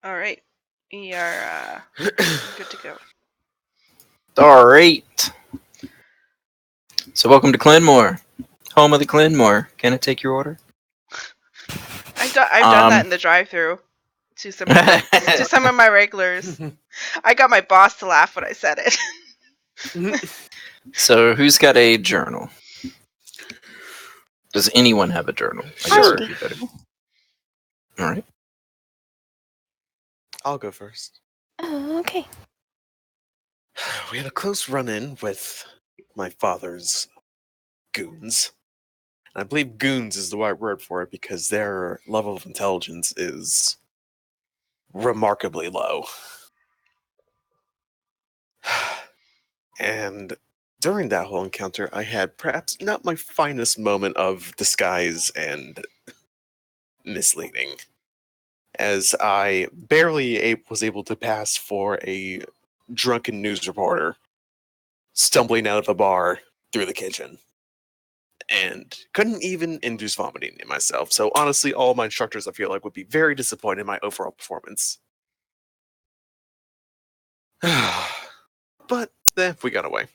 All right. We are good to go. All right. So welcome to Klenmore, home of the Klenmore. Can I take your order? I've done that Um. in the drive-through to some of my regulars. I got my boss to laugh when I said it. So who's got a journal? Does anyone have a journal? I guess Sure. would be better. All right. I'll go first. Okay. We had a close run-in with my father's goons. And I believe goons is the right word for it because their level of intelligence is remarkably low. And during that whole encounter, I had perhaps not my finest moment of disguise and misleading, as I barely was able to pass for a drunken news reporter stumbling out of a bar through the kitchen. And couldn't even induce vomiting in myself. So honestly, all my instructors, I feel like, would be very disappointed in my overall performance. But then we got away.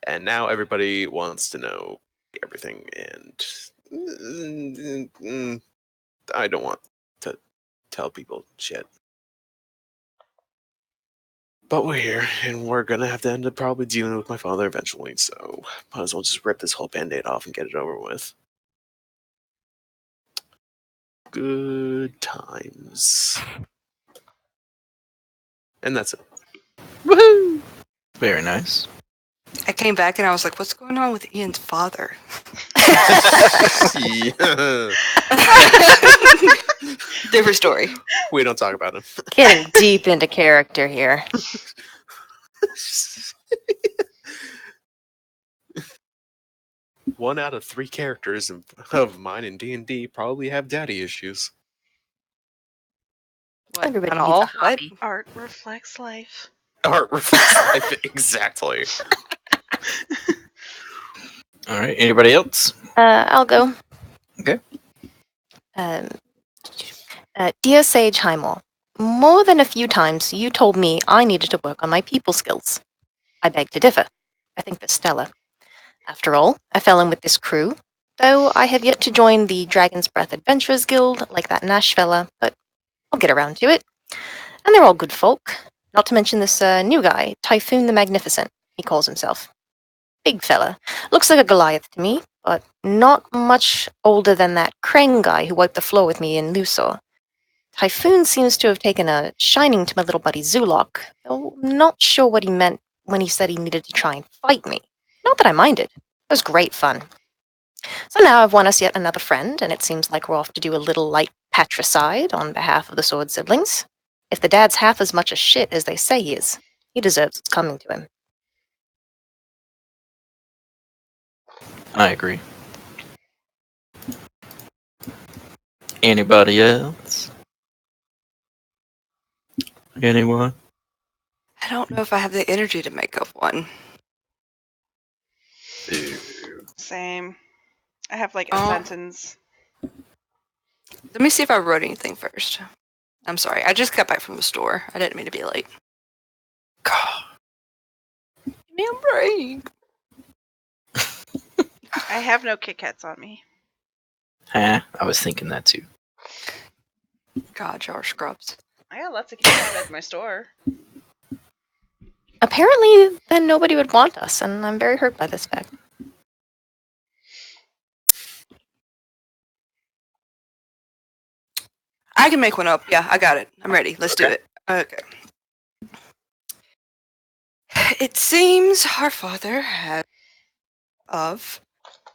And now everybody wants to know everything, and I don't want to tell people shit. But we're here, and we're gonna have to end up probably dealing with my father eventually, so might as well just rip this whole band-aid off and get it over with. Good times. And that's it. Woohoo! Very nice. I came back and I was like, what's going on with Ian's father? Yeah. Different story. We don't talk about him. Getting deep into character here. One out of 3 characters of mine in D&D probably have daddy issues. What? Everybody Not needs all, a hobby. Art reflects life. Art reflects life exactly. All right. Anybody else? I'll go. Okay. Dear Sage Highmore, more than a few times you told me I needed to work on my people skills. I beg to differ. I think that's stellar. After all, I fell in with this crew, though I have yet to join the Dragon's Breath Adventurers Guild like that Nash fella, but I'll get around to it. And they're all good folk. Not to mention this new guy, Typhoon the Magnificent, he calls himself. Big fella. Looks like a Goliath to me, but not much older than that Krang guy who wiped the floor with me in Lusaw. Typhoon seems to have taken a shining to my little buddy Zulok, though I'm not sure what he meant when he said he needed to try and fight me. Not that I minded. It was great fun. So now I've won us yet another friend, and it seems like we're off to do a little light patricide on behalf of the Sword siblings. If the dad's half as much a shit as they say he is, he deserves what's coming to him. I agree. Anybody else? Anyone? I don't know if I have the energy to make up one. Same. I have like a Oh. sentence. Let me see if I wrote anything first. I'm sorry, I just got back from the store. I didn't mean to be late. God. Give me a break. I have no Kit Kats on me. I was thinking that too. God, y'all are scrubs. I got lots of Kit Kats at my store. Apparently, then nobody would want us, and I'm very hurt by this fact. I can make one up. Yeah, I got it. I'm ready. Let's do it. Okay. It seems our father had of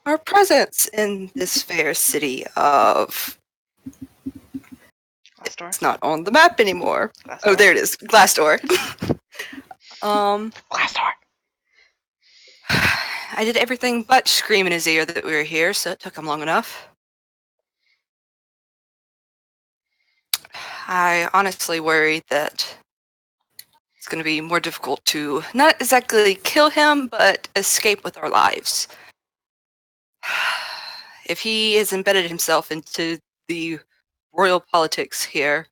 our presence in this fair city of. Glassdoor. It's not on the map anymore. Glassdoor. Oh, there it is. Glassdoor. Glassdoor. I did everything but scream in his ear that we were here, so it took him long enough. I honestly worry that it's going to be more difficult to not exactly kill him, but escape with our lives. If he has embedded himself into the royal politics here.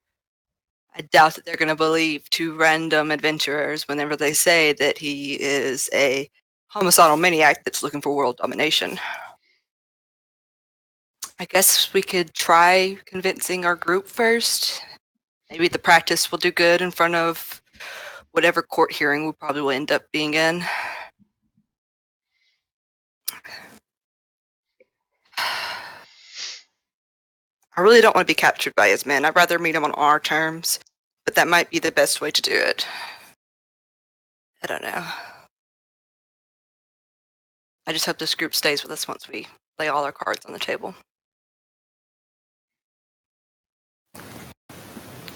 I doubt that they're going to believe two random adventurers whenever they say that he is a homicidal maniac that's looking for world domination. I guess we could try convincing our group first. Maybe the practice will do good in front of whatever court hearing we probably will end up being in. I really don't want to be captured by his men. I'd rather meet him on our terms, but that might be the best way to do it. I don't know. I just hope this group stays with us once we lay all our cards on the table.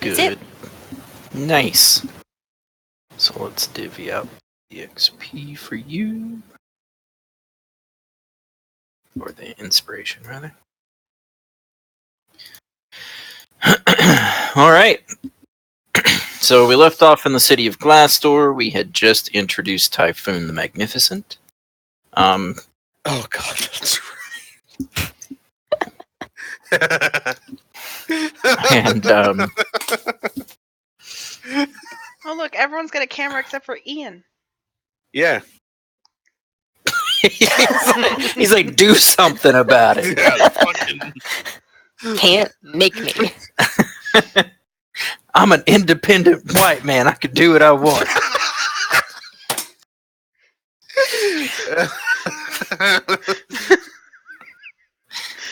That's it. Good. Nice. So let's divvy out the XP for you. Or the inspiration, rather. All right. So we left off in the city of Glassdoor. We had just introduced Typhoon the Magnificent. Oh god, that's right. And Oh look, everyone's got a camera except for Ian. Yeah. he's like, do something about it. Yeah, fucking. Can't make me. I'm an independent white man. I can do what I want.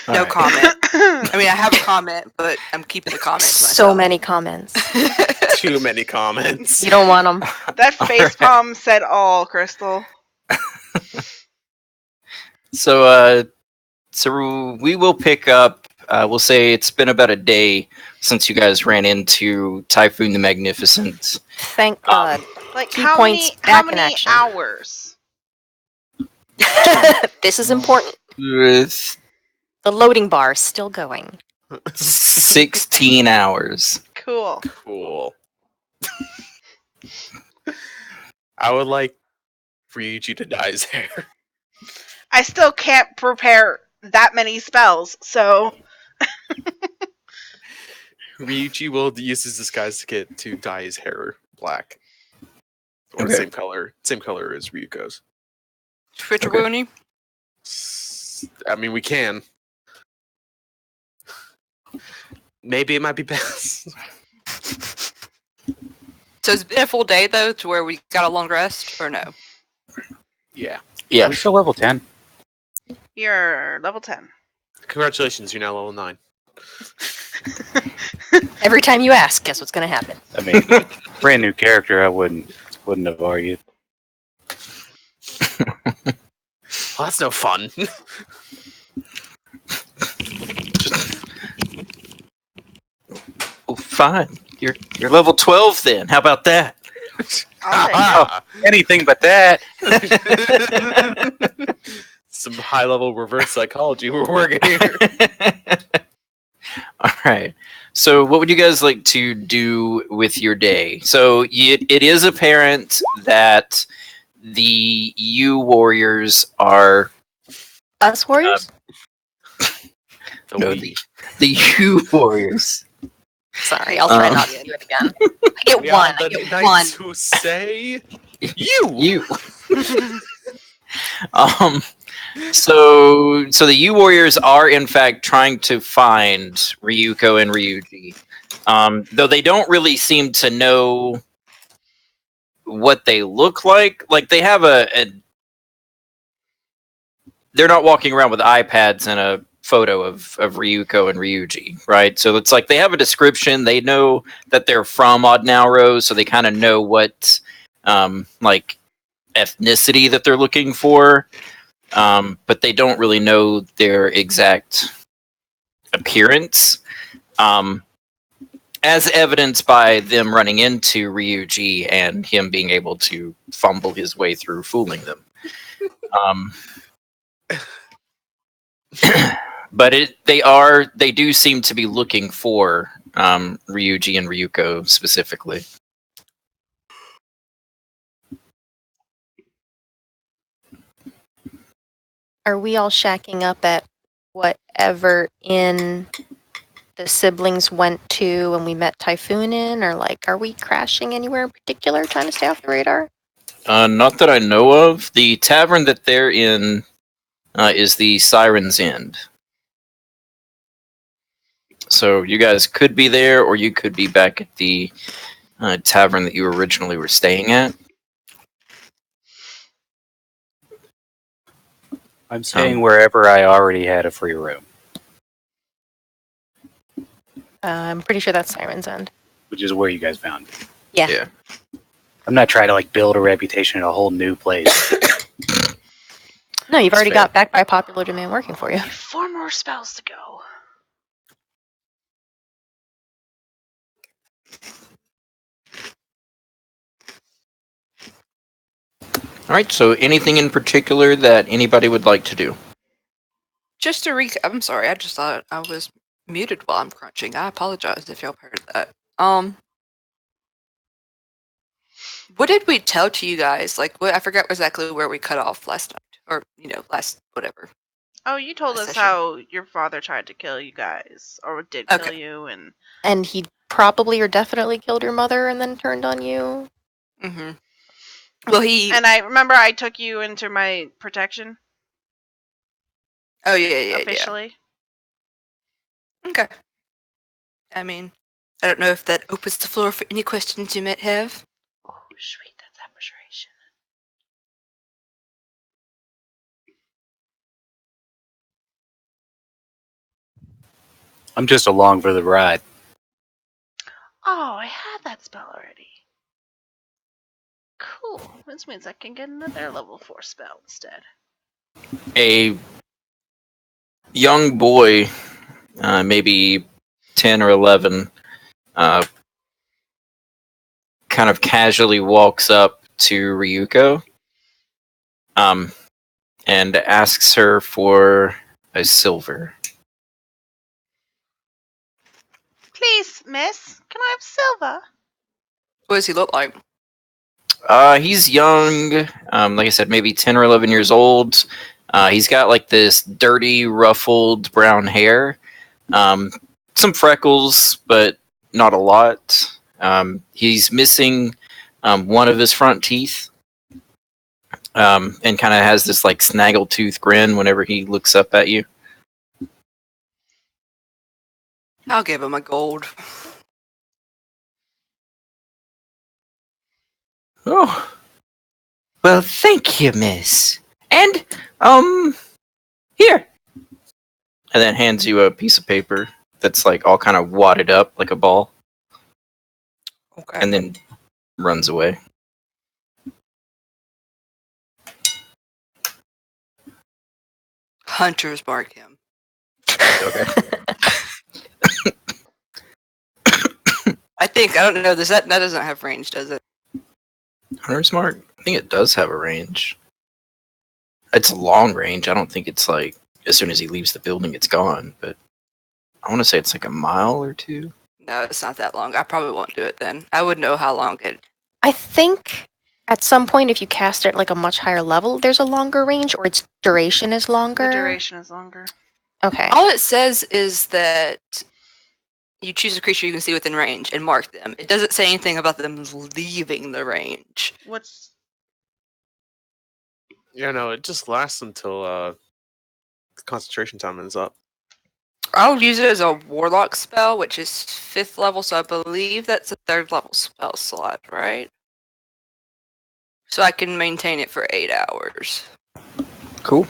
No All right. comment. I mean, I have a comment, but I'm keeping the comment to So myself. many comments. Too many comments. You don't want them. That All facepalm said all, Crystal. So we will pick up. We'll say it's been about a day since you guys ran into Typhoon the Magnificent. Thank God. Like 2 how points many how back in many action. hours? This is important. With The loading bar is still going. 16 hours. Cool. Cool. I would like for Yuji to dye his hair. I still can't prepare that many spells, so Ryuji will use his disguise kit to dye his hair black. Or Okay. same color as Ryuko's. Twitter Okay. Rooney? I mean, we can. Maybe it might be best. So it's been a full day, though, to where we got a long rest, or no? Yeah. Yeah. We're still level 10. you're level 10. Congratulations, you're now level 9. Every time you ask, guess what's going to happen? I mean, brand new character, I wouldn't have argued. Well, that's no fun. Well, fine. You're level 12 then. How about that? I'll take Ah, Anything but that. some high level reverse psychology we're working here. All right. So, what would you guys like to do with your day? So, it is apparent that the U warriors are Us warriors? no, the U warriors. Sorry, I'll try um, not to do it again. I get We one. are I the get one. knights who say you. You. So the U warriors are in fact trying to find Ryuko and Ryuji, though they don't really seem to know what they look like. Like they have they're not walking around with iPads and a photo of Ryuko and Ryuji, right? So it's like they have a description. They know that they're from Odnauro, so they kind of know what like ethnicity that they're looking for, but they don't really know their exact appearance, as evidenced by them running into Ryuji and him being able to fumble his way through fooling them. But they do seem to be looking for Ryuji and Ryuko specifically. Are we all shacking up at whatever inn the siblings went to and we met Typhoon in, or like, are we crashing anywhere in particular, trying to stay off the radar? Not that I know of. The tavern that they're in is the Siren's End. So you guys could be there, or you could be back at the tavern that you originally were staying at. I'm staying wherever I already had a free room, I'm pretty sure that's Siren's End. which is where you guys found it. Yeah. I'm not trying to like build a reputation in a whole new place. No, you've That's already fair. got back by popular demand working for you. 4 more spells to go. All right. So anything in particular that anybody would like to do? Just to recap, I'm sorry, I just thought I was muted while I'm crunching. I apologize if y'all heard that. What did we tell to you guys? Like, what I forgot exactly where we cut off last night, or last whatever. Oh, you told Last us session. how your father tried to kill you guys, or did kill Okay. you, and And he probably or definitely killed your mother and then turned on you. Mm-hmm. Well, and I remember I took you into my protection Oh yeah. officially. Okay. I mean, I don't know if that opens the floor for any questions you might have. Oh, sweet, that's abjuration. I'm just along for the ride. Oh, I had that spell already. Cool. This means I can get another level 4 spell instead. A young boy, maybe 10 or 11, kind of casually walks up to Ryuko and asks her for a silver. Please, miss, can I have silver? What does he look like? He's young, like I said, maybe 10 or 11 years old. He's got like this dirty, ruffled brown hair, some freckles, but not a lot. He's missing one of his front teeth, and kind of has this like snaggletooth grin whenever he looks up at you. I'll give him a gold. Oh, well, thank you, miss. And here, and then hands you a piece of paper that's like all kind of wadded up like a ball, Okay. and then runs away. Hunters mark him. Okay. I think I don't know. That doesn't have range, does it? Hunter's Mark? I think it does have a range. It's long range. I don't think it's like as soon as he leaves the building, it's gone. But I want to say it's like a mile or two. No, it's not that long. I probably won't do it then. I would know how long it. I think at some point, if you cast it at like a much higher level, there's a longer range, or its duration is longer. The duration is longer. Okay. All it says is that you choose a creature you can see within range and mark them. It doesn't say anything about them leaving the range. What's Yeah, no, it just lasts until concentration time is up. I'll use it as a warlock spell, which is 5th level, so I believe that's a 3rd level spell slot, right? So I can maintain it for 8 hours. Cool.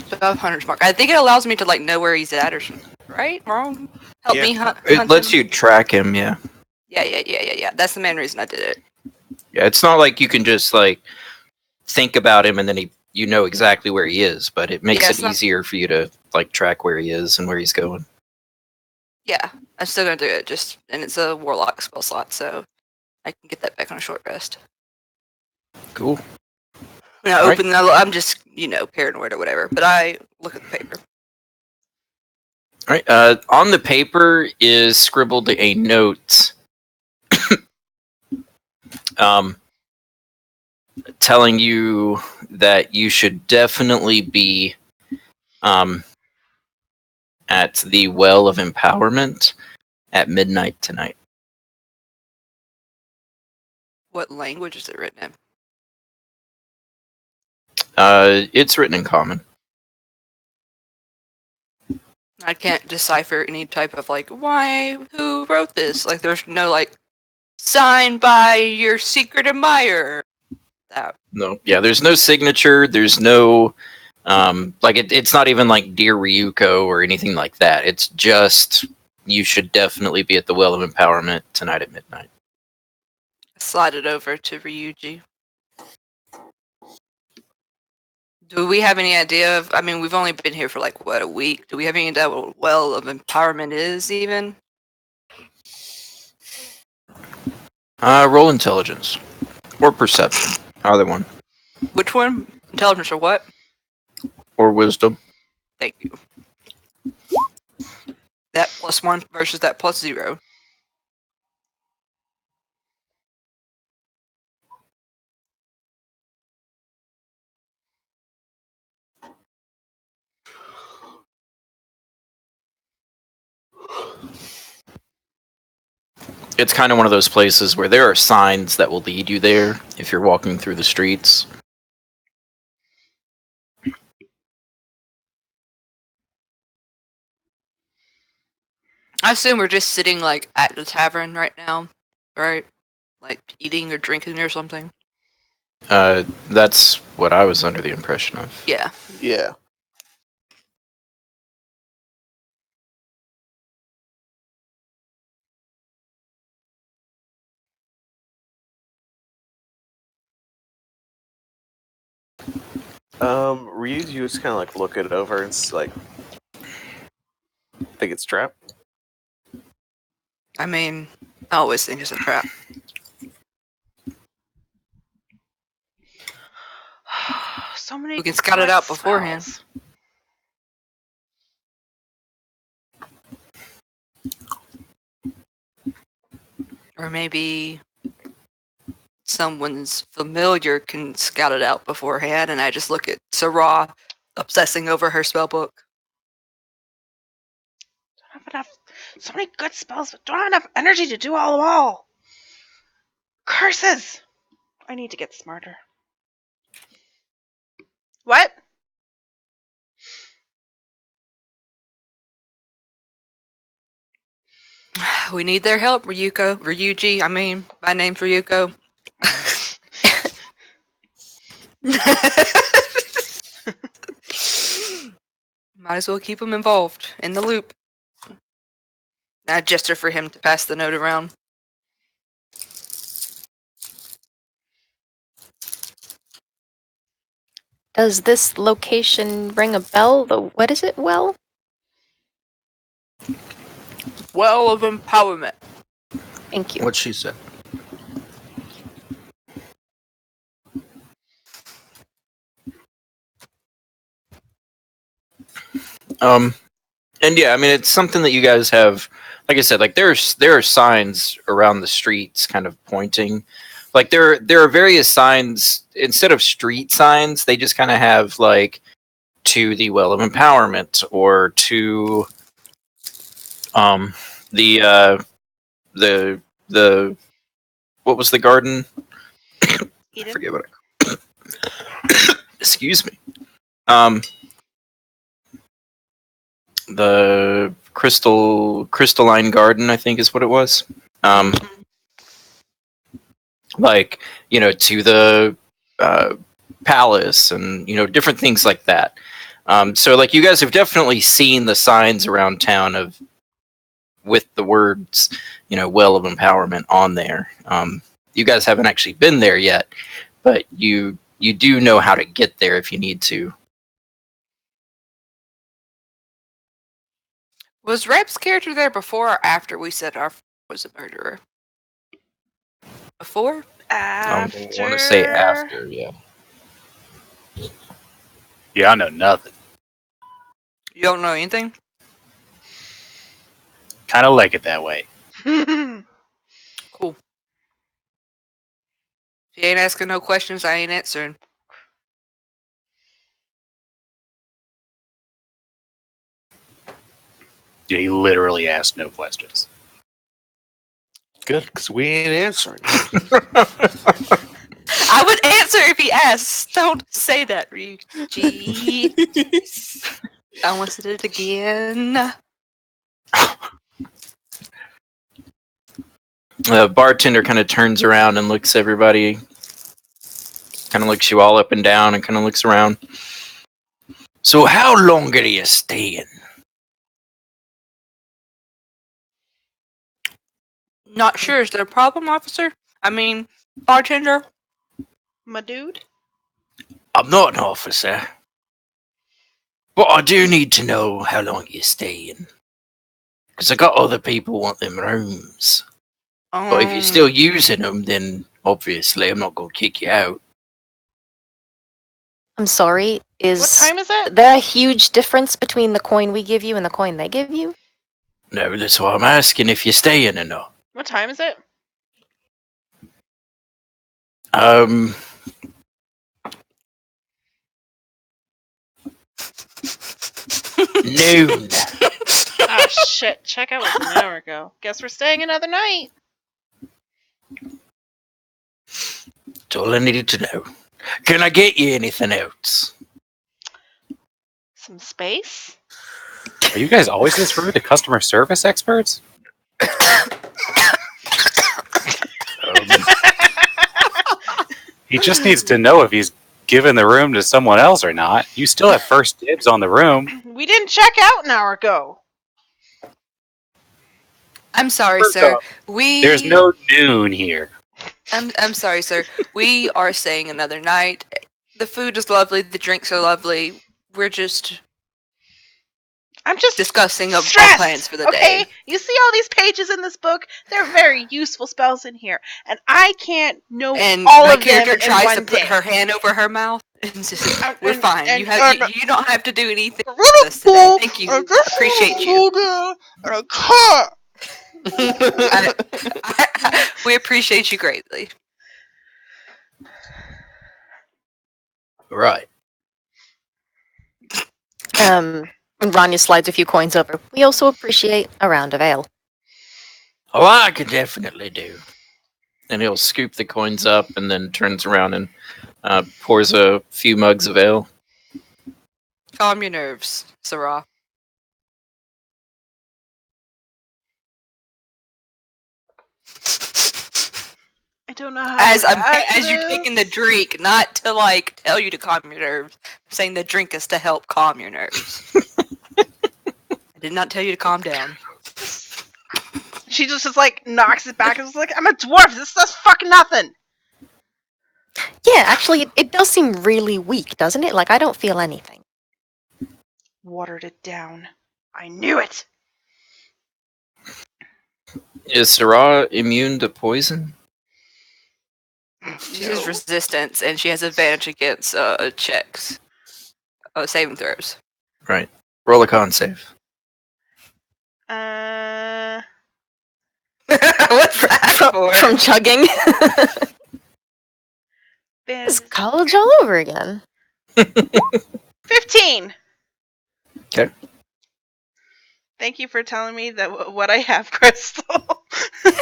So I have Hunter's Mark. I think it allows me to like know where he's at or something, right? Wrong? Help Yeah. me hunt It lets him. you track him. Yeah. Yeah. That's the main reason I did it. Yeah. It's not like you can just like think about him and then you know exactly where he is, but it makes Yeah, it it's not- easier for you to like track where he is and where he's going. Yeah, I'm still gonna do it. And it's a warlock spell slot, so I can get that back on a short rest. Cool. When I Alright. open, I'm just paranoid or whatever. But I look at the paper. All right. On the paper is scribbled a note, telling you that you should definitely be at the Well of Empowerment at midnight tonight. What language is it written in? It's written in common. I can't decipher any type of like, why, who wrote this? Like, there's no like, signed by your secret admirer. That. No, yeah, there's no signature. There's no, it's not even like Dear Ryuko or anything like that. It's just, you should definitely be at the Well of Empowerment tonight at midnight. Slide it over to Ryuji. Do we have any idea of, I mean, we've only been here for like, what, a week? Do we have any idea what Well of Empowerment is even? Roll intelligence. Or perception. Either one. Which one? Intelligence or what? Or wisdom. Thank you. That +1 versus that +0. It's kind of one of those places where there are signs that will lead you there if you're walking through the streets. I assume we're just sitting like at the tavern right now, right? Like eating or drinking or something. That's what I was under the impression of. Yeah. Yeah. Ryuji you just kind of like look it over and it's like, think it's trap. I mean, I always think it's a trap. So many. We can scout it good out beforehand. spells. Or maybe someone's familiar can scout it out beforehand, and I just look at Sarah obsessing over her spellbook. Don't have enough. So many good spells, but don't have enough energy to do all of them all. Curses! I need to get smarter. What? We need their help, Ryuji. I mean, my name's Ryuko. Might as well keep him involved in the loop. I gesture for him to pass the note around. Does this location ring a bell? What is it, well? Well of Empowerment. Thank you. What she said. And yeah, I mean, it's something that you guys have, like I said, like there are signs around the streets kind of pointing. Like there are various signs instead of street signs, they just kind of have like to the Well of Empowerment or to the the what was the garden? I Eden? forget what excuse me. The crystalline garden, I think is what it was. Like, to the palace and, different things like that. So like you guys have definitely seen the signs around town with the words, Well of Empowerment on there. You guys haven't actually been there yet, but you do know how to get there if you need to. Was Rep's character there before or after we said our was a murderer? Before? I After. want to say after, yeah. Yeah, I know nothing. You don't know anything? Kind of like it that way. Cool. If you ain't asking no questions, I ain't answering. He literally asked no questions. Good, because we ain't answering. I would answer if he asked. Don't say that, Ryuji. I almost did it again. The bartender kind of turns around and looks everybody, kind of looks you all up and down and kind of looks around. So how long are you staying? Not sure. Is there a problem, officer? I mean, bartender? My dude? I'm not an officer. But I do need to know how long you're staying. Because I got other people want them rooms. But if you're still using them, then obviously I'm not going to kick you out. I'm sorry, What is time is it? there a huge difference between the coin we give you and the coin they give you? No, that's why I'm asking if you're staying or not. What time is it? Noon. Ah, shit. Checkout was an hour ago. Guess we're staying another night. That's all I needed to know. Can I get you anything else? Some space? Are you guys always this rude to customer service experts? He just needs to know if he's giving the room to someone else or not. You still have first dibs on the room. We didn't check out an hour ago. I'm sorry, First sir. off, There's no noon here. I'm sorry, sir. We are staying another night. The food is lovely. The drinks are lovely. We're just I'm just discussing our stressed, plans for the okay? day. You see all these pages in this book? There are very useful spells in here, and I can't know And all my of them character in tries one to put day. her hand over her mouth and just, we're And- fine. and- You have and- you don't have to do anything I'm with us today. full, Thank you. I just Appreciate wanna you. go there, and I can't. We appreciate you greatly. Right. And Rania slides a few coins over. We also appreciate a round of ale. Oh, I could definitely do. And he'll scoop the coins up and then turns around and pours a few mugs of ale. Calm your nerves, Sarah. I don't know how As to react as to you're this. taking the drink, not to like tell you to calm your nerves. I'm saying the drink is to help calm your nerves. I did not tell you to calm down. She just like knocks it back and is like, I'm a dwarf, this does fucking nothing. Yeah, actually, it does seem really weak, doesn't it? Like, I don't feel anything. Watered it down. I knew it. Is Sarah immune to poison? She has resistance, and she has advantage against checks, saving throws. Right. Roll a con save. What's that for? From chugging. Bandage. It's college all over again. 15. Okay. Thank you for telling me that what I have, Crystal. As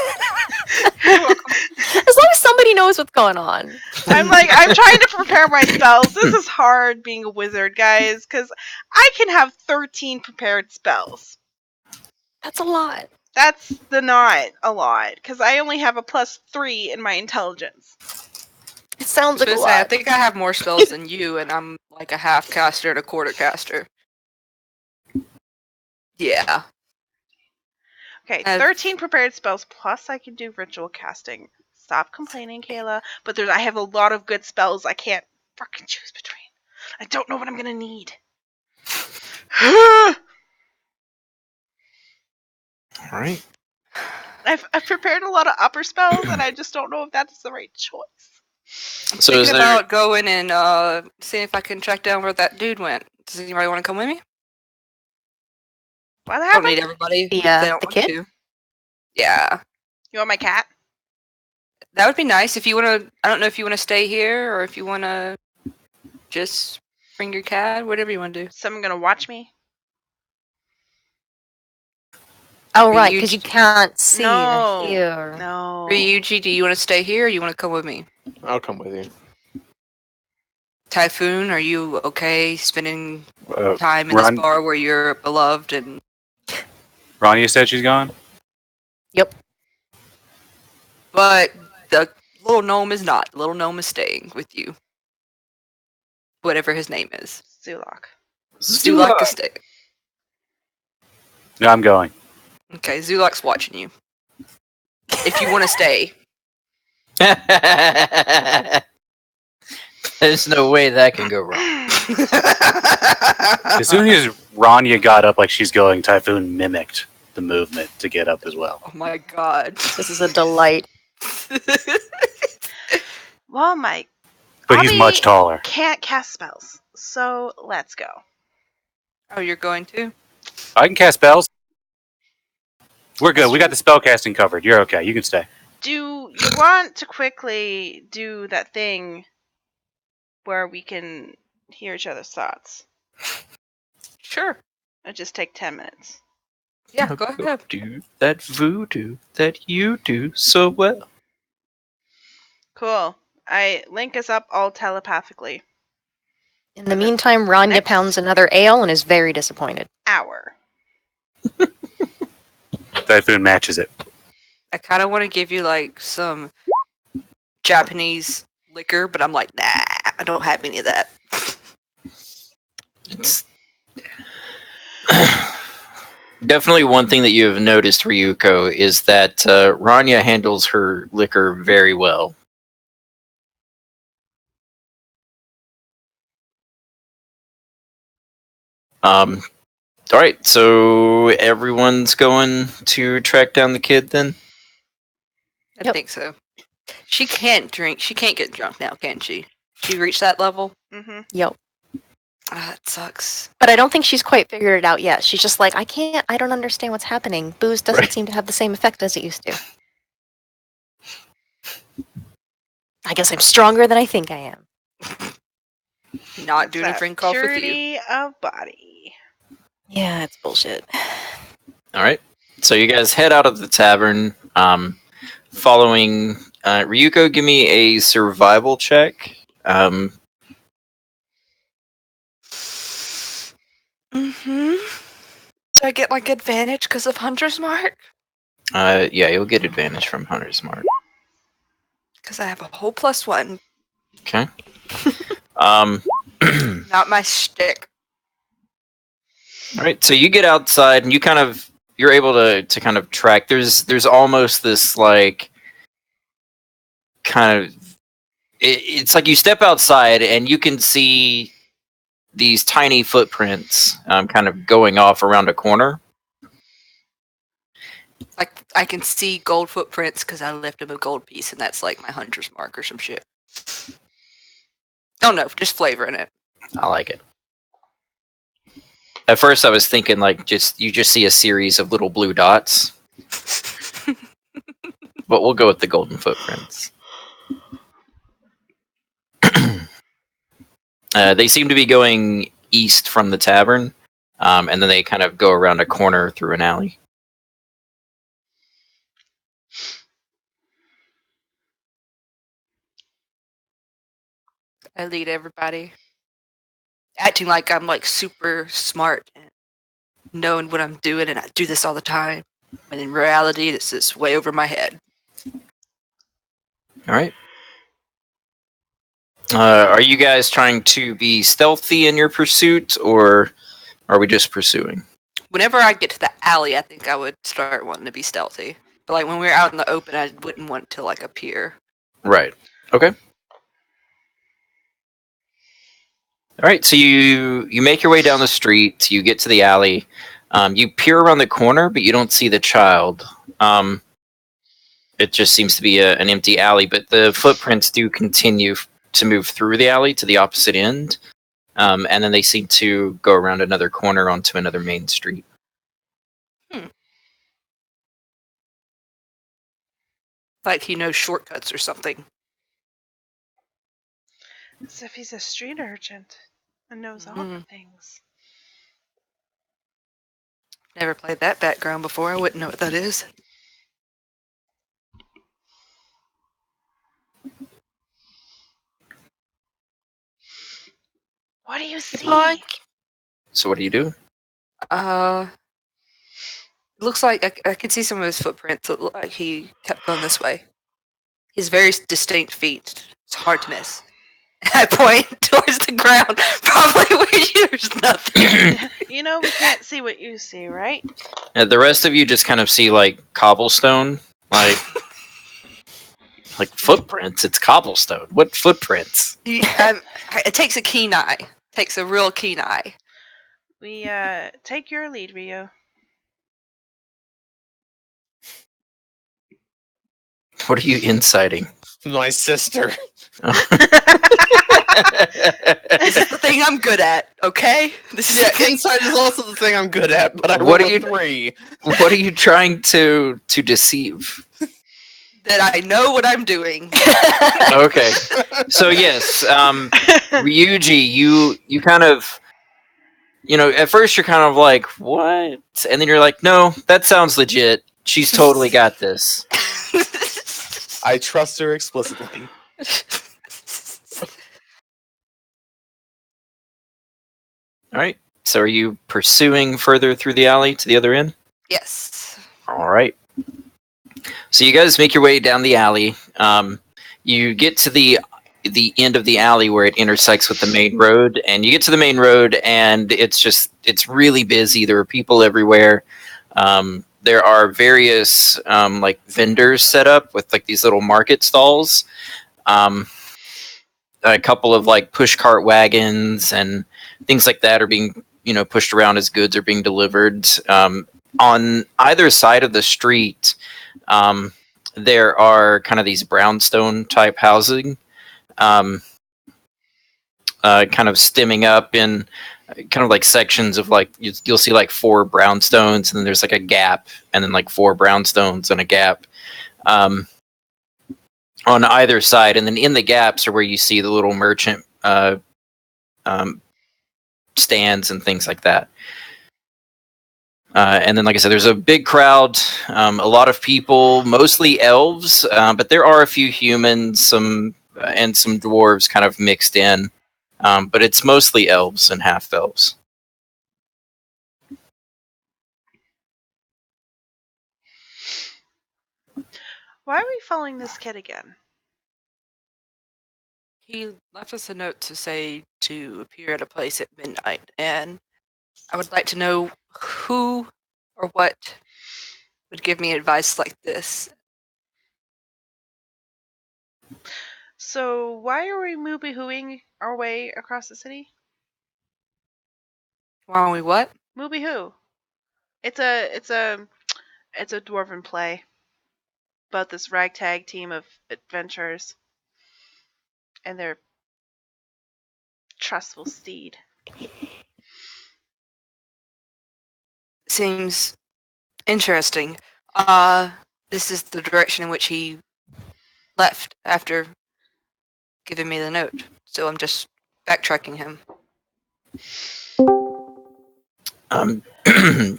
long as somebody knows what's going on. I'm trying to prepare my spells. This is hard being a wizard, guys, because I can have 13 prepared spells. That's a lot. That's not a lot, because I only have a +3 in my intelligence. It sounds like a I lot. think I have more spells than you, and I'm like a half caster and a quarter caster. Yeah. Okay, 13 prepared spells, plus I can do ritual casting. Stop complaining, Kayla. But I have a lot of good spells I can't fucking choose between. I don't know what I'm gonna need. All right. I've prepared a lot of upper spells, and I just don't know if that's the right choice. I'm So is thinking there? about going and seeing if I can track down where that dude went. Does anybody want to come with me? What I don't happened? need everybody. The, if they don't the want kid? to. Yeah. You want my cat? That would be nice if you want to. I don't know if you want to stay here or if you want to just bring your cat, whatever you want to do. Someone gonna watch me? Oh, right, because Ryuji, you can't see No. or hear. No. Ryuji, do you want to stay here or you want to come with me? I'll come with you. Typhoon, are you okay spending Uh, time in this Ron, bar where you're beloved and Ronnie said she's gone. Yep. but the little gnome is not. The little gnome is staying with you. Whatever his name is. Zulok. Zulak is staying. No, I'm going. Okay, Zulak's watching you. If you want to stay. There's no way that can go wrong. As soon as Rania got up like she's going, Typhoon mimicked the movement to get up as well. Oh my god. This is a delight. Well, Mike But he's Abby much taller. can't cast spells, so let's go. Oh, you're going to? I can cast spells. We're good. We got the spell casting covered. You're okay. You can stay. Do you want to quickly do that thing where we can hear each other's thoughts? Sure. It'll just take 10 minutes. Yeah, go ahead. Do that voodoo that you do so well. Cool. I link us up all telepathically. In the meantime, Rania Next. pounds another ale and is very disappointed. Hour. Typhoon matches it. I kind of want to give you like some Japanese liquor, but I'm like, nah, I don't have any of that. It's definitely one thing that you have noticed, Ryuko, is that Rania handles her liquor very well. All right, so everyone's going to track down the kid then? I Yep. think so. She can't drink. She can't get drunk now, can she? She reached that level? Mm-hmm. Yep. Ah, that sucks. But I don't think she's quite figured it out yet. She's just like, I don't understand what's happening. Booze doesn't Right. seem to have the same effect as it used to. I guess I'm stronger than I think I am. Not doing a drink off with you. Purity of body. Yeah, it's bullshit. All right, so you guys head out of the tavern. Following Ryuko, give me a survival check. Mm-hmm. Do I get like advantage because of Hunter's Mark? Yeah, you'll get advantage from Hunter's Mark. Because I have a whole +1. Okay. Not my shtick. All right, so you get outside and you're able to kind of track. There's almost this like kind of it's like you step outside and you can see these tiny footprints kind of going off around a corner. Like I can see gold footprints because I lifted a gold piece, and that's like my Hunter's Mark or some shit. Oh no, just flavor in it. I like it. At first, I was thinking like you just see a series of little blue dots, but we'll go with the golden footprints. They seem to be going east from the tavern, and then they kind of go around a corner through an alley. I lead everybody, acting like I'm like super smart and knowing what I'm doing, and I do this all the time. And in reality, this is way over my head. All right. Are you guys trying to be stealthy in your pursuit, or are we just pursuing? Whenever I get to the alley, I think I would start wanting to be stealthy. But like when we're out in the open, I wouldn't want to like appear. Right. Okay. All right. So you make your way down the street. You get to the alley. You peer around the corner, but you don't see the child. It just seems to be an empty alley, but the footprints do continue to move through the alley to the opposite end, and then they seem to go around another corner onto another main street. Like he knows shortcuts or something. As if he's a street urchin and knows all the things. Never played that background before. I wouldn't know what that is. What do you see? Like, So what do you do? it looks like I could see some of his footprints. It looked like he kept going this way. His very distinct feet. It's hard to miss. I point towards the ground, probably where there's nothing. You know we can't see what you see, right? The rest of you just kind of see like cobblestone, like footprints. It's cobblestone. What footprints? It takes a keen eye. Takes a real keen eye. We take your lead, Rio. What are you inciting? My sister. This is the thing I'm good at, okay? This is Yeah, insight is also the thing I'm good at, but I What rolled are you- a 3. What are you trying to deceive? that I know what I'm doing. Okay, so yes, Ryuji, you kind of, at first you're kind of like, what? And then you're like, no, that sounds legit. She's totally got this. I trust her explicitly. All right. So are you pursuing further through the alley to the other end? Yes. All right. So you guys make your way down the alley. You get to the end of the alley where it intersects with the main road, and you get to the main road, and it's really busy. There are people everywhere. There are various like vendors set up with like these little market stalls. A couple of like push cart wagons and things like that are being pushed around as goods are being delivered. On either side of the street, there are kind of these brownstone type housing, kind of stemming up in kind of like sections of like you'll see like 4 brownstones, and then there's like a gap, and then like 4 brownstones and a gap on either side, and then in the gaps are where you see the little merchant stands and things like that. And then, like I said, there's a big crowd, a lot of people, mostly elves, but there are a few humans, and some dwarves kind of mixed in. But it's mostly elves and half elves. Why are we following this kid again? He left us a note to say to appear at a place at midnight, and I would like to know who or what would give me advice like this. So why are we movie-hooing our way across the city? Why don't we what? Movie-hoo. It's a dwarven play about this ragtag team of adventurers and their trustful steed. Seems interesting. This is the direction in which he left after giving me the note. So I'm just backtracking him.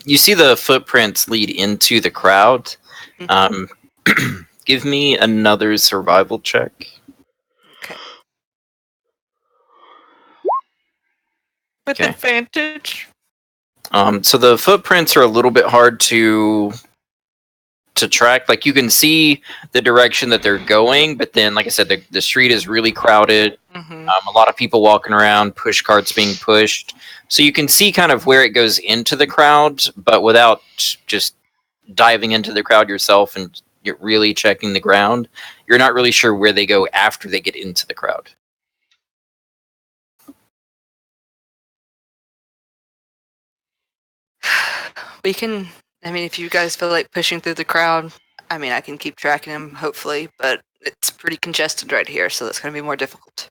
You see the footprints lead into the crowd. Give me another survival check. Okay. With Okay. advantage. So the footprints are a little bit hard to track. Like you can see the direction that they're going, but then, like I said, the street is really crowded. Mm-hmm. A lot of people walking around, push carts being pushed. So you can see kind of where it goes into the crowd, but without just diving into the crowd yourself and you're really checking the ground, you're not really sure where they go after they get into the crowd. We can, if you guys feel like pushing through the crowd, I can keep tracking him, hopefully, but it's pretty congested right here, so that's going to be more difficult.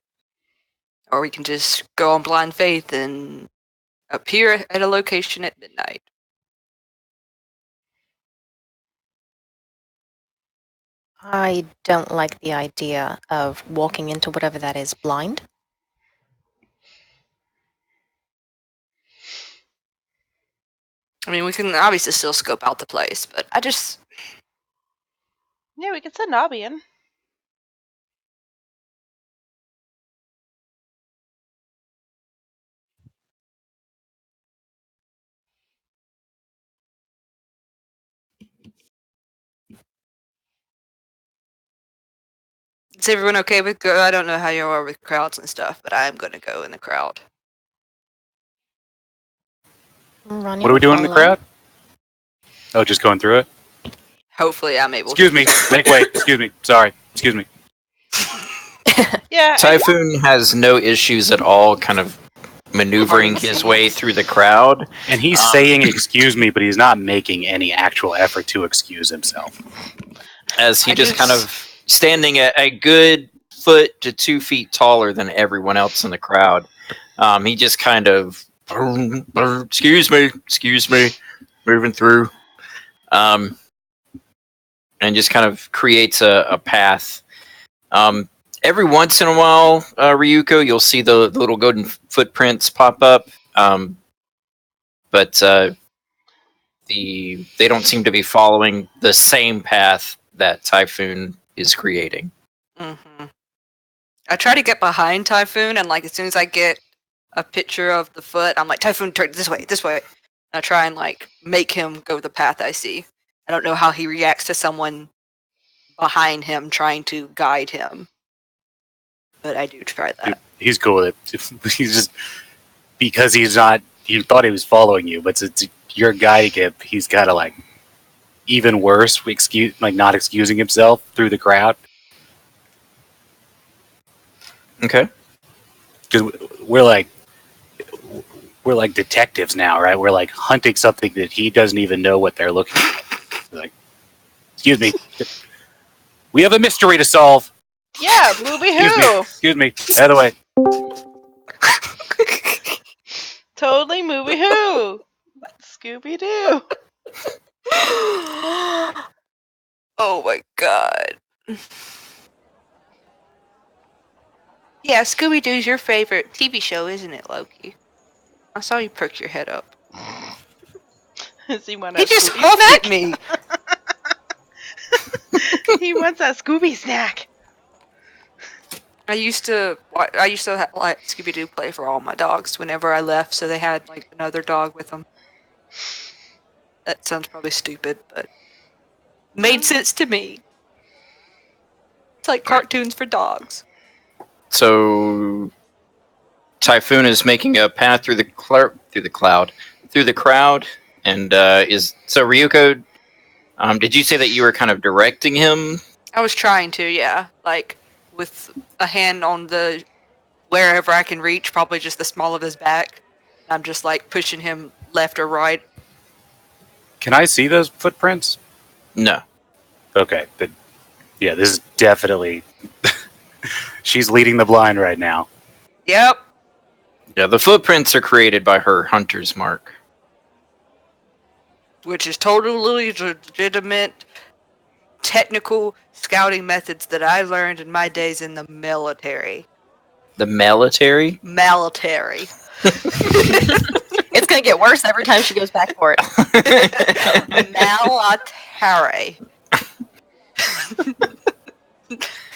Or we can just go on blind faith and appear at a location at midnight. I don't like the idea of walking into whatever that is blind. I mean, we can obviously still scope out the place, but I just... Yeah, we could send Nobby in. Is everyone okay with go? I don't know how you are with crowds and stuff, but I'm gonna go in the crowd. Ronnie What are we will doing in the follow. crowd? Oh, just going through it? Hopefully, I'm able Excuse to. me. Make way. Excuse me. Sorry. Excuse me. Yeah. Typhoon has no issues at all, kind of maneuvering his way through the crowd. And he's saying excuse me, but he's not making any actual effort to excuse himself. As he just kind of standing at a good foot to 2 feet taller than everyone else in the crowd. He just kind of, excuse me, moving through, and just kind of creates a path. Every once in a while, Ryuko, you'll see the little golden footprints pop up, but they don't seem to be following the same path that Typhoon is creating. Mm-hmm. I try to get behind Typhoon, and like as soon as I get a picture of the foot, I'm like, Typhoon, turn this way, this way. And I try and like make him go the path I see. I don't know how he reacts to someone behind him trying to guide him, but I do try that. Dude, he's cool with it. He's just because he's not. He thought he was following you, but since you're guiding him, he's kind of like even worse. Not excusing himself through the crowd. Okay. Because we're like detectives now, right? We're like hunting something that he doesn't even know what they're looking at. Like, excuse me, we have a mystery to solve. Yeah, Booby Who. Excuse me. By the way, Totally Movie Who. Scooby Doo. Oh my god. Yeah, Scooby Doo's your favorite TV show, isn't it, Loki? I saw you perk your head up. Does he want He a just Scooby huffed snack? at me. He wants a Scooby snack. I used to let Scooby Doo play for all my dogs whenever I left, so they had like another dog with them. That sounds probably stupid, but made sense to me. It's like cartoons for dogs. So Typhoon is making a path through the crowd, and Ryuko. Did you say that you were kind of directing him? I was trying to, yeah, like with a hand on the wherever I can reach, probably just the small of his back. I'm just like pushing him left or right. can I see those footprints? No. Okay, but yeah, this is definitely. She's leading the blind right now. Yep. Yeah, the footprints are created by her hunter's mark. Which is totally legitimate technical scouting methods that I learned in my days in the military. The military? Military. It's gonna get worse every time she goes back for it. Military.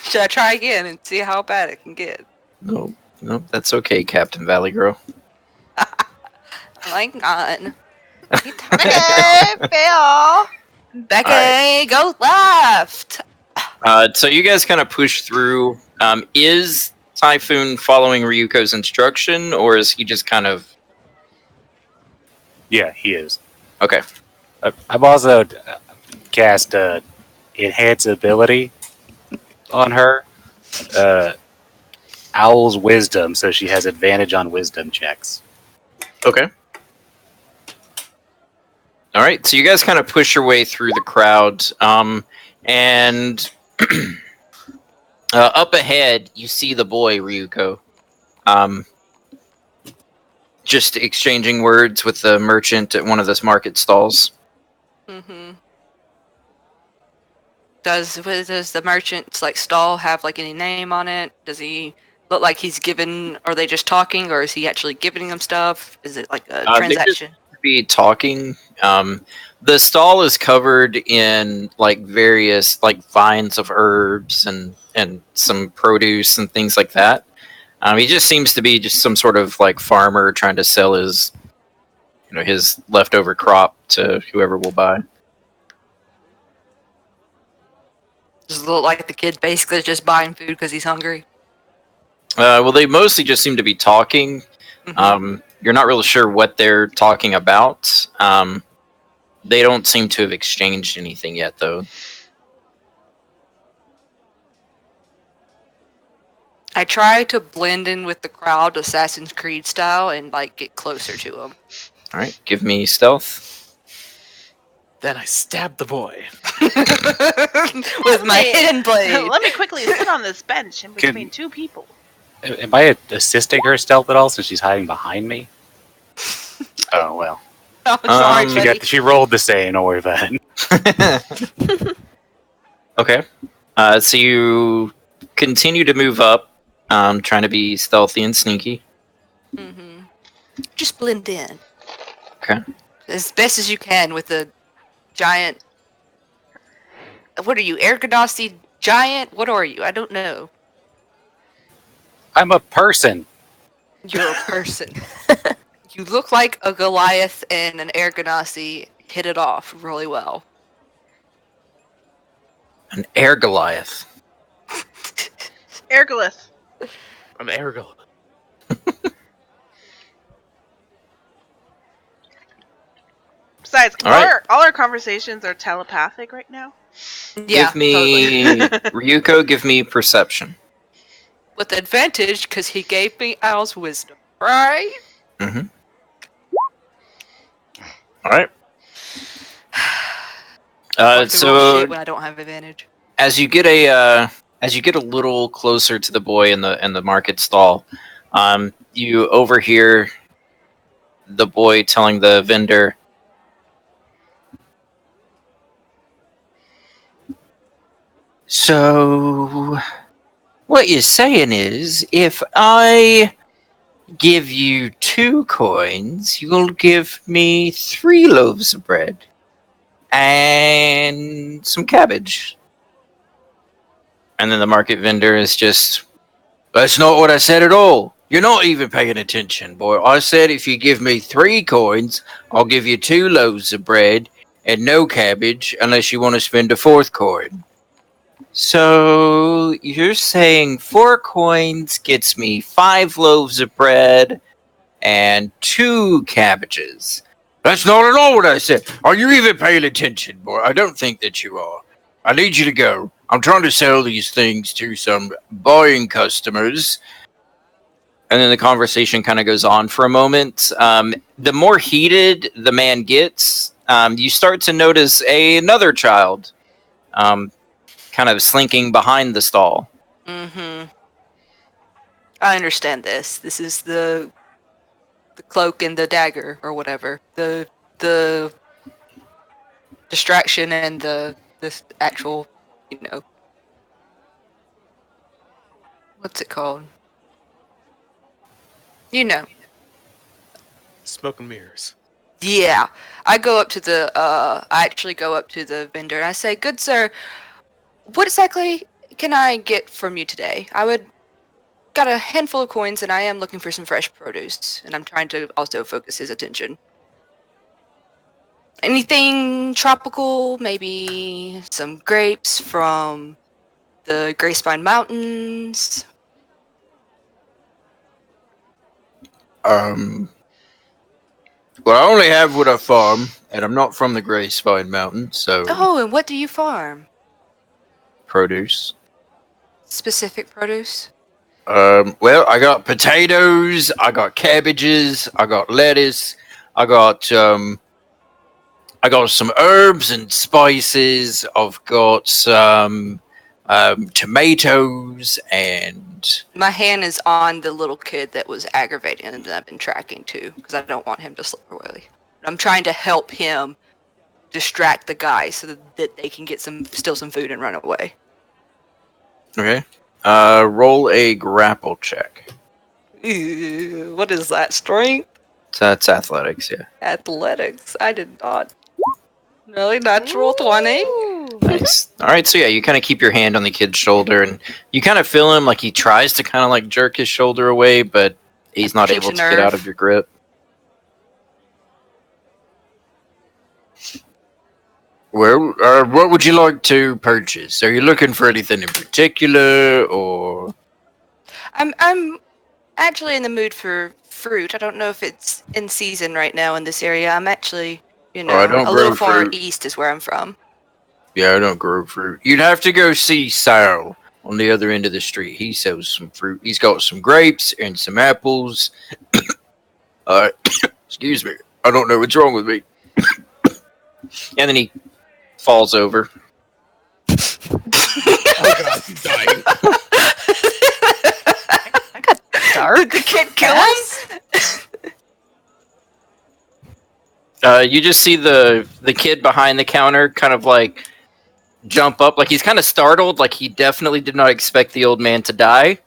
Should I try again and see how bad it can get? No, that's okay, Captain Valley Girl. Hang on. Okay, fail. Becky, go left. So you guys kind of push through. Is Typhoon following Ryuko's instruction, or is he just kind of... Yeah, he is. Okay. I've also cast enhance ability on her. Owl's wisdom, so she has advantage on wisdom checks. Okay. All right, so you guys kind of push your way through the crowd, and up ahead, you see the boy, Ryuko, just exchanging words with the merchant at one of the market stalls. Mm-hmm. Does the merchant's like stall have like any name on it? Does he look like he's given? Are they just talking, or is he actually giving them stuff? Is it like a transaction? be talking. The stall is covered in like various like vines of herbs and some produce and things like that. He just seems to be just some sort of like farmer trying to sell his his leftover crop to whoever will buy. Does it look like the kid basically is just buying food because he's hungry? Well, they mostly just seem to be talking. You're not really sure what they're talking about. They don't seem to have exchanged anything yet, though. I try to blend in with the crowd, Assassin's Creed style, and like get closer to them. All right, give me stealth. Then I stabbed the boy. With my Hey, hidden blade. Let me quickly sit on this bench in between Can- two people. Am I assisting her stealth at all since she's hiding behind me? Oh well. I'm sorry, Um, buddy. She rolled the same. Don't worry about it. Okay. So you continue to move up, trying to be stealthy and sneaky. Just blend in Okay. as best as you can with the giant. What are you, Air Ganassi giant? What are you? I don't know. I'm a person. You're a person. You look like a Goliath and an Air Ganassi hit it off really well. An air Goliath. Ergolith. I'm Ergol. Besides, All right. all our conversations are telepathic right now. Yeah, Give me Ryuko. Give me perception. with advantage because he gave me Owl's wisdom, right? Mm-hmm. All right. Like to roll So shit when I don't have advantage. as you get a little closer to the boy in the market stall, you overhear the boy telling the vendor, "So what you're saying is, if I give you 2 coins, you'll give me 3 loaves of bread and some cabbage." And then the market vendor is just, "That's not what I said at all. You're not even paying attention, boy. I said if you give me 3 coins, I'll give you 2 loaves of bread and no cabbage unless you want to spend a 4th coin. So you're saying 4 coins gets me 5 loaves of bread and 2 cabbages. That's not at all what I said. Are you even paying attention, boy? I don't think that you are. I need you to go. I'm trying to sell these things to some buying customers." And then the conversation kind of goes on for a moment. The more heated the man gets, you start to notice another child kind of slinking behind the stall. I understand this. This is the cloak and the dagger or whatever. The distraction and this actual, what's it called? Smoke and mirrors. Yeah. I actually go up to the vendor and I say, "Good sir, what exactly can I get from you today? Got a handful of coins and I am looking for some fresh produce." And I'm trying to also focus his attention. Anything tropical, maybe some grapes from the Gracevine Mountains. Well, I only have what I farm, and I'm not from the Gracevine Mountain, so Oh, and what do you farm? produce. Specific produce? Well, I got potatoes, I got cabbages, I got lettuce, I got some herbs and spices. I've got some tomatoes and. My hand is on the little kid that was aggravating and that I've been tracking too, because I don't want him to slip away. I'm trying to help him distract the guy so that they can get steal some food and run away. Okay. Roll a grapple check. Ew, what is that, strength? So that's athletics, yeah. Athletics. I did not. Really? Natural 20? Ooh. Nice. All right, so yeah, you kind of keep your hand on the kid's shoulder, and you kind of feel him like he tries to kind of like jerk his shoulder away, but he's not Pinch able a to get out nerve. of your grip. Well, what would you like to purchase? Are you looking for anything in particular, or? I'm actually in the mood for fruit. I don't know if it's in season right now in this area. I'm actually, Oh, I don't a little grow far fruit. east is where I'm from. Yeah, I don't grow fruit. You'd have to go see Sal on the other end of the street. He sells some fruit. He's got some grapes and some apples. Excuse me. I don't know what's wrong with me. And then he falls over. Oh god, I'm dying. I got dark. Did the kid kill him? You just see the kid behind the counter kind of like jump up, like he's kind of startled, like he definitely did not expect the old man to die,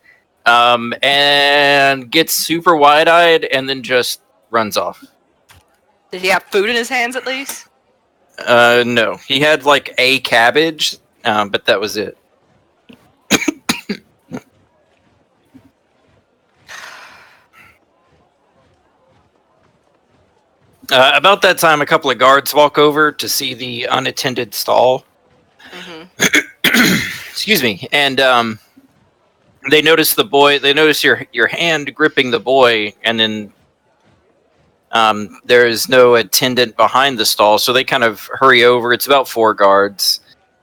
and gets super wide-eyed, and then just runs off. Did he have food in his hands at least? No, he had like a cabbage, but that was it. About that time, a couple of guards walk over to see the unattended stall. Mm-hmm. Excuse me, and they notice the boy. They notice your hand gripping the boy, and then there is no attendant behind the stall, so they kind of hurry over. It's about 4 guards,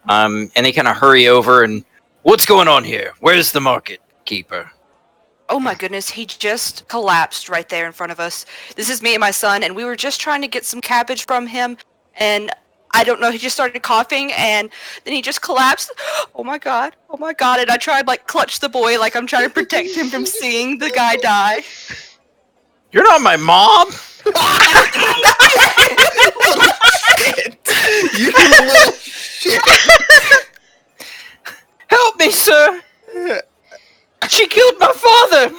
and they kind of hurry over. And what's going on here? Where's the market keeper? Oh my goodness, he just collapsed right there in front of us. This is me and my son, and we were just trying to get some cabbage from him, and I don't know, he just started coughing, and then he just collapsed. Oh my god, and I tried like clutch the boy like I'm trying to protect him from seeing the guy die. You're not my mom. You little shit. Help me, sir. She killed my father.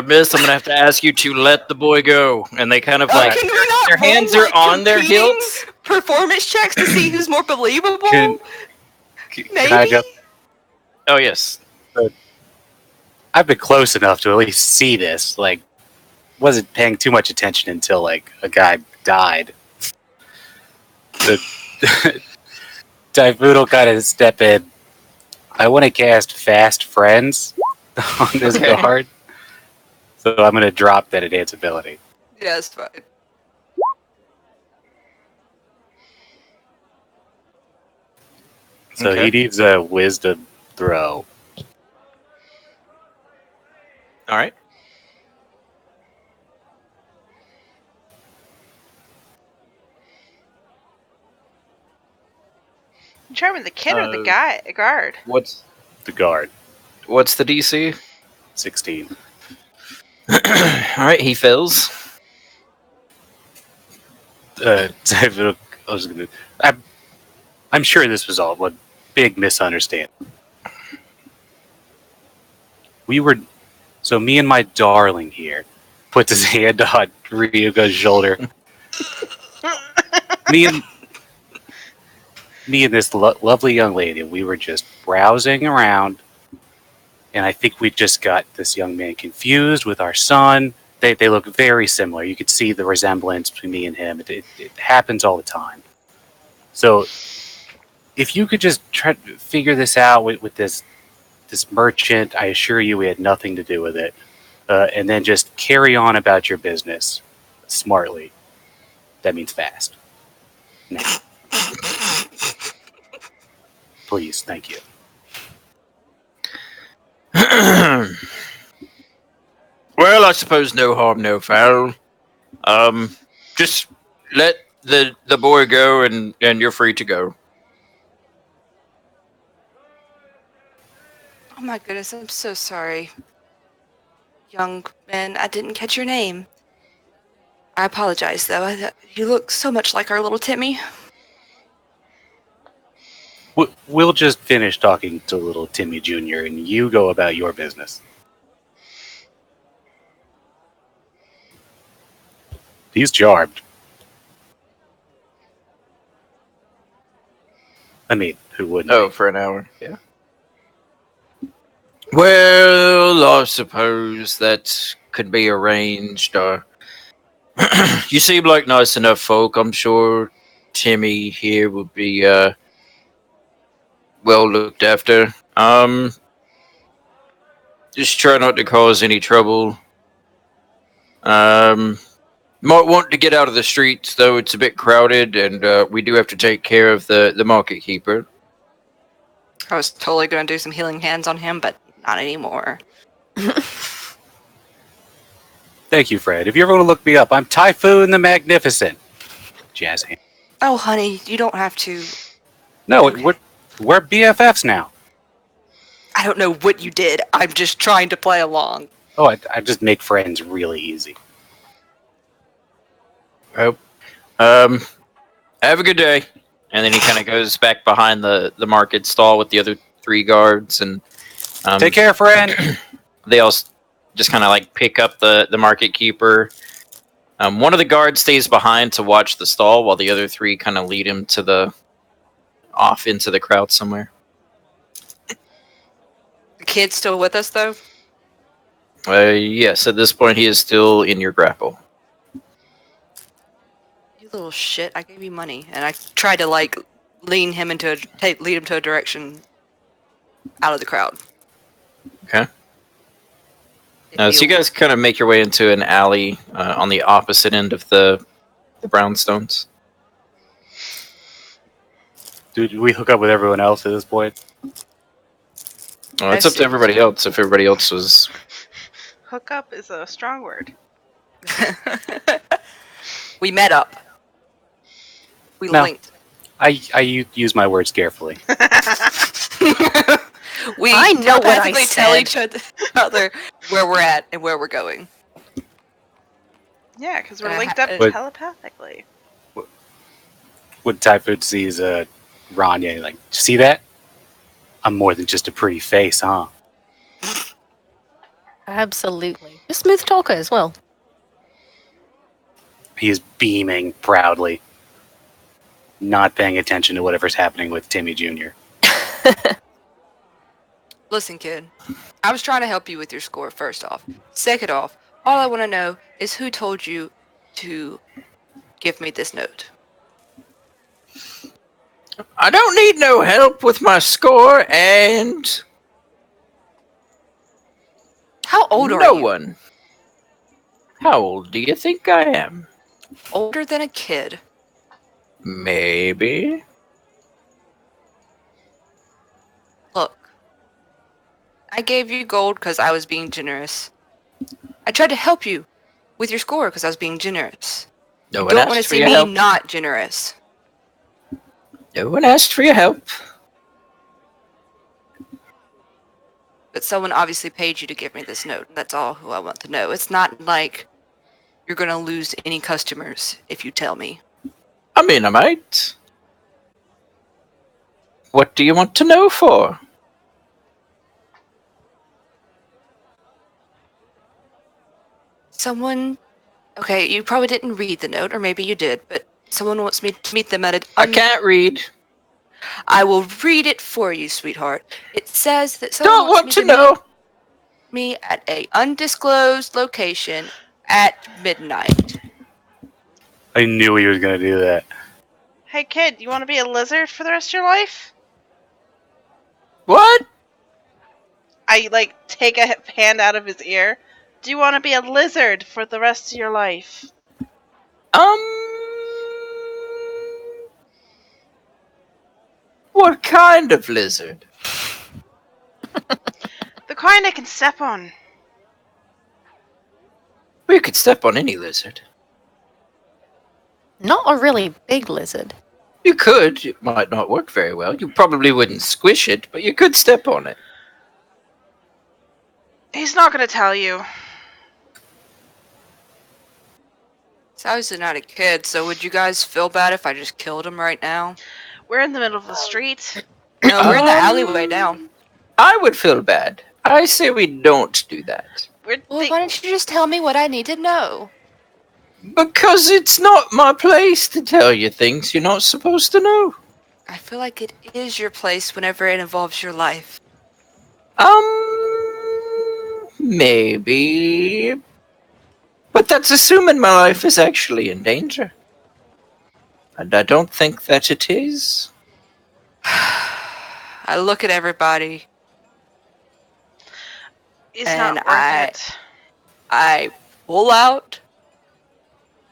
Miss, I'm gonna have to ask you to let the boy go. And they kind of like Can we not their roll, hands are like, on their competing hilts. performance checks to see who's more believable? Can Maybe? I jump? Oh yes. I've been close enough to at least see this. Like, wasn't paying too much attention until like a guy died. The Typhoon will kind of step in. I want to cast Fast Friends on this Okay. guard, so I'm going to drop that enhance ability. Yeah, it's fine. So Okay. he needs a Wisdom throw. All right. Determine the kid or the guy, guard. What's The guard, the DC? 16. All right, he fails. Typhoon, I'm sure this was all one big misunderstanding. Me and my darling here puts his hand on Ryuga's shoulder. me and this lovely young lady, we were just browsing around, and I think we just got this young man confused with our son. They look very similar. You could see the resemblance between me and him. It happens all the time. So if you could just try to figure this out with this merchant, I assure you we had nothing to do with it. And then just carry on about your business smartly. That means fast. Now. Please, thank you. Well, I suppose no harm, no foul. Just let the boy go, and you're free to go. Oh my goodness, I'm so sorry. Young man, I didn't catch your name. I apologize, though. You look so much like our little Timmy. We'll just finish talking to little Timmy Jr. and you go about your business. He's charmed. I mean, who wouldn't Oh, be? for an hour. Yeah. Well, I suppose that could be arranged. You seem like nice enough folk. I'm sure Timmy here would be well looked after. Just try not to cause any trouble. Um, might want to get out of the streets though. It's a bit crowded, and we do have to take care of the market keeper. I was totally going to do some healing hands on him, but not anymore. Thank you, Fred. If you ever want to look me up, I'm Typhoon the Magnificent. Jazz hand. Oh, honey, you don't have to. No, Okay. we're BFFs now. I don't know what you did. I'm just trying to play along. Oh, I just make friends really easy. Well, have a good day. And then he kind of goes back behind the market stall with the other three guards, and Take care, friend. they all just kind of like pick up the market keeper. One of the guards stays behind to watch the stall, while the other three kind of lead him to off into the crowd somewhere. The kid's still with us, though? Yes, at this point he is still in your grapple. You little shit. I gave you money, and I tried to, like, lead him to a direction out of the crowd. Okay. It'd So be you guys kind of make your way into an alley on the opposite end of the brownstones. Do we hook up with everyone else at this point? Well, it's up to everybody else if everybody else was. Hook up is a strong word. We met up. We No. linked. I use my words carefully. We I know what I telepathically tell said. each other where we're at and where we're going. Yeah, because we're Uh, linked up but- telepathically. When Typhoon sees Ranya, like, see that? I'm more than just a pretty face, huh? Absolutely. A smooth talker as well. He is beaming proudly, not paying attention to whatever's happening with Timmy Jr. Listen, kid. I was trying to help you with your score, first off. Second off, all I want to know is who told you to give me this note. I don't need no help with my score, and How old are no you? one. How old do you think I am? Older than a kid. Maybe. Look. I gave you gold because I was being generous. I tried to help you with your score because I was being generous. No You one don't want to asked for see your me help. not generous. No one asked for your help. But someone obviously paid you to give me this note. That's all who I want to know. It's not like you're going to lose any customers if you tell me. I mean, I might. What do you want to know for? Someone... Okay, you probably didn't read the note, or maybe you did, but someone wants me to meet them at a... I can't read. I will read it for you, sweetheart. It says that someone Don't wants want me to meet know. me at a undisclosed location at midnight. I knew he was going to do that. Hey kid, you want to be a lizard for the rest of your life? What? I like take a hand out of his ear. Do you want to be a lizard for the rest of your life? What kind of lizard? The kind I can step on. Well, you could step on any lizard. Not a really big lizard. You could. It might not work very well. You probably wouldn't squish it, but you could step on it. He's not gonna tell you. He's obviously not a kid, so would you guys feel bad if I just killed him right now? We're in the middle of the street. No, we're in the alleyway now. I would feel bad. I say we don't do that. We're Well, why don't you just tell me what I need to know? Because it's not my place to tell you things you're not supposed to know. I feel like it is your place whenever it involves your life. Maybe. But that's assuming my life is actually in danger. And I don't think that it is. I look at everybody It's and not worth it. I pull out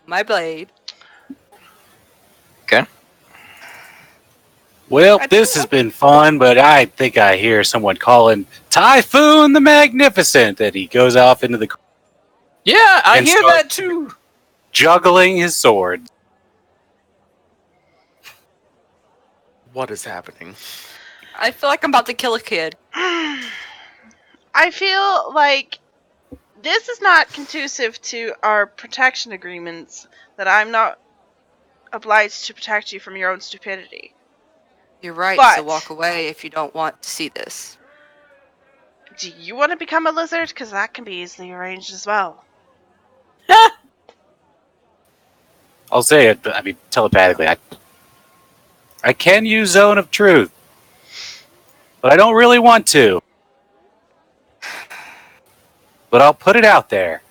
my blade. Okay. Well, I this don't has been fun, but I think I hear someone calling Typhoon the Magnificent, and he goes off into the Yeah, I And hear start- that too. juggling his sword. What is happening? I feel like I'm about to kill a kid. I feel like this is not conducive to our protection agreements that I'm not obliged to protect you from your own stupidity. You're right, so But- walk away if you don't want to see this. Do you want to become a lizard? Because that can be easily arranged as well. I'll say it, I mean, telepathically. I can use Zone of Truth, but I don't really want to. But I'll put it out there.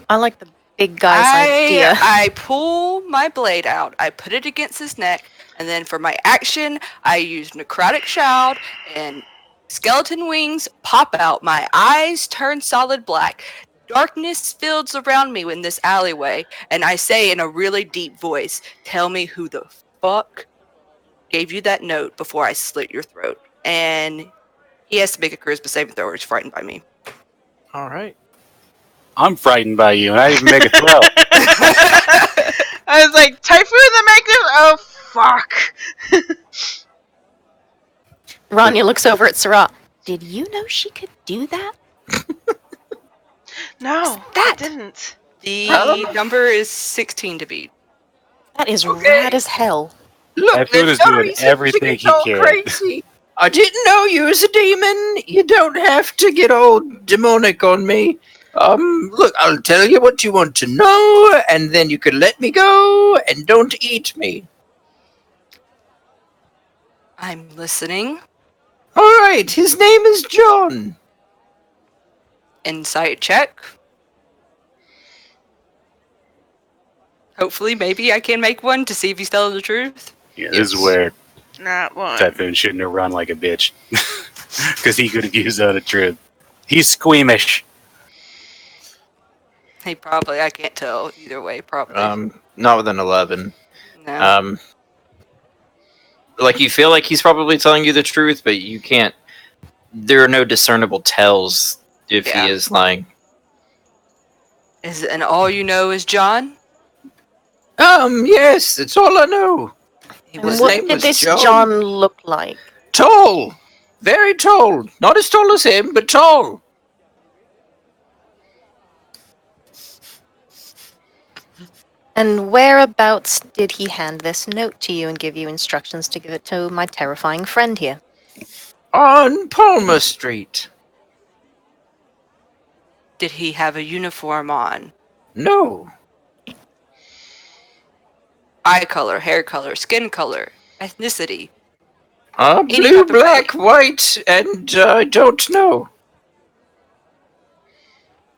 I like the big guy's idea. I pull my blade out, I put it against his neck, and then for my action, I use necrotic shroud and skeleton wings pop out. My eyes turn solid black. Darkness fills around me in this alleyway, and I say in a really deep voice, "Tell me who the fuck gave you that note before I slit your throat." And he has to make a charisma saving throw or he's frightened by me. All right. I'm frightened by you, and I didn't make a throw. I was like, Typhoon the Magnificent. Oh fuck! Rania looks over at Sarah. Did you know she could do that? No, that? I didn't. The number is 16 to beat. That is Okay. rad as hell. Look, Typhoon there's is no doing reason everything to get he all can. crazy. I didn't know you was a demon. You don't have to get all demonic on me. Look, I'll tell you what you want to know, and then you can let me go, and don't eat me. I'm listening. All right, his name is John. Insight check. Hopefully, maybe I can make one to see if he's telling the truth. Yeah, this is Yes. where Not one. Typhoon shouldn't have run like a bitch. Because he could have used Zone of Truth. He's squeamish. He probably, I can't tell either way, probably. Not with an 11. No. Like you feel like he's probably telling you the truth, but you can't. There are no discernible tells if Yeah. he is lying. And all you know is John? Yes, that's all I know. He And His was what name did was this John. John look like? Tall, very tall. Not as tall as him, but tall. And whereabouts did he hand this note to you and give you instructions to give it to my terrifying friend here? On Palmer Street. Did he have a uniform on? No. Eye color, hair color, skin color, ethnicity. Any Blue, type of black, ID. white, and I don't know.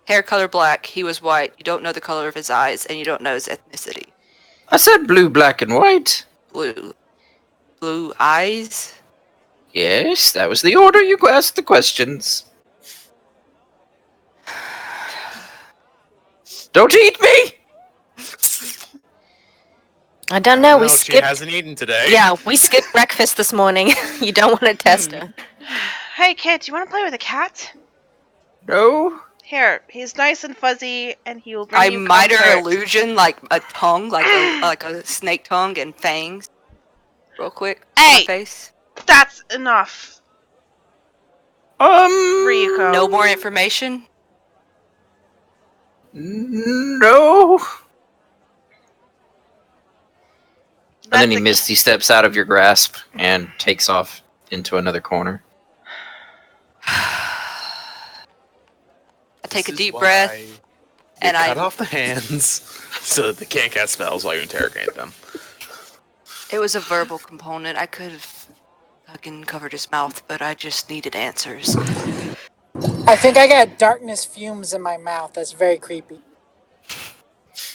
Hair color black, he was white. You don't know the color of his eyes, and you don't know his ethnicity. I said blue, black, and white. Blue. Blue eyes? Yes, that was the order you asked the questions. Don't eat me! I don't know. We No, she skipped. hasn't eaten today. Yeah, we skipped breakfast this morning. You don't want to test her. Hey kid, do you want to play with a cat? No. Here, he's nice and fuzzy, and he will bring I you miter comfort. illusion like a tongue, like a snake tongue and fangs. Real quick. On Hey! my face. That's enough. Ryuko. No more information? No. And then he That's a- misty steps out of your grasp and takes off into another corner. I take a This is deep why breath, you and cut I. off the hands so that they can't cast spells while you interrogate them. It was a verbal component. I could have fucking covered his mouth, but I just needed answers. I think I got darkness fumes in my mouth. That's very creepy.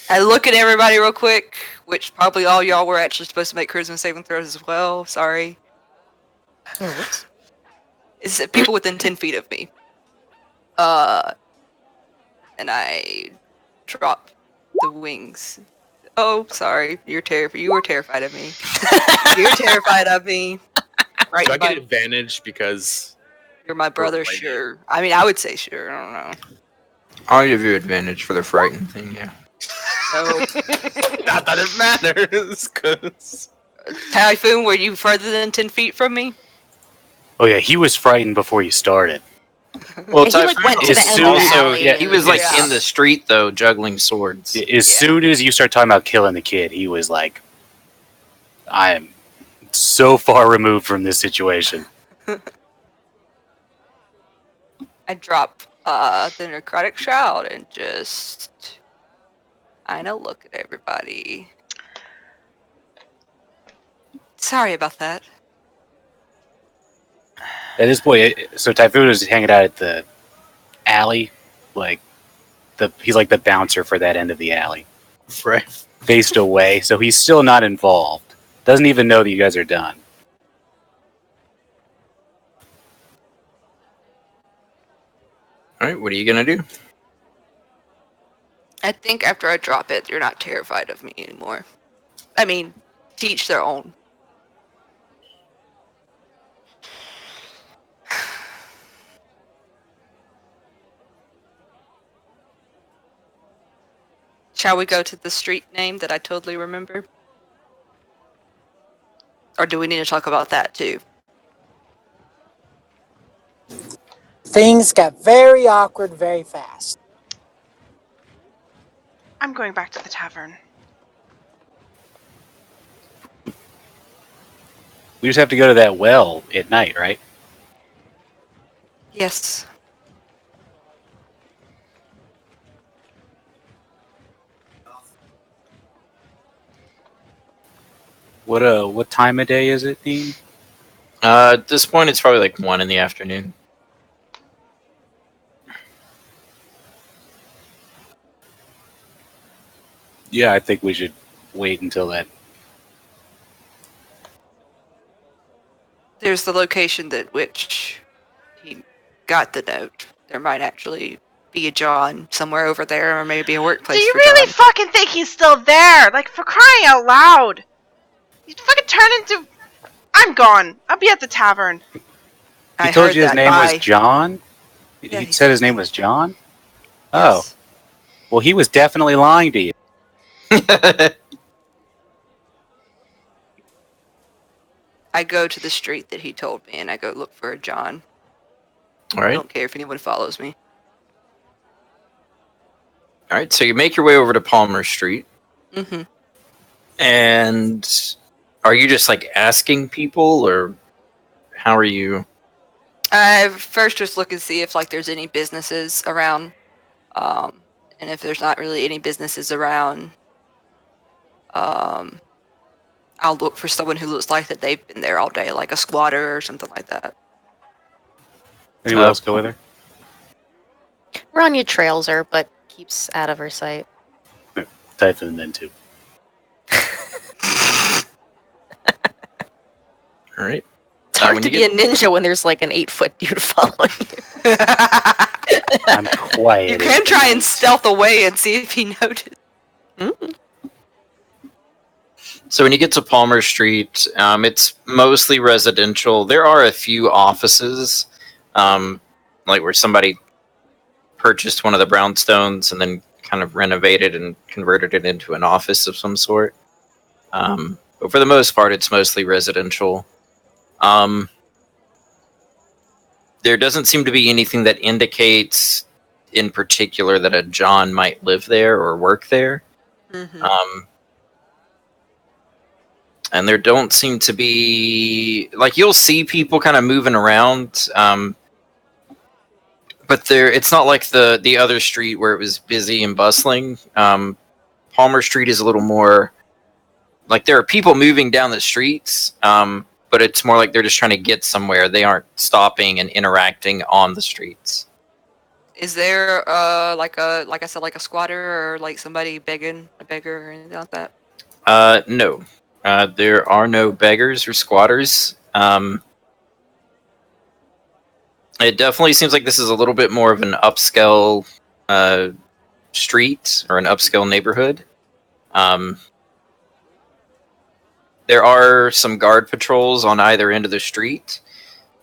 I look at everybody real quick, which probably all y'all were actually supposed to make charisma saving throws as well. Sorry. Oh, whoops. It's people within 10 feet of me. And I drop the wings. Oh, sorry. You were terrified of me. You're terrified of me. Right. Do I get advantage because You're my brother, lady. sure. I mean, I would say sure. I don't know. I'll give you advantage for the frightened thing, yeah. So, not that it matters, because Typhoon, were you further than 10 feet from me? Oh yeah, he was frightened before you started. Well, Yeah, he, like, went to the end of the alley he was like Yeah. in the street though, juggling swords. As soon as you start talking about killing the kid, he was like, "I am so far removed from this situation." I drop the necrotic shroud and just I know look at everybody. Sorry about that. At this point, so Typhoon is hanging out at the alley, like he's like the bouncer for that end of the alley, Right. faced away. So he's still not involved. Doesn't even know that you guys are done. All right, what are you gonna do? I think after I drop it, you're not terrified of me anymore. I mean, to each their own. Shall we go to the street name that I totally remember? Or do we need to talk about that too? Things got very awkward very fast. I'm going back to the tavern. We just have to go to that well at night, right? Yes. What time of day is it, Dean? At this point, it's probably like 1 in the afternoon. Yeah, I think we should wait until that. There's the location that which he got the note. There might actually be a John somewhere over there, or maybe a workplace Do you for really John. fucking think he's still there? Like, for crying out loud! You fucking turn into. I'm gone. I'll be at the tavern. He I told heard you his that. name Bye. was John? Yeah, he he said his said name so. was John? Oh. Yes. Well, he was definitely lying to you. I go to the street that he told me, and I go look for a John. All I right. don't care if anyone follows me. All right, so you make your way over to Palmer Street, Mm-hmm. and are you just like asking people, or how are you? I first just look and see if like there's any businesses around, and if there's not really any businesses around, I'll look for someone who looks like that they've been there all day, like a squatter or something like that. Anyone else go with her? Rania trails her, but keeps out of her sight. Typhoon then too. All right. It's hard when to you be a ninja when there's like an 8-foot dude following you. I'm quiet. You can try and stealth away and see if he notices. Mm. So when you get to Palmer Street, it's mostly residential. There are a few offices, like where somebody purchased one of the brownstones and then kind of renovated and converted it into an office of some sort. But for the most part, it's mostly residential. There doesn't seem to be anything that indicates in particular that a John might live there or work there. Mm-hmm. And there don't seem to be, like, you'll see people kind of moving around, but it's not like the other street where it was busy and bustling. Palmer Street is a little more like there are people moving down the streets, but it's more like they're just trying to get somewhere. They aren't stopping and interacting on the streets. Is there like I said, like a squatter or like somebody begging a beggar or anything like that? No, there are no beggars or squatters. It definitely seems like this is a little bit more of an upscale street or an upscale neighborhood. There are some guard patrols on either end of the street,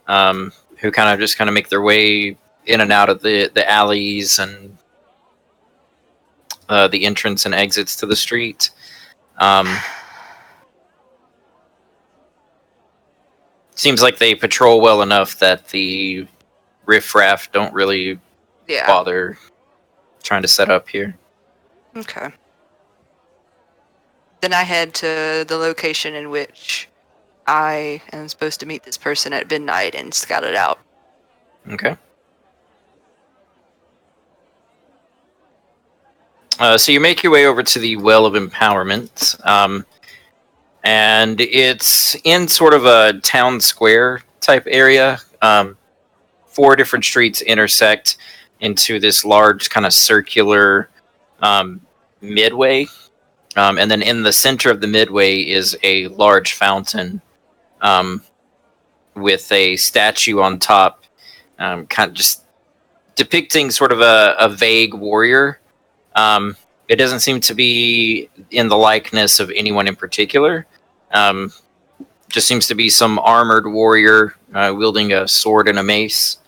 who kind of make their way in and out of the alleys and the entrance and exits to the street. Seems like they patrol well enough that the riffraff don't really Yeah. bother trying to set up here. Okay. Then I head to the location in which I am supposed to meet this person at midnight and scout it out. Okay. So you make your way over to the Well of Empowerment, and it's in sort of a town square type area. 4 different streets intersect into this large kind of circular midway, and then in the center of the midway is a large fountain with a statue on top, kind of just depicting sort of a vague warrior. It doesn't seem to be in the likeness of anyone in particular. Just seems to be some armored warrior wielding a sword and a mace.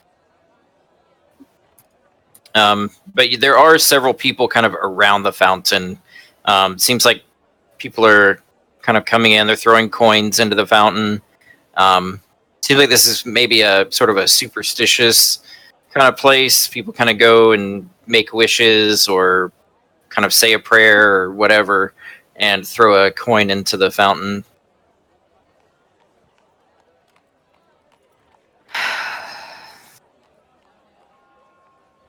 But there are several people kind of around the fountain. Seems like people are kind of coming in. They're throwing coins into the fountain. Seems like this is maybe a sort of a superstitious kind of place. People kind of go and make wishes or kind of say a prayer or whatever and throw a coin into the fountain.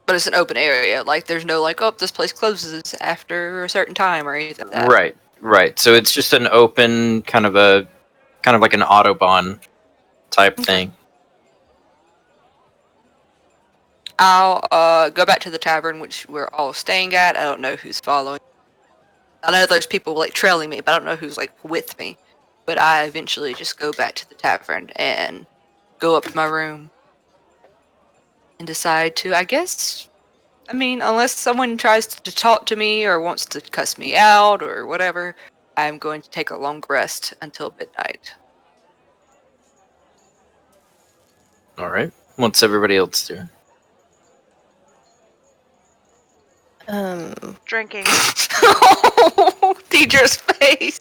But it's an open area. Like, there's no like, oh, this place closes after a certain time or anything like that. Right. So it's just an open kind of like an Autobahn type thing. I'll go back to the tavern, which we're all staying at. I don't know who's following. I know there's people like trailing me, but I don't know who's like with me. But I eventually just go back to the tavern and go up to my room and decide to, I mean, unless someone tries to talk to me or wants to cuss me out or whatever, I'm going to take a long rest until midnight. All right. What's everybody else doing? Drinking. Teacher's face.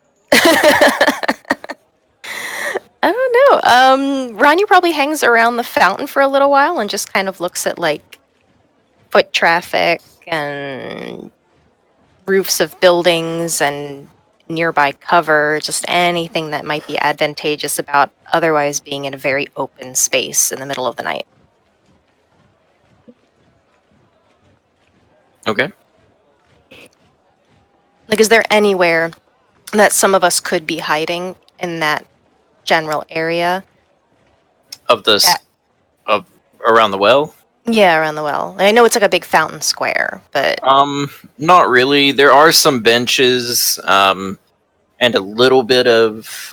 I don't know. Ronnie probably hangs around the fountain for a little while and just kind of looks at like foot traffic and roofs of buildings and nearby cover, just anything that might be advantageous about otherwise being in a very open space in the middle of the night. Okay. Like, is there anywhere that some of us could be hiding in that general area? Of this, of around the well? Yeah, around the well. I know it's like a big fountain square, but Not really. There are some benches, and a little bit of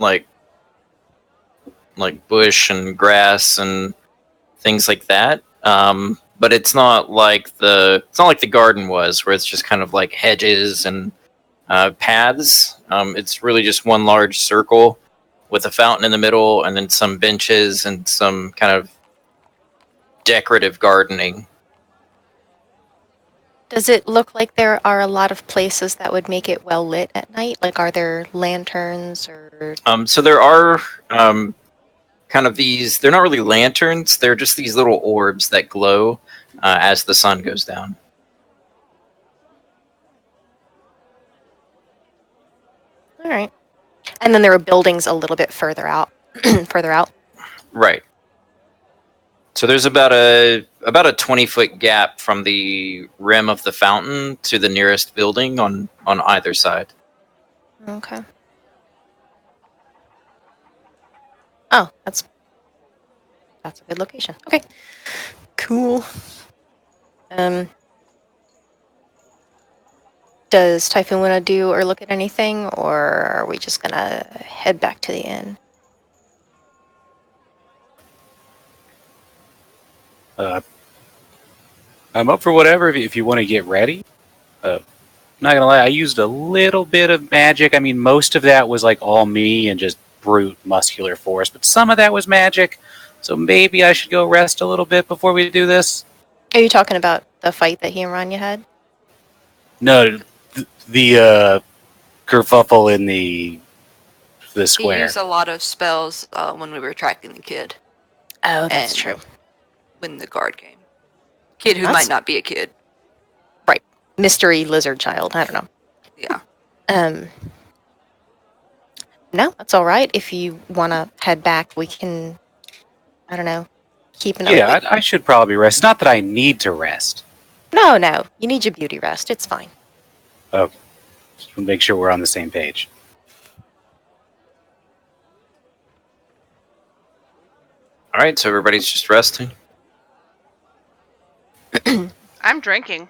like bush and grass and things like that. But it's not like the garden was, where it's just kind of like hedges and paths. It's really just one large circle with a fountain in the middle, and then some benches and some kind of decorative gardening. does it look like there are a lot of places that would make it well lit at night? Like, are there lanterns or... So there are kind of these. They're not really lanterns. They're just these little orbs that glow as the sun goes down. All right. And then there are buildings a little bit further out. Further out. Right. So there's about a 20-foot gap from the rim of the fountain to the nearest building on either side. Okay. Oh, that's a good location. Okay. Cool. Does Typhoon want to do or look at anything, or are we just gonna head back to the inn? I'm up for whatever if you want to get ready. Not gonna lie, I used a little bit of magic. I mean, most of that was like all me and just brute muscular force, but some of that was magic. So maybe I should go rest a little bit before we do this. Are you talking about the fight that he and Rania had? No, the kerfuffle in the He square. used a lot of spells when we were tracking the kid. Oh, that's And true. when the guard came. Kid who That's- might not be a kid. Right. Mystery lizard child. I don't know. Yeah. No, that's all right. If you want to head back, we can, I don't know, keep an Yeah, I should probably rest. Not that I need to rest. No. You need your beauty rest. It's fine. Oh, just to make sure we're on the same page. All right, so everybody's just resting. I'm drinking.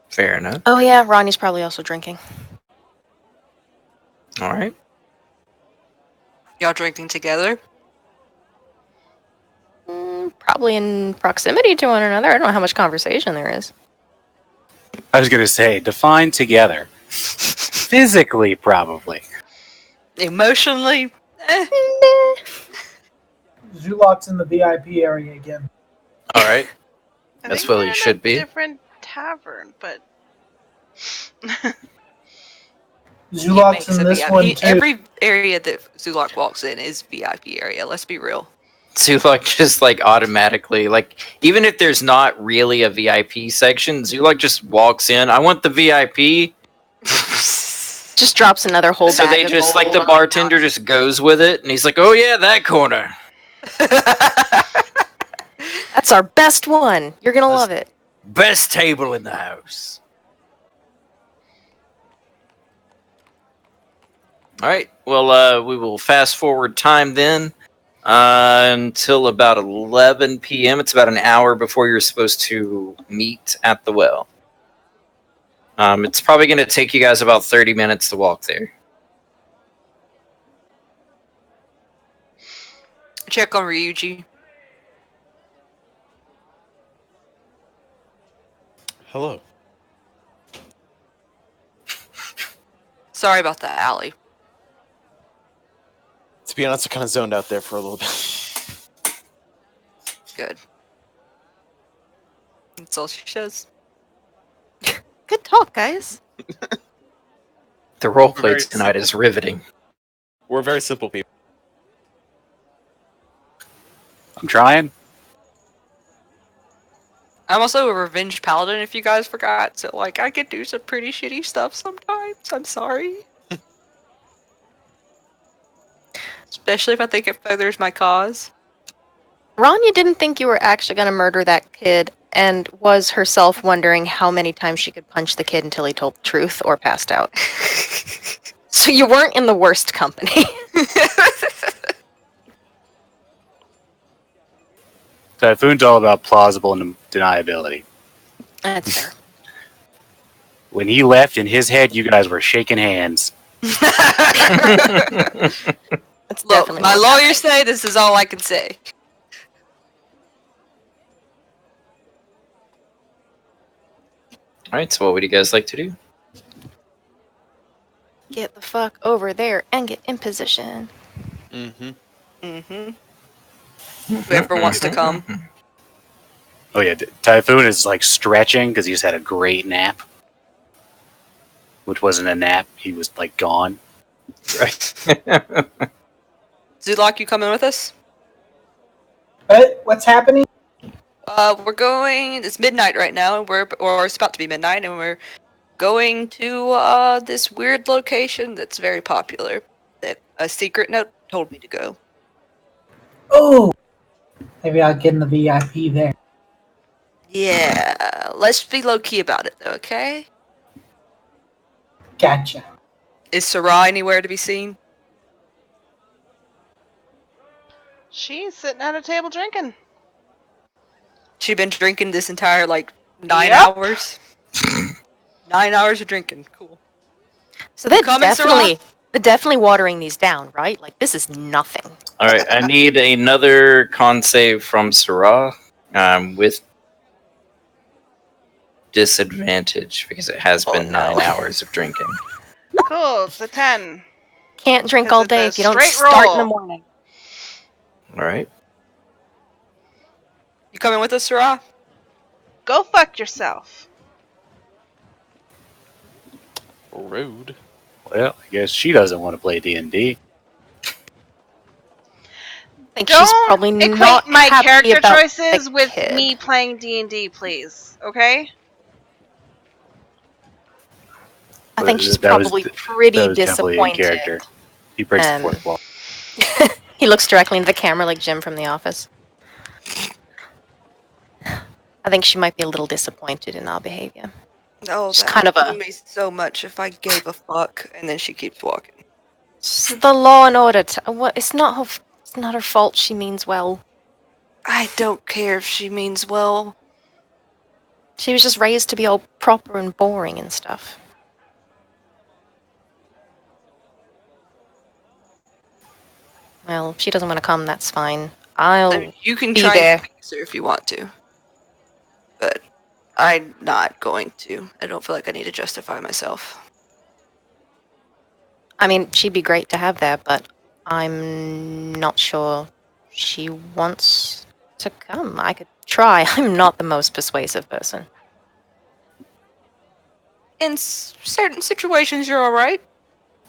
Fair enough. Oh, yeah. Ronnie's probably also drinking. All right. Y'all drinking together? Probably in proximity to one another. I don't know how much conversation there is. I was gonna say, define together. Physically, probably. Emotionally? Zulok's in the VIP area again. All right. I That's think what we're he in should a be. different tavern, but Zulok's in this one too. Every area that Zulok walks in is VIP area, let's be real. Zulok just like automatically, like even if there's not really a VIP section, Zulok just walks in. I want the VIP. Just drops another whole So bag they of just gold like the on bartender just goes with it, and he's like, "Oh yeah, that corner." That's our best one. You're going to love it. Best table in the house. All right. Well, we will fast forward time then until about 11 p.m. It's about an hour before you're supposed to meet at the well. It's probably going to take you guys about 30 minutes to walk there. Check on Ryuji. Hello. Sorry about the alley. To be honest, I kind of zoned out there for a little bit. Good. That's all she says. Good talk, guys. The roleplay Very tonight is riveting. We're very simple people. I'm trying. I'm also a revenge paladin if you guys forgot, so like I could do some pretty shitty stuff sometimes. I'm sorry. Especially if I think it furthers my cause. Rania didn't think you were actually going to murder that kid and was herself wondering how many times she could punch the kid until he told the truth or passed out. So you weren't in the worst company. Typhoon's all about plausible deniability. That's fair. When he left, in his head, you guys were shaking hands. That's Look, definitely my what lawyers say this is all I can say. All right, so what would you guys like to do? Get the fuck over there and get in position. Mm-hmm. Mm-hmm. Whoever wants to come. Oh yeah, Typhoon is like stretching because he just had a great nap. Which wasn't a nap, he was like gone. Right. Zulok, you coming with us? What's happening? We're going. It's midnight right now, and or it's about to be midnight, and we're going to this weird location that's very popular. That a secret note told me to go. Oh, Maybe I'll get in the VIP there. Yeah, let's be low key about it though, okay? Gotcha. Is Sarah anywhere to be seen? She's sitting at a table drinking. She been drinking this entire 9 Yep. hours. 9 hours of drinking. Cool. So they're coming, definitely watering these down, right? Like this is nothing. All right, I need another con save from Sarah with disadvantage because it has been 9 hours of drinking. Cool, it's a 10. Can't drink 'Cause all it's day a if you don't straight start in the roll. morning. All right. You coming with us, Sarah? Go fuck yourself. Rude. Well, I guess she doesn't want to play D&D. I think she's probably Don't not equate my happy character about choices the with kid. me playing D&D, please. Okay? I think she's That was- probably pretty That was definitely in disappointed. character. He breaks the Um, fourth wall. He looks directly into the camera like Jim from The Office. I think she might be a little disappointed in our behavior. Oh, It's that kind of would a- me so much if I gave a fuck, and then she keeps walking. It's the law and order. What? It's not her. It's not her fault. She means well. I don't care if she means well. She was just raised to be all proper and boring and stuff. Well, if she doesn't want to come, that's fine. I'll I mean, you can be try there. and fix her if you want to, but I'm not going to. I don't feel like I need to justify myself. I mean, she'd be great to have there, but I'm not sure she wants to come. I could try. I'm not the most persuasive person. In certain situations, you're all right.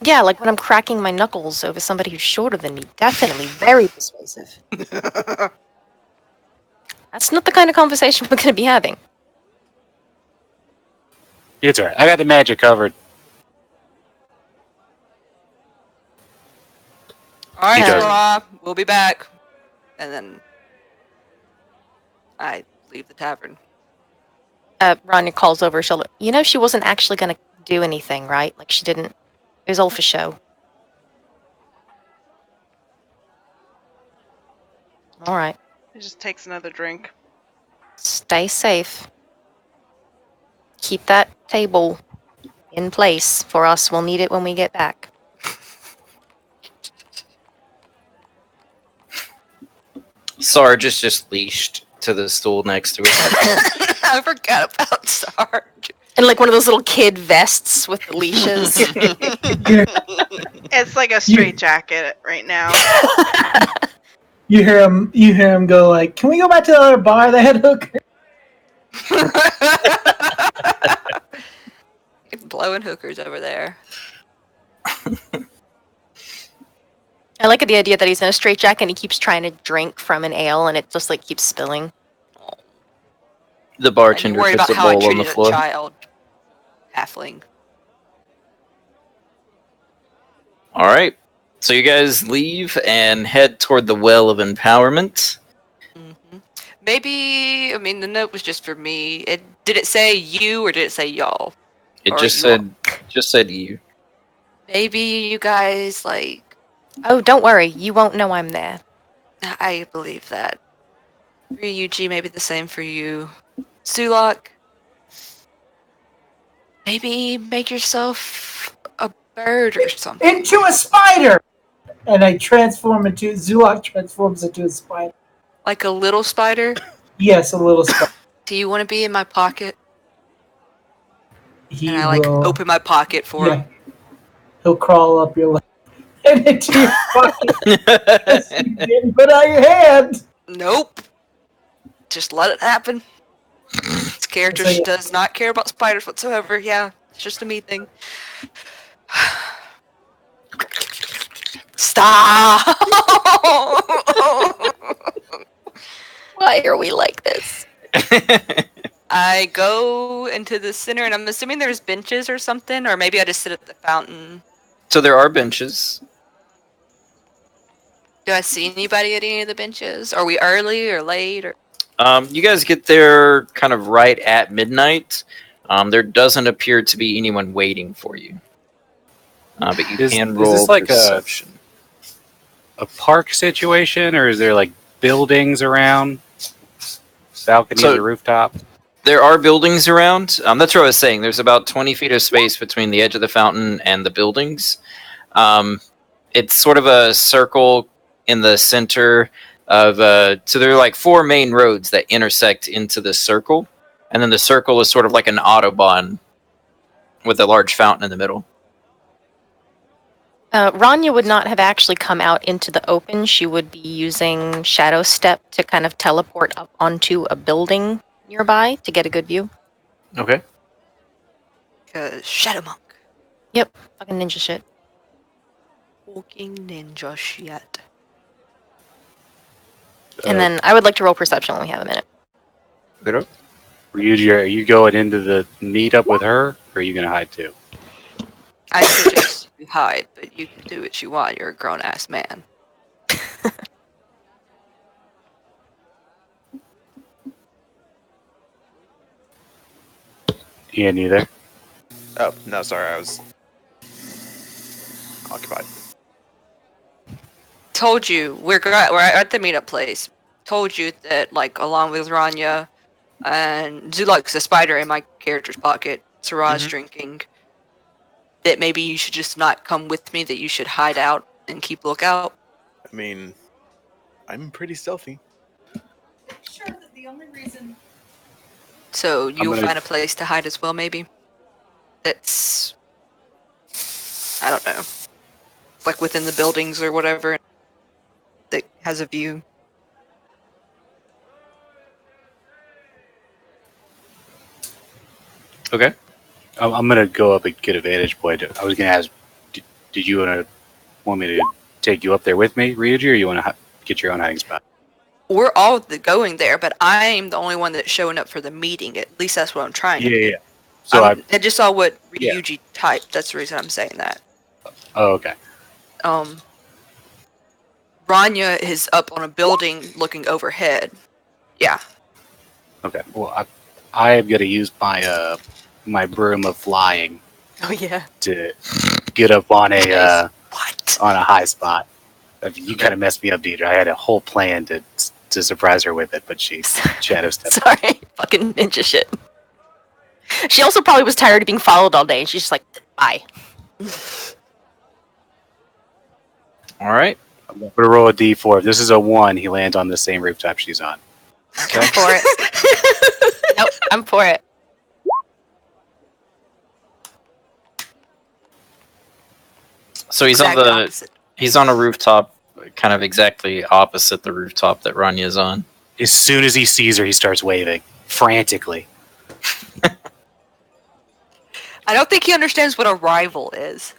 Yeah, like when I'm cracking my knuckles over somebody who's shorter than me. Definitely very persuasive. That's not the kind of conversation we're going to be having. It's alright. I got the magic covered. All right, He doesn't. Sarah, we'll be back. And then I leave the tavern. Rania calls over her shoulder. You know she wasn't actually going to do anything, right? Like she didn't. It was all for show. All right. He just takes another drink. Stay safe. Keep that table in place for us. We'll need it when we get back. Sarge is just leashed to the stool next to it. I forgot about Sarge. And like one of those little kid vests with the leashes. It's like a straight jacket right now. You hear him go like, "Can we go back to the other bar that had hooker?" Blowing hookers over there. I like the idea that he's in a straitjacket and he keeps trying to drink from an ale and it just like keeps spilling. The And bartender you're worried puts about a how I bowl on the treated a floor. child. Halfling. All right. So you guys leave and head toward the Well of Empowerment. Mm-hmm. Maybe, I mean, the note was just for me. Did it say you or did it say y'all? It Or just you said you. Maybe you guys, Oh, don't worry. You won't know I'm there. I believe that. Ryuji, maybe the same for you. Sulak, maybe make yourself a bird or something. Into a spider! And I transform into Zulok transforms into a spider. Like a little spider? Yes, a little spider. Do you want to be in my pocket? He And I will open my pocket for him. He'll crawl up your leg and into your pocket. You didn't put out your hand. Nope. Just let it happen. This character So, yeah. does not care about spiders whatsoever. Yeah, it's just a me thing. Stop! Why are we like this? I go into the center, and I'm assuming there's benches or something, or maybe I just sit at the fountain. So there are benches. Do I see anybody at any of the benches? Are we early or late? Or You guys get there kind of right at midnight. There doesn't appear to be anyone waiting for you. But you can roll this like perception. a park situation, or is there like buildings around, balconies or rooftop? There are buildings around. That's what I was saying. There's about 20 feet of space between the edge of the fountain and the buildings. It's sort of a circle in the center of. So there are like 4 main roads that intersect into the circle, and then the circle is sort of like an autobahn with a large fountain in the middle. Rania would not have actually come out into the open. She would be using Shadow Step to kind of teleport up onto a building nearby to get a good view. Okay. Shadow Monk. Yep, fucking ninja shit. Walking ninja shit. And then I would like to roll perception when we have a minute. Ryuji, are you going into the meetup with her, or are you going to hide too? I suggest you hide, but you can do what you want. You're a grown-ass man. Yeah, neither. Oh, no, sorry, I was occupied. Told you, we're at the meetup place. Told you that, like, along with Rania and Zuluk's a spider in my character's pocket, Sarah's drinking, that maybe you should just not come with me, that you should hide out and keep lookout. I mean, I'm pretty stealthy. Sure, that the only reason. So you'll find a place to hide as well, maybe? That's... I don't know. Like within the buildings or whatever that has a view. Okay. I'm going to go up and get a vantage point. I was going to ask, did you want me to take you up there with me, Ryuji, or you want to get your own hiding spot? We're all going there, but I'm the only one that's showing up for the meeting. At least that's what I'm trying to do. Yeah. So I just saw what Ryuji typed. That's the reason I'm saying that. Oh, okay. Rania is up on a building looking overhead. Yeah. Okay. Well, I am going to use my my broom of flying. Oh yeah. To get up on a what? On a high spot. You kind of messed me up, Deidre. I had a whole plan to surprise her with it, but she shadow stepped. Sorry, fucking ninja shit. She also probably was tired of being followed all day. She's just like, bye. All right. I'm going to roll a d4. If this is a 1, he lands on the same rooftop she's on. Okay. I'm for it. Nope, I'm for it. So he's he's on a rooftop, kind of exactly opposite the rooftop that Ranya's on. As soon as he sees her, he starts waving frantically. I don't think he understands what a rival is.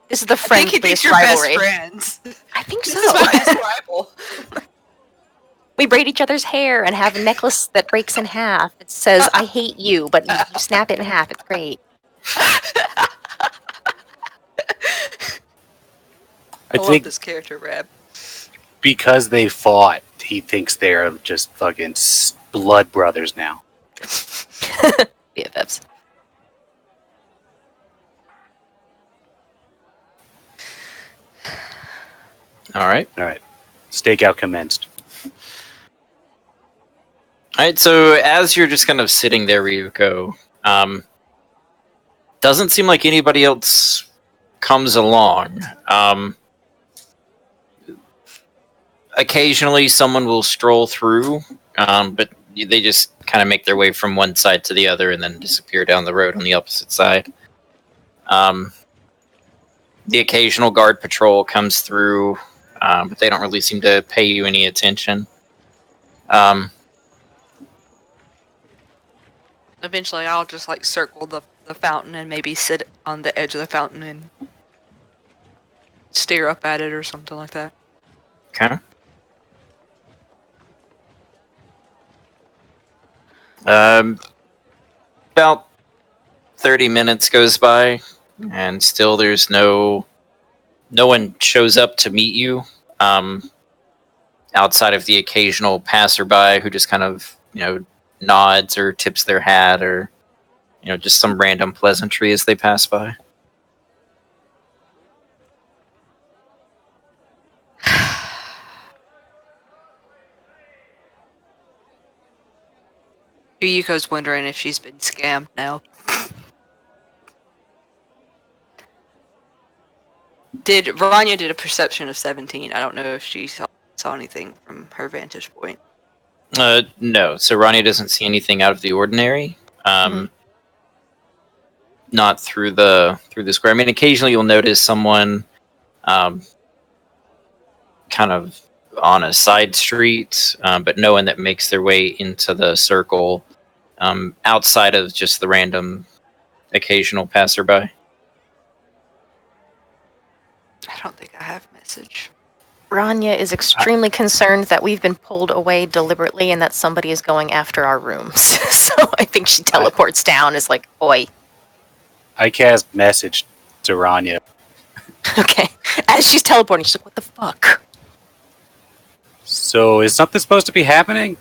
This is the friendliest rivalry. Best friends. I think so. This is my best rival. We braid each other's hair and have a necklace that breaks in half. It says, I hate you, but you snap it in half. It's great. I love this character, Rab. Because they fought, he thinks they're just fucking blood brothers now. BFFs. All right. Stakeout commenced. All right. So as you're just kind of sitting there, Ryuko, doesn't seem like anybody else comes along. Occasionally, someone will stroll through, but they just kind of make their way from one side to the other and then disappear down the road on the opposite side. The occasional guard patrol comes through, but they don't really seem to pay you any attention. Eventually, I'll just like circle the fountain and maybe sit on the edge of the fountain and stare up at it or something like that. Okay. About 30 minutes goes by, and still there's no no one shows up to meet you, outside of the occasional passerby who just kind of, nods or tips their hat, or just some random pleasantry as they pass by. Yuko's wondering if she's been scammed now. Rania did a perception of 17. I don't know if she saw anything from her vantage point. No. So Ronnie doesn't see anything out of the ordinary. Not through the square. I mean, occasionally you'll notice someone, kind of on a side street, but no one that makes their way into the circle, outside of just the random, occasional passerby. I don't think I have message. Rania is extremely concerned that we've been pulled away deliberately and that somebody is going after our rooms. So I think she teleports down, is like, oi. I cast message to Rania. Okay. As she's teleporting, she's like, what the fuck? So is something supposed to be happening?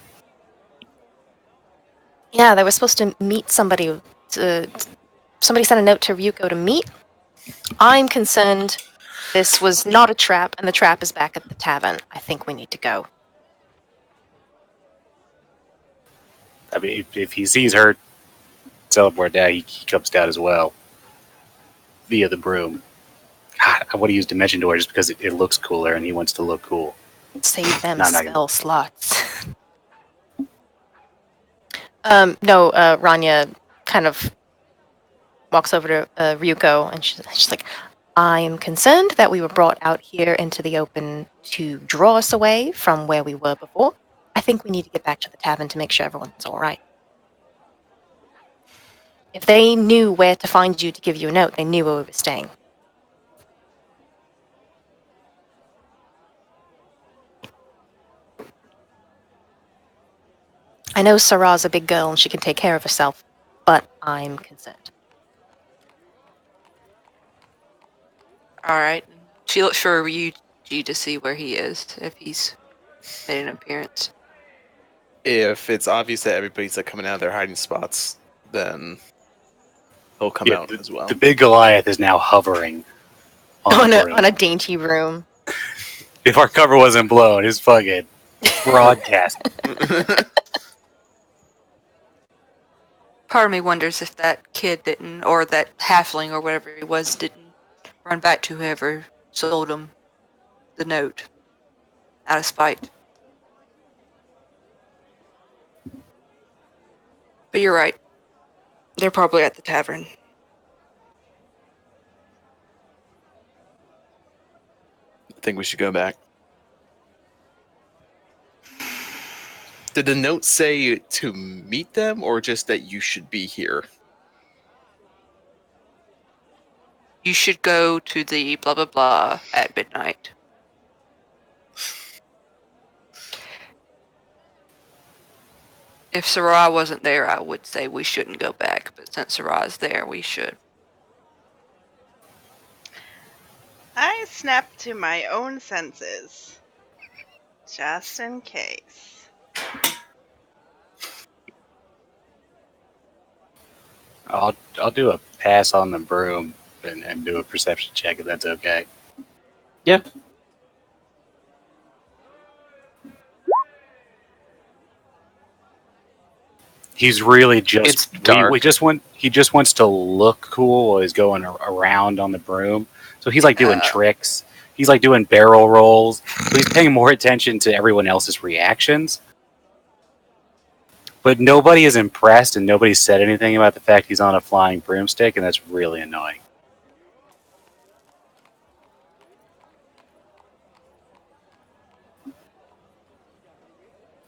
Yeah, they were supposed to meet somebody. Somebody sent a note to Ryuko to meet. I'm concerned this was not a trap, and the trap is back at the tavern. I think we need to go. I mean, if he sees her teleport down, he comes down as well. Via the broom. God, I want to use Dimension Door just because it looks cooler and he wants to look cool. Save them No, spell slots. No, Rania kind of walks over to Ryuko, and she's like, I'm concerned that we were brought out here into the open to draw us away from where we were before. I think we need to get back to the tavern to make sure everyone's all right. If they knew where to find you to give you a note, they knew where we were staying. I know Sarah's a big girl and she can take care of herself, but I'm concerned. Alright. She looks for Ryuji to see where he is, if he's made an appearance. If it's obvious that everybody's like coming out of their hiding spots, then he'll come out as well. The big Goliath is now hovering on a dainty room. If our cover wasn't blown, it's fucking broadcast. Part of me wonders if that kid didn't, or that halfling or whatever he was, didn't run back to whoever sold him the note out of spite. But you're right. They're probably at the tavern. I think we should go back. Did the note say to meet them or just that you should be here? You should go to the blah blah blah at midnight. If Sarah wasn't there, I would say we shouldn't go back, but since Sarah's there, we should. I snapped to my own senses. Just in case. I'll do a pass on the broom and do a perception check if that's okay. Yeah. He's really just It's dark. he just wants to look cool while he's going around on the broom. So he's like doing tricks. He's like doing barrel rolls. So he's paying more attention to everyone else's reactions. But nobody is impressed and nobody said anything about the fact he's on a flying broomstick, and that's really annoying.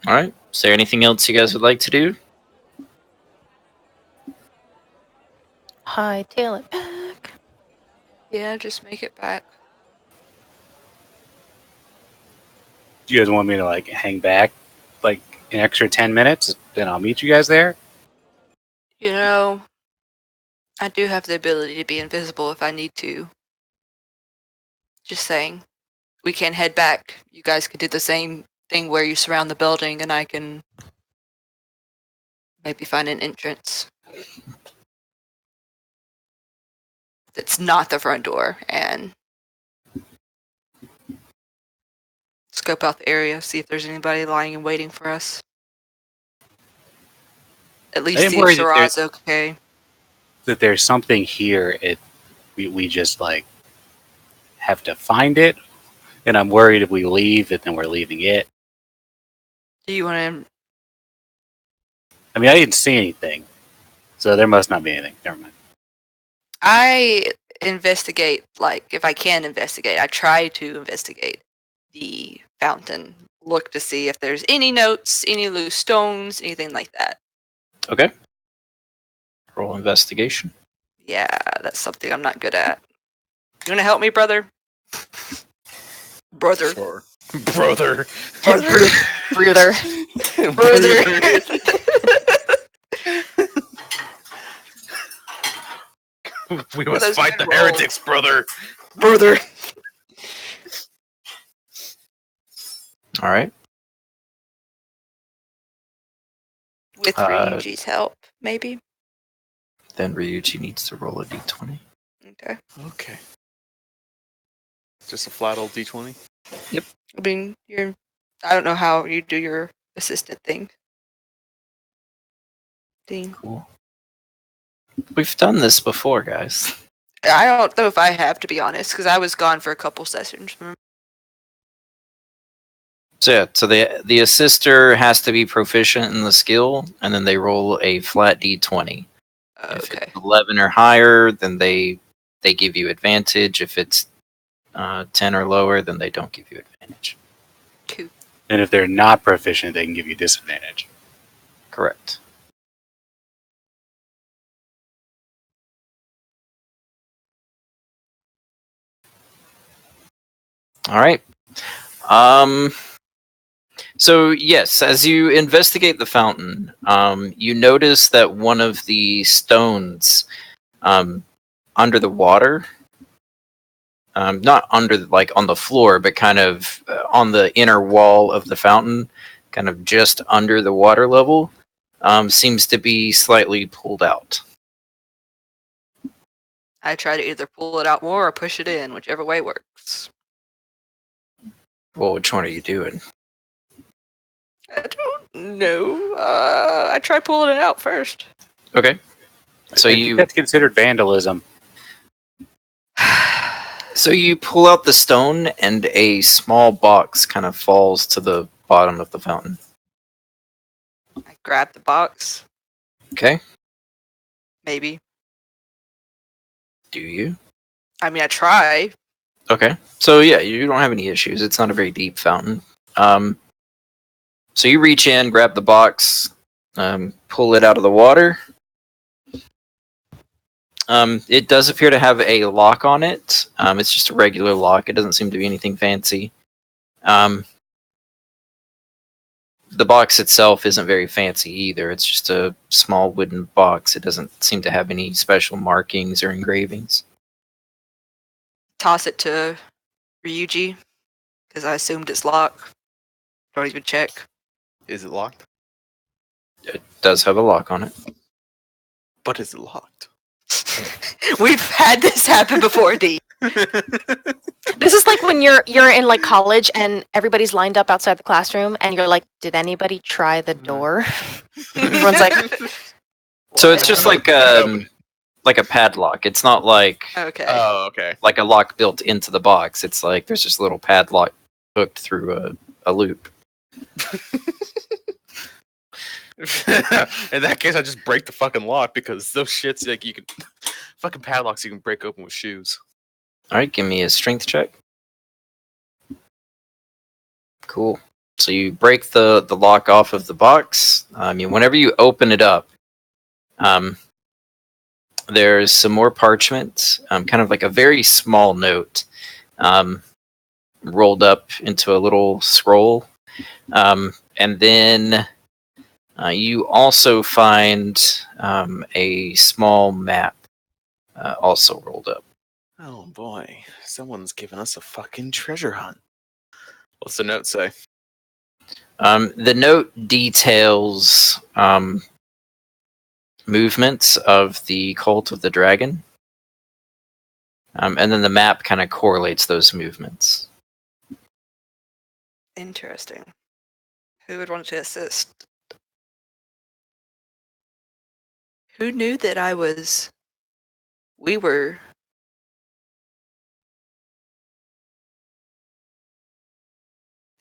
All right. Is there anything else you guys would like to do? Hightail it back. Yeah, just make it back. Do you guys want me to like hang back like an extra 10 minutes? Then I'll meet you guys there? You know, I do have the ability to be invisible if I need to. Just saying. We can head back. You guys could do the same thing where you surround the building, and I can maybe find an entrance. That's not the front door, and scope out the area, see if there's anybody lying and waiting for us. At I least am see if worried that Shiraz's okay. there's something here. We just like have to find it, and I'm worried if we leave it, then we're leaving it. Do you want to? I mean, I didn't see anything, so there must not be anything. Never mind. I investigate, like, if I can investigate. I try to investigate the fountain. Look to see if there's any notes, any loose stones, anything like that. Okay. Roll investigation. Yeah, that's something I'm not good at. You want to help me, brother? Brother. Sure. Brother. Brother. Brother. Brother. We Those must fight the good rolls. heretics, brother. Brother. All right. With Ryuji's help, maybe? Then Ryuji needs to roll a d20. Okay. Okay. Just a flat old d20. I mean, I don't know how you do your assistant thing. Cool. We've done this before, guys. I don't know if I have, to be honest, because I was gone for a couple sessions. So yeah, so the assister has to be proficient in the skill, and then they roll a flat d20. If Okay. it's 11 or higher, then they give you advantage. If it's 10 or lower, then they don't give you advantage. 2. And if they're not proficient, they can give you disadvantage. Correct. All right. So yes, as you investigate the fountain, you notice that one of the stones under the water, not under like on the floor, but kind of on the inner wall of the fountain, kind of just under the water level, seems to be slightly pulled out. I try to either pull it out more or push it in, whichever way works. Well, which one are you doing? I don't know. I try pulling it out first. Okay. So I think that's considered vandalism. So you pull out the stone, and a small box kind of falls to the bottom of the fountain. I grab the box. Okay. Maybe. Do you? I mean, I try. Okay. So yeah, you don't have any issues. It's not a very deep fountain. So you reach in, grab the box, pull it out of the water. It does appear to have a lock on it. It's just a regular lock. It doesn't seem to be anything fancy. The box itself isn't very fancy either. It's just a small wooden box. It doesn't seem to have any special markings or engravings. Toss it to Ryuji, because I assumed it's locked. Don't even check. Is it locked? It does have a lock on it. But is it locked? We've had this happen before, D. This is like when you're in like college and everybody's lined up outside the classroom and you're like, did anybody try the door? Everyone's like, So it's just like a padlock. It's not like Okay. Oh, okay. like a lock built into the box. It's like there's just a little padlock hooked through a loop. In that case, I just break the fucking lock because those shits like you can fucking padlocks you can break open with shoes. All right, give me a strength check. Cool. So you break the lock off of the box. Whenever you open it up, there's some more parchment, kind of like a very small note, rolled up into a little scroll, and then you also find a small map, also rolled up. Oh boy, someone's giving us a fucking treasure hunt. What's the note say? The note details movements of the cult of the dragon, and then the map kind of correlates those movements. Interesting. Who would want to assist? Who knew that we were...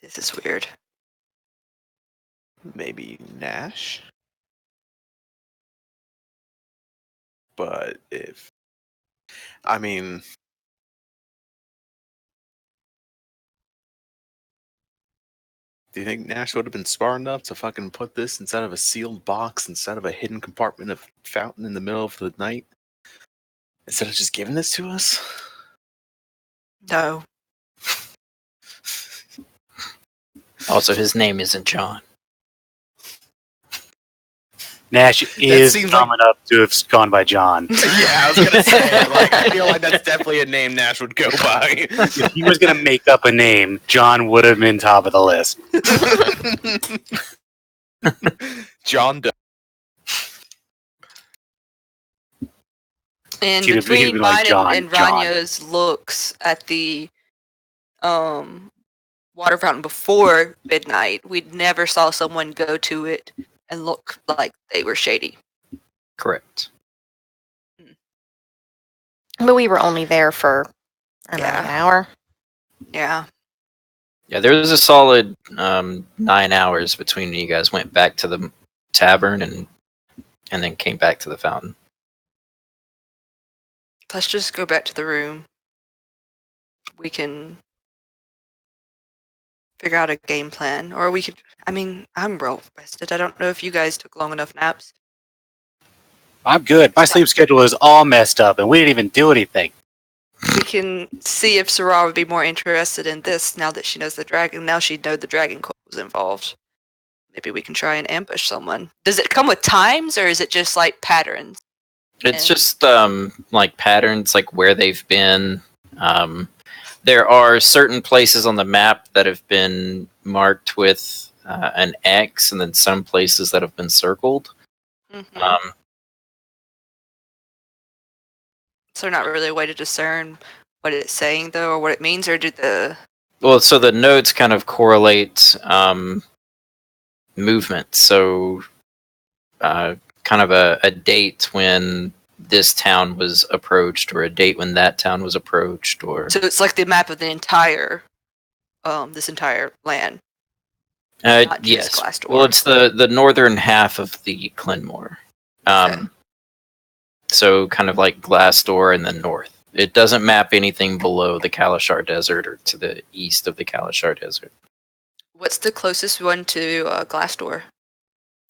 This is weird. Maybe Nash? But if... I mean... Do you think Nash would have been smart enough to fucking put this inside of a sealed box, instead of a hidden compartment of fountain in the middle of the night? Instead of just giving this to us? No. Also, his name isn't John. Nash is seems dumb enough to have gone by John. Yeah, I was gonna say, like, I feel like that's definitely a name Nash would go by. If he was going to make up a name, John would have been top of the list. John Doe. And He'd have between been like, mine John, and John. Ranya's looks at the water fountain before midnight, we never saw someone go to it and look like they were shady. Correct. But we were only there for an hour. Yeah. Yeah, there was a solid 9 hours between when you guys went back to the tavern and then came back to the fountain. Let's just go back to the room. We can figure out a game plan. Or we could... I mean, I'm real rested. I don't know if you guys took long enough naps. I'm good. My sleep schedule is all messed up, and we didn't even do anything. We can see if Sarah would be more interested in this now that she knows the dragon. Now she'd know the dragon cult was involved. Maybe we can try and ambush someone. Does it come with times, or is it just like patterns? It's just like patterns, like where they've been. There are certain places on the map that have been marked with an X, and then some places that have been circled. Mm-hmm. So not really a way to discern what it's saying, though, or what it means, or do the... Well, so the notes kind of correlate movement. So kind of a date when this town was approached, or a date when that town was approached, or... So it's like the map of the entire, this entire land. Not just yes. Glassdoor. Well, it's the northern half of the Klenmore. Okay. So kind of like Glassdoor and the north. It doesn't map anything below the Kalashar Desert or to the east of the Kalashar Desert. What's the closest one to Glassdoor?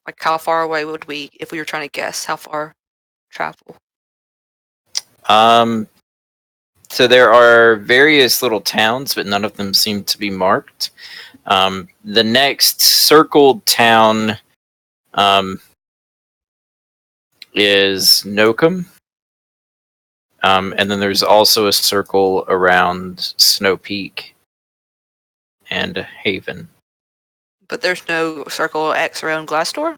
Like, how far away would we, if we were trying to guess, how far travel? So there are various little towns, but none of them seem to be marked. The next circled town is Nokum. And then there's also a circle around Snow Peak and Haven. But there's no circle X around Glassdoor?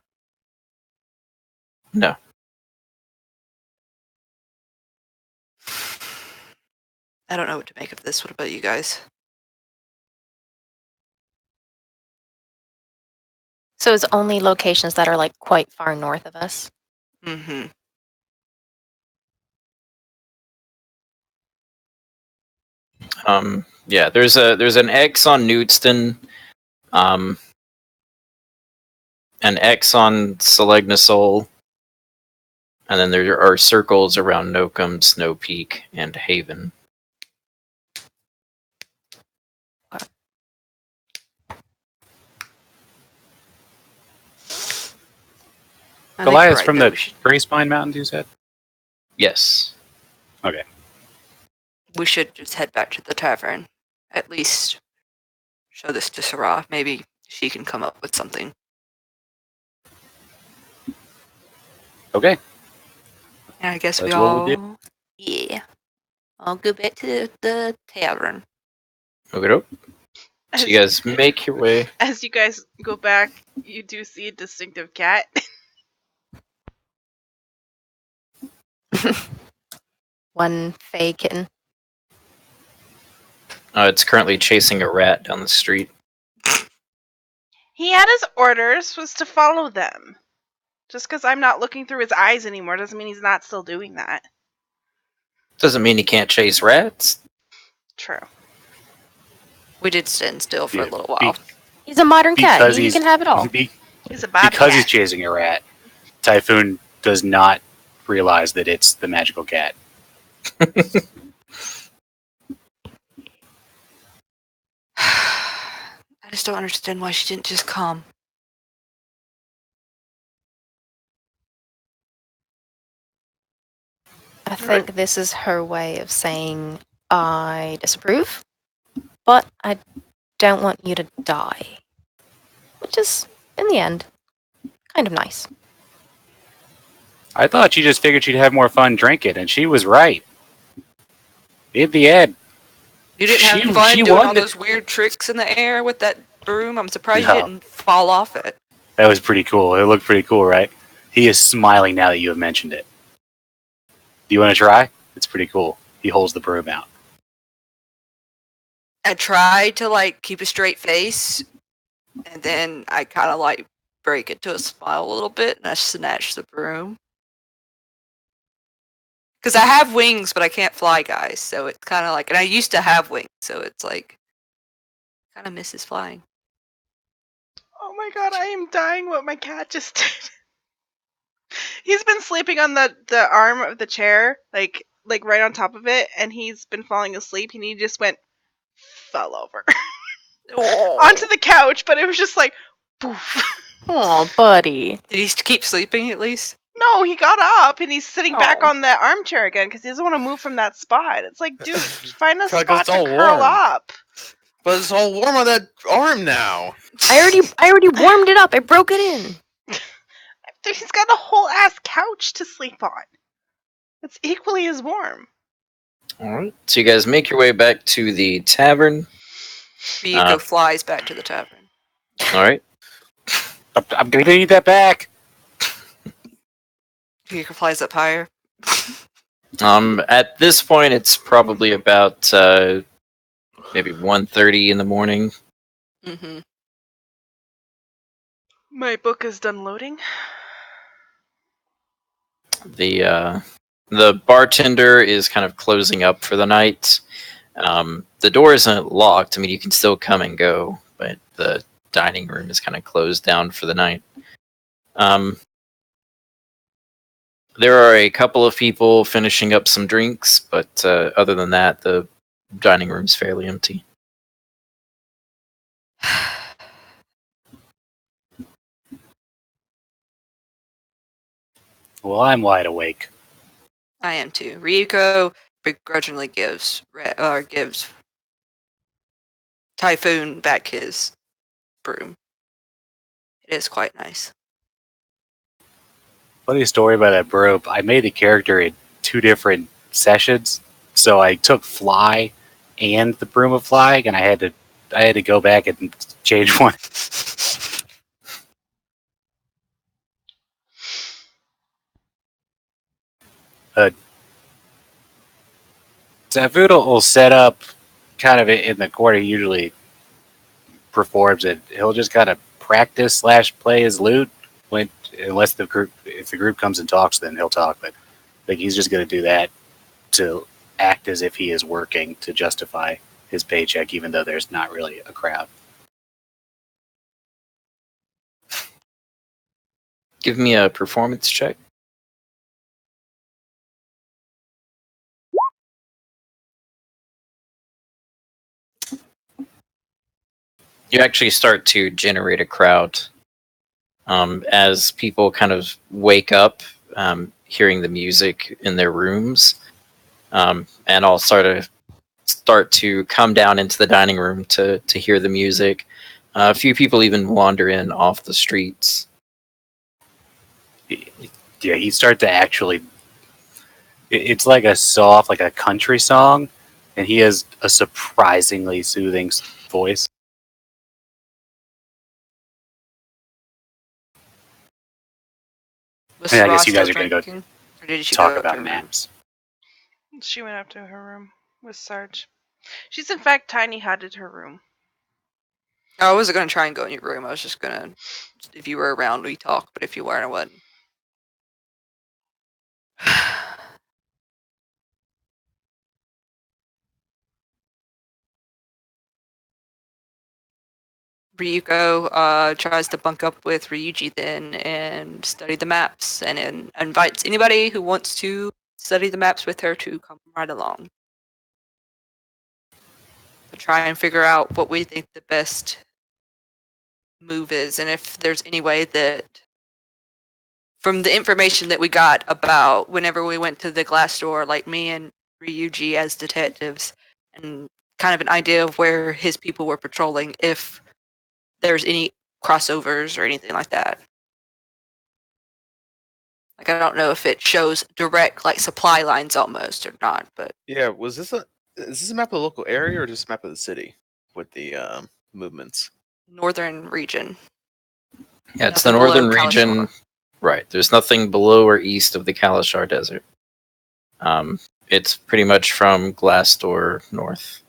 No. I don't know what to make of this. What about you guys? So it's only locations that are like quite far north of us. Mm-hmm. Yeah, there's an X on Newtston, an X on Selegnosol, and then there are circles around Nokum, Snow Peak, and Haven. Goliath's from the Grey Spine Mountains, you said? Yes. Okay. We should just head back to the tavern. At least show this to Sarah. Maybe she can come up with something. Okay. And I guess we That's what all... we'll do. Yeah. I'll go back to the tavern. Okay. So you guys make your way. As you guys go back, you do see a distinctive cat. One fey kitten. It's currently chasing a rat down the street. He had his orders was to follow them. Just because I'm not looking through his eyes anymore doesn't mean he's not still doing that. Doesn't mean he can't chase rats. True. We did stand still for a Yeah, little while. He's a modern cat. Because He he's can have it all. He's a bobby because he's cat. chasing a rat. Typhoon does not realize that it's the magical cat. I just don't understand why she didn't just come. I think this is her way of saying, I disapprove, but I don't want you to die. Which is, in the end, kind of nice. I thought she just figured she'd have more fun drinking, and she was right. In the end, You didn't She- have fun she doing all won the- those weird tricks in the air with that broom? I'm surprised No. you didn't fall off it. that was pretty cool. It looked pretty cool, right? He is smiling now that you have mentioned it. Do you want to try? It's pretty cool. He holds the broom out. I tried to keep a straight face, and then I kind of break it to a smile a little bit, and I snatch the broom. Because I have wings, but I can't fly, guys. So it's kind of and I used to have wings, so it's kind of misses flying. Oh my god, I am dying what my cat just did. He's been sleeping on the arm of the chair, like right on top of it, and he's been falling asleep, and he just fell over onto the couch, but it was just poof. Oh, buddy. Did he keep sleeping at least? No, he got up and he's sitting back Oh. on the armchair again because he doesn't want to move from that spot. It's like, dude, find a Like, spot it's to all curl warm. up. But it's all warm on that arm now. I already warmed it up. I broke it in. Dude, he's got a whole ass couch to sleep on. It's equally as warm. Alright. So you guys make your way back to the tavern. Ryuko flies back to the tavern. Alright. I'm going to need that back. Ryuko flies up higher. At this point, it's probably about maybe 1:30 in the morning. Mm-hmm. My book is done loading. The bartender is kind of closing up for the night. The door isn't locked. I mean, you can still come and go, but the dining room is kind of closed down for the night. There are a couple of people finishing up some drinks, but other than that, the dining room's fairly empty. Well, I'm wide awake. I am too. Ryuko begrudgingly gives Typhoon back his broom. It is quite nice. Funny story about that broom. I made the character in 2 different sessions, so I took Fly and the Broom of Fly, and I had to go back and change one. Typhoon will set up kind of in the corner. He usually performs it. He'll just kind of practice / play his lute unless if the group comes and talks, then he'll talk. But he's just going to do that to act as if he is working to justify his paycheck, even though there's not really a crowd. Give me a performance check. You actually start to generate a crowd as people kind of wake up hearing the music in their rooms, and all start to come down into the dining room to hear the music. A few people even wander in off the streets. Yeah, he starts to actually It's like a soft, like a country song, and he has a surprisingly soothing voice. Was I guess Ross you still guys are going to go drinking? Or did she talk go up to about her room? maps. She went up to her room with Sarge. She's in fact tiny hutted her room. I wasn't going to try and go in your room. I was just going to, if you were around, we talk. But if you weren't, I wouldn't. Ryuko tries to bunk up with Ryuji then and study the maps and invites anybody who wants to study the maps with her to come right along. To try and figure out what we think the best move is and if there's any way that from the information that we got about whenever we went to the glass door, like me and Ryuji as detectives, and kind of an idea of where his people were patrolling, if there's any crossovers or anything like that. Like, I don't know if it shows direct, like, supply lines almost or not, but Yeah, is this a map of the local area or just a map of the city with the movements? northern region. Yeah, it's the Nothing below northern region. Kalashar. Right. There's nothing below or east of the Kalashar Desert. It's pretty much from Glassdoor north.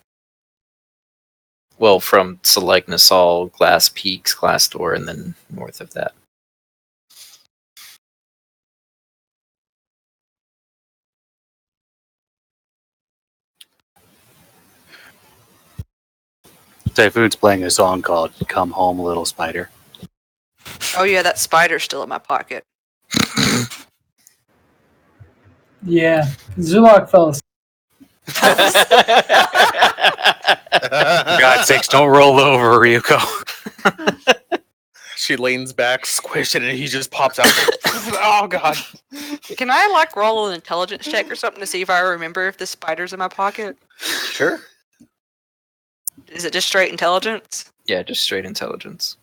Well, from Select-Nasal, Glass Peaks, Glassdoor, and then north of that. Typhoon's playing a song called "Come Home, Little Spider." Oh yeah, that spider's still in my pocket. Yeah, Zulok fell asleep. For God's sakes, don't roll over, Ryuko. She leans back, squish it, and he just pops out. Oh god! Can I like roll an intelligence check or something to see if I remember if the spider's in my pocket? Sure. Is it just straight intelligence? Yeah, just straight intelligence.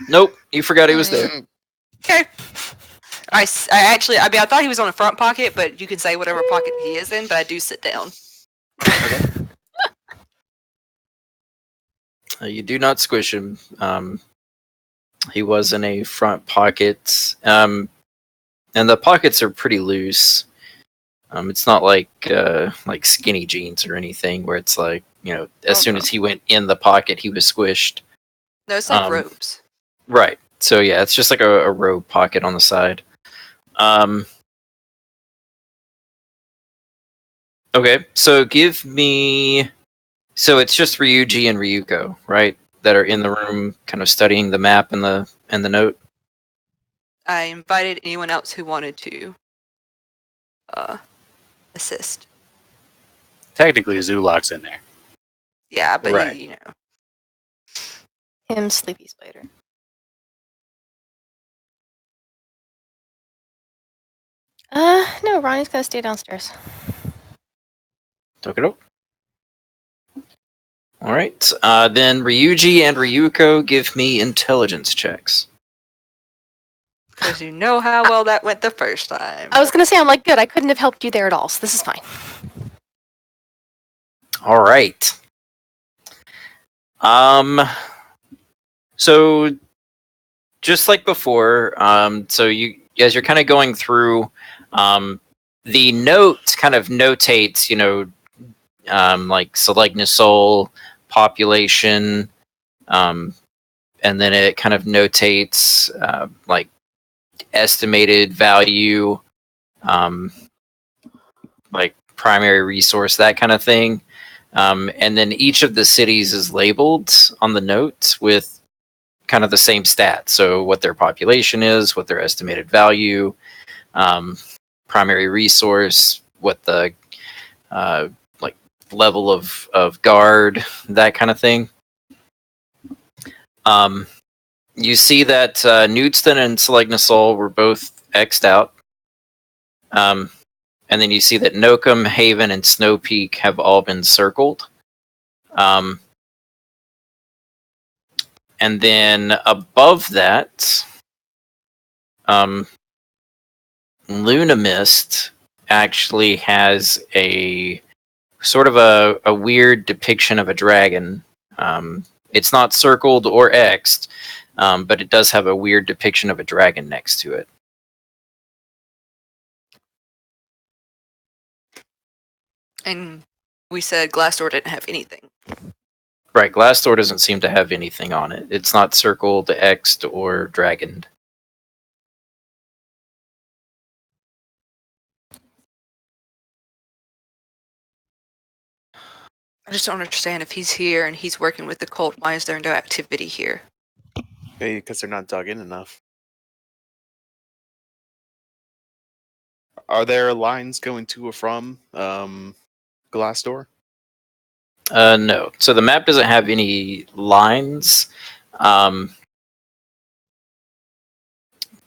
Nope, you forgot he was there. Okay. I thought he was on the front pocket, but you can say whatever pocket he is in, but I do sit down. You do not squish him. He was in a front pocket, and the pockets are pretty loose. It's not like skinny jeans or anything where it's like, as soon as he went in the pocket, he was squished. No, it's like robes. Right. So yeah, it's just like a robe pocket on the side. Okay, so give me. So it's just Ryuji and Ryuko, right? That are in the room, kind of studying the map and the note. I invited anyone else who wanted to assist. Technically, Zulok's in there. Yeah, but Right. he, Him, Sleepy Spider. No, Ronnie's gonna stay downstairs. Took it up. All right. Then Ryuji and Ryuko, give me intelligence checks. because you know how well that went the first time. I was gonna say, I'm like, good, I couldn't have helped you there at all, so this is fine. All right. So just like before, so you as you're kind of going through, the note kind of notates, like Select-Nasal population, and then it kind of notates like estimated value, like primary resource, that kind of thing. And then each of the cities is labeled on the note with kind of the same stats. So what their population is, what their estimated value, primary resource, what the like level of guard, that kind of thing. You see that Newston and Select-Nasal were both X'd out. And then you see that Nokum, Haven, and Snow Peak have all been circled. And then above that, Luna Mist actually has a sort of a weird depiction of a dragon. It's not circled or X'd, but it does have a weird depiction of a dragon next to it. And we said Glassdoor didn't have anything. Right, Glassdoor doesn't seem to have anything on it. It's not circled, X'd, or dragoned. I just don't understand if he's here and he's working with the cult, why is there no activity here? Maybe because they're not dug in enough. Are there lines going to or from Glassdoor? No. So the map doesn't have any lines,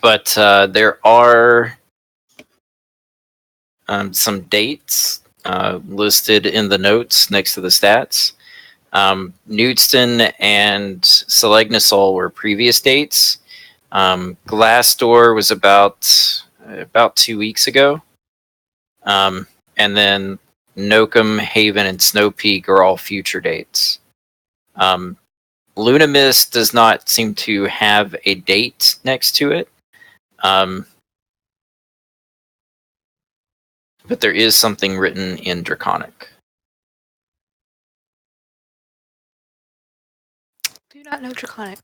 but there are some dates listed in the notes next to the stats. Newtston and Selegnosol were previous dates. Glassdoor was about 2 weeks ago. And then Nokum, Haven, and Snow Peak are all future dates. Luna Mist does not seem to have a date next to it. But there is something written in Draconic. Do not know Draconic.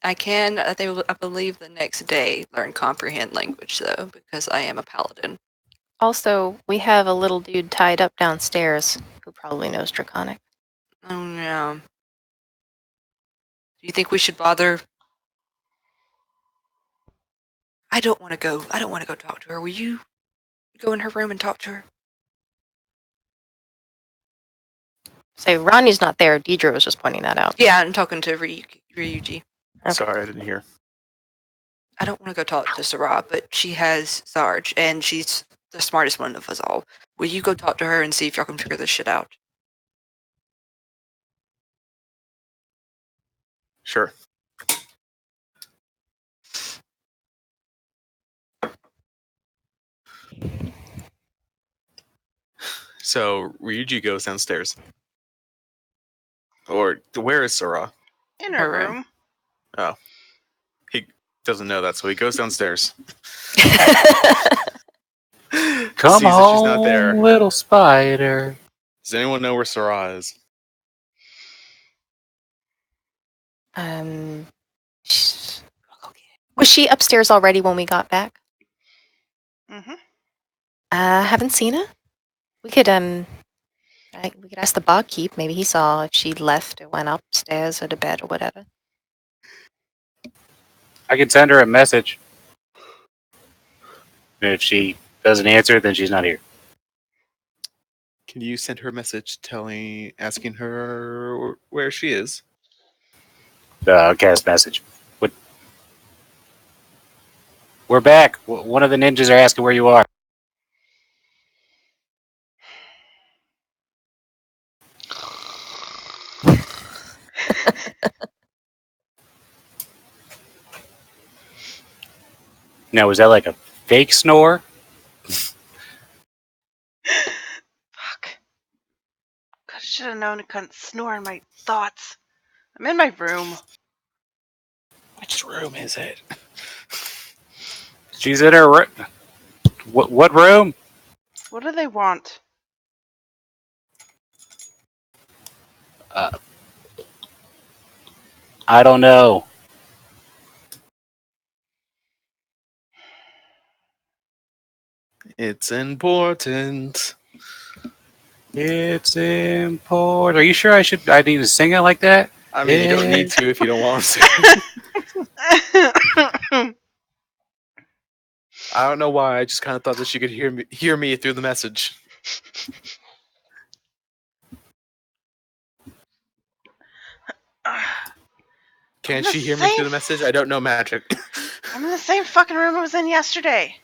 I can, I believe, the next day learn Comprehend Language, though, because I am a paladin. Also, we have a little dude tied up downstairs who probably knows Draconic. Oh, no. Do you think we should bother? I don't want to go talk to her. Will you go in her room and talk to her? Say, Ronnie's not there. Deidre was just pointing that out. Yeah, I'm talking to Ryuji. Okay. Sorry, I didn't hear. I don't want to go talk to Sarah, but she has Sarge, and she's the smartest one of us all. Will you go talk to her and see if y'all can figure this shit out? Sure. So Ryuji goes downstairs. Or where is Sora? In her Her room. room. Oh. He doesn't know that, so he goes downstairs. Come Sees that she's not on, there. little spider. Does anyone know where Sora is? Was she upstairs already when we got back? Mm-hmm. Haven't seen her. We could we could ask the barkeep. Maybe he saw if she left or went upstairs or to bed or whatever. I can send her a message. And if she doesn't answer, then she's not here. Can you send her a message asking her where she is? Cast message. What? We're back. One of the ninjas are asking where you are. Now, was that like a fake snore? Fuck. I should have known it couldn't snore in my thoughts. I'm in my room. Which room is it? She's in her room. What room? What do they want? I don't know. It's important. It's important. Are you sure I need to sing it like that? I mean, you don't need to if you don't want to. I don't know why. I just kind of thought that she could hear me through the message. Can she hear me through the message? I don't know magic. I'm in the same fucking room I was in yesterday.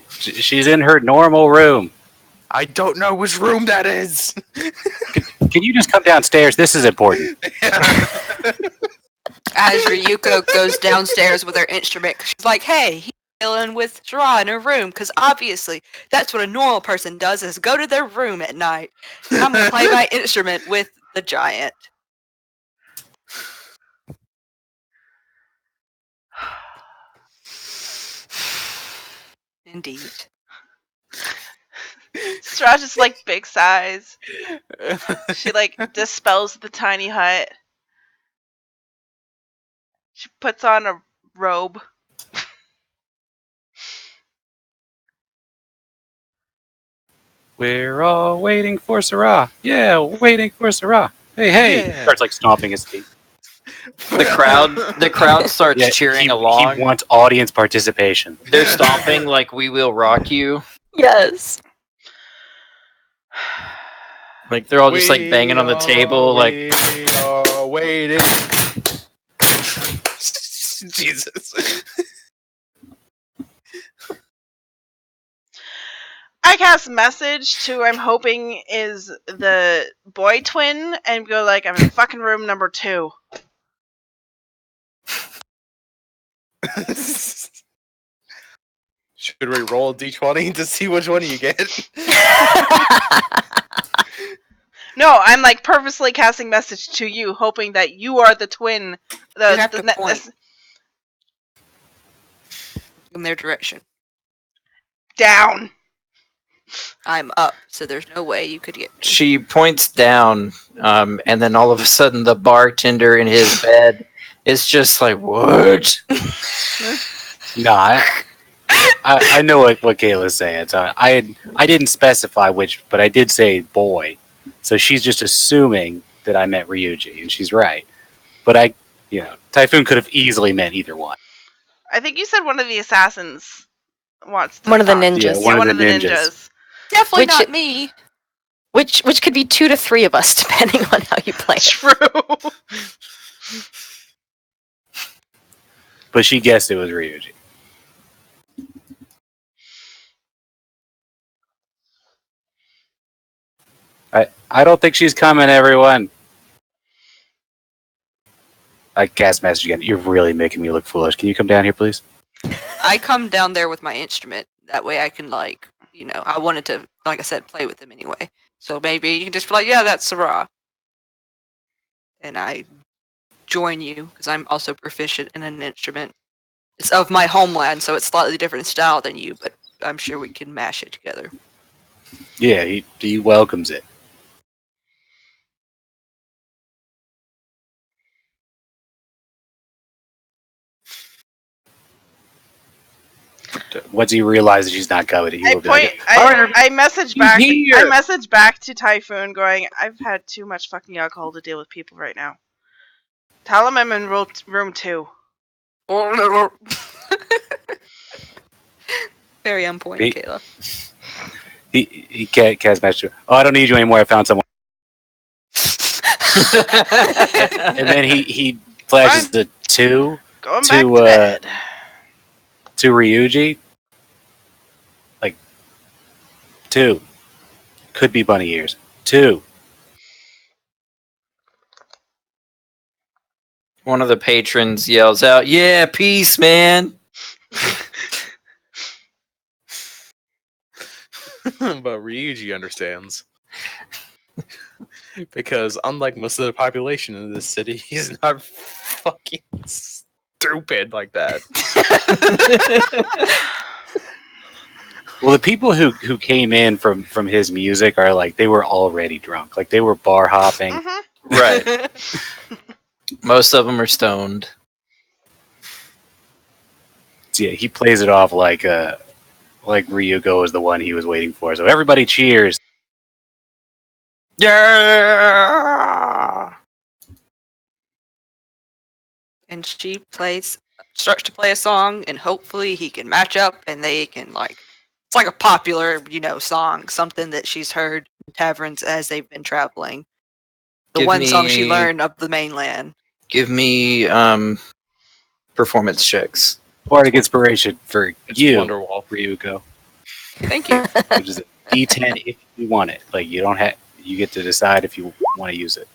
She's in her normal room. I don't know which room that is. Can you just come downstairs? This is important. As Ryuko goes downstairs with her instrument, 'cause she's like, "Hey, he's chilling with Shira in her room," because obviously that's what a normal person does: is go to their room at night. I'm gonna play my instrument with the giant. Indeed. Strahd is like big size. She like dispels the tiny hut. She puts on a robe. We're all waiting for Sarah. Yeah, waiting for Sarah. Hey, hey! Yeah. Starts like stomping his feet. The crowd starts Yeah, cheering he along. wants audience participation. They're stomping like "We Will Rock You." Yes. Like they're all just like banging on the table. Like We are waiting. Jesus. I cast message to I'm hoping is the boy twin and go like, I'm in fucking room number 2. Should we roll a d20 to see which one you get? No, I'm like purposely casting message to you, hoping that you are the twin. You have to point in their direction. Down. I'm up, so there's no way you could get me. she points down, and then all of a sudden the bartender in his bed is just like, "What?" No, I know what Kayla's saying. So I didn't specify which, but I did say boy. So she's just assuming that I meant Ryuji, and she's right. But Typhoon could have easily meant either one. I think you said one of the assassins wants to One of the talk. ninjas. Yeah, One of the ninjas. Definitely Which- not me. Which could be 2 to 3 of us, depending on how you play it. True. But she guessed it was Ryuji. I don't think she's coming, everyone. I cast message again. You're really making me look foolish. Can you come down here, please? I come down there with my instrument. That way I can, like, I wanted to, like I said, play with them anyway. So maybe you can just be like, yeah, that's Sarah. And I join you, because I'm also proficient in an instrument. It's of my homeland, so it's slightly different style than you, but I'm sure we can mash it together. Yeah, he welcomes it. Once he realizes she's not coming, he will be like, I message back. here. I message back to Typhoon, going, I've had too much fucking alcohol to deal with people right now. Tell him I'm in room 2. Very on point, He- Kayla. he can't cast message. Oh, I don't need you anymore. I found someone. And then he flashes the 2 Going To, back to bed. to Ryuji. Like 2. Could be bunny ears. 2. One of the patrons yells out, "Yeah, peace, man!" But Ryuji understands. Because unlike most of the population in this city, he's not fucking stupid like that. Well, the people who came in from his music are like, they were already drunk. Like they were bar hopping. Mm-hmm. Right. Most of them are stoned. So yeah, he plays it off like Ryugo is the one he was waiting for. So everybody cheers. Yeah. And she starts to play a song, and hopefully he can match up, and they can, like, it's like a popular, song, something that she's heard in taverns as they've been traveling. The one song she learned of the mainland. Give me performance checks. Bardic inspiration for you, Wonderwall. Ryugo. Thank you. Which is a D10 if you want it. Like you don't have. You get to decide if you want to use it.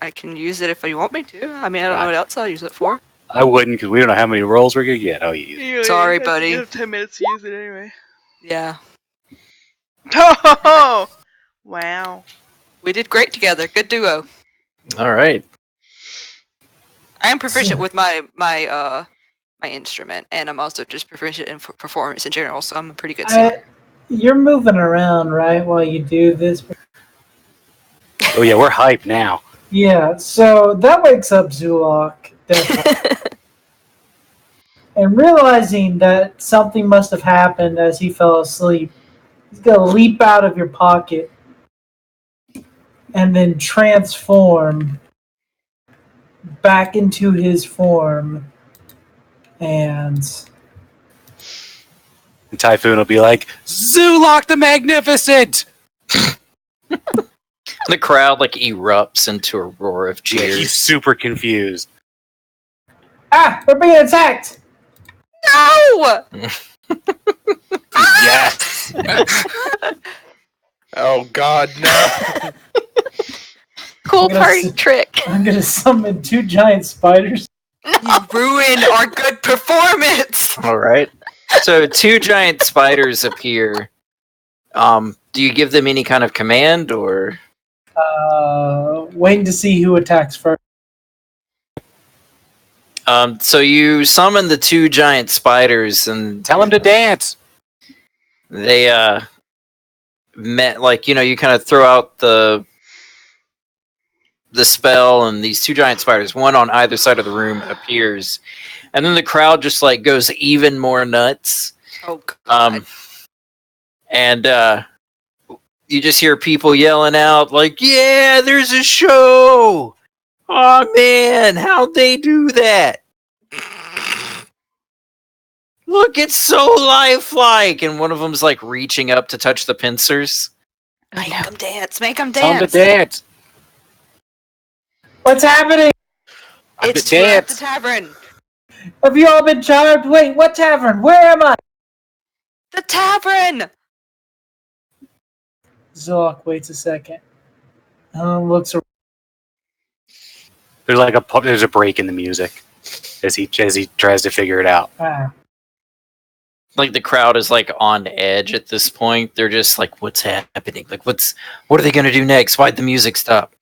I can use it if you want me to. I mean, I don't know what else I'll use it for. I wouldn't, because we don't know how many rolls we're gonna get. Oh, you. Sorry, You buddy. have 10 minutes to use it anyway. Yeah. Oh, wow. We did great together. Good duo. All right. I am proficient with my instrument, and I'm also just proficient in performance in general, so I'm a pretty good singer. You're moving around, right, while you do this? Oh yeah, we're hyped now. Yeah, so that wakes up Zulok, definitely. And realizing that something must have happened as he fell asleep, he's going to leap out of your pocket and then transform back into his form. And Typhoon will be like, Zulok the Magnificent! The crowd like erupts into a roar of Yeah, cheers. he's super confused. we're being attacked! No! Yes! Oh God, no! Cool I'm gonna party s- trick. I'm going to summon 2 giant spiders. You ruined our good performance! All right. So 2 giant spiders appear. Do you give them any kind of command or? Waiting to see who attacks first. So you summon the 2 giant spiders, and Tell him to dance! they you kind of throw out the spell, and these 2 giant spiders, one on either side of the room, appears, and then the crowd just like goes even more nuts. Oh, God. And you just hear people yelling out like, "Yeah, there's a show! Oh man, how'd they do that? Look, it's so lifelike!" And one of them's like reaching up to touch the pincers. Make them dance. Make them Tell him to dance. dance! What's happening? It's to we're at dance! the tavern. Have you all been charmed? Wait, what tavern? Where am I? The tavern! Zulok waits a second. Looks around. There's a break in the music as he tries to figure it out. Like the crowd is like on edge at this point. They're just like, "What's happening? Like, what are they gonna do next? Why'd the music stop?"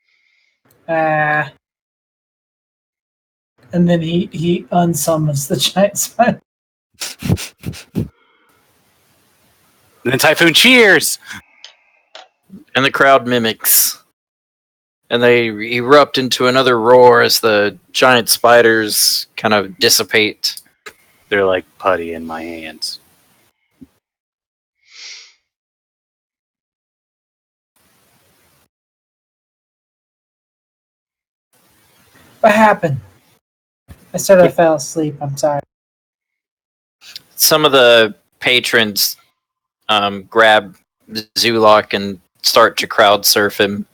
And then he unsummons the giant spider. And then Typhoon cheers! And the crowd mimics. And they erupt into another roar as the giant spiders kind of dissipate. They're like putty in my hands. What happened? I said I fell asleep. I'm sorry. Some of the patrons grab Zulok and start to crowd surf him.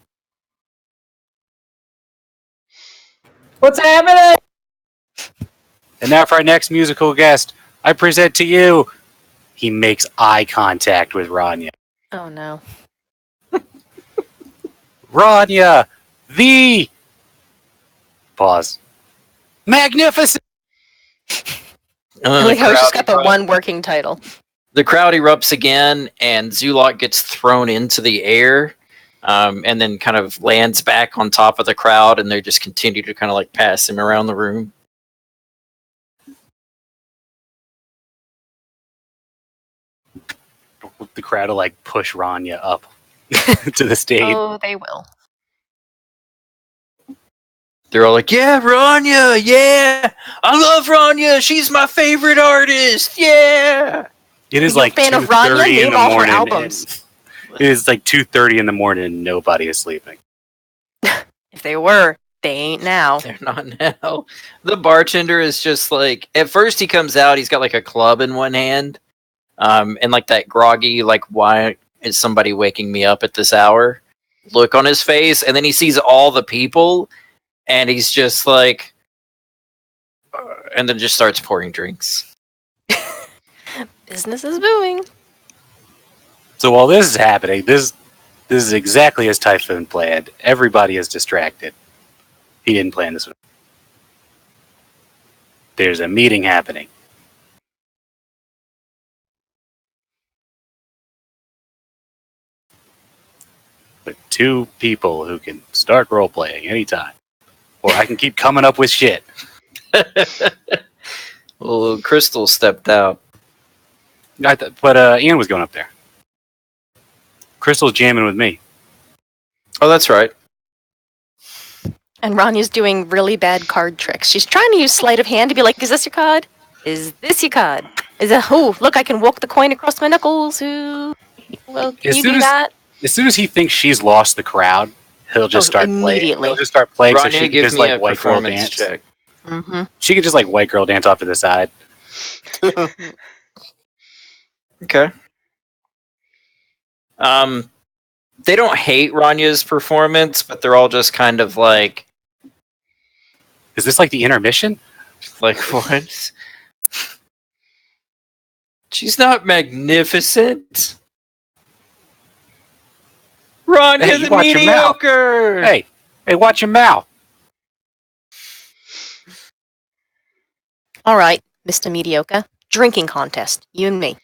What's happening? And now for our next musical guest, I present to you. He makes eye contact with Rania. Oh no. Rania, the pause. Magnificent. I like how it's just got the crowd one working title. The crowd erupts again, and Zulok gets thrown into the air, and then kind of lands back on top of the crowd, and they just continue to kind of like pass him around the room. The crowd will like push Rania up to the stage. Oh, they will. They're all like, "Yeah, Rania, yeah! I love Rania! She's my favorite artist! Yeah!" It is Are you like a fan of Rania? 2:30 in Name the all her morning. albums. It is like 2:30 in the morning and nobody is sleeping. If they were, they ain't now. They're not now. The bartender is just like, at first he comes out, he's got like a club in one hand, and like that groggy, like, "Why is somebody waking me up at this hour?" look on his face, and then he sees all the people, and he's just like, and then just starts pouring drinks. Business is booming. So while this is happening, this is exactly as Typhoon planned. Everybody is distracted. He didn't plan this one. There's a meeting happening. With two people who can start role playing anytime. Or I can keep coming up with shit. Well, Crystal stepped out. But Ian was going up there. Crystal's jamming with me. Oh, that's right. And Ranya's doing really bad card tricks. She's trying to use sleight of hand to be like, is this your card? Is this your card? Is it, oh, look, I can walk the coin across my knuckles. Ooh. Well, can you do that? As soon as he thinks she's lost the crowd, he'll just start immediately. playing. He'll just start playing so Rania, she can give just me like a white girl performance dance. check. Mm-hmm. She can just like white girl dance off to the side. Okay. They don't hate Ranya's performance, but they're all just kind of like, Is this like the intermission? what? She's not magnificent. Ranya Hey, the watch your mouth. mediocre. Hey, watch your mouth. All right, Mr. Mediocre. Drinking contest. You and me.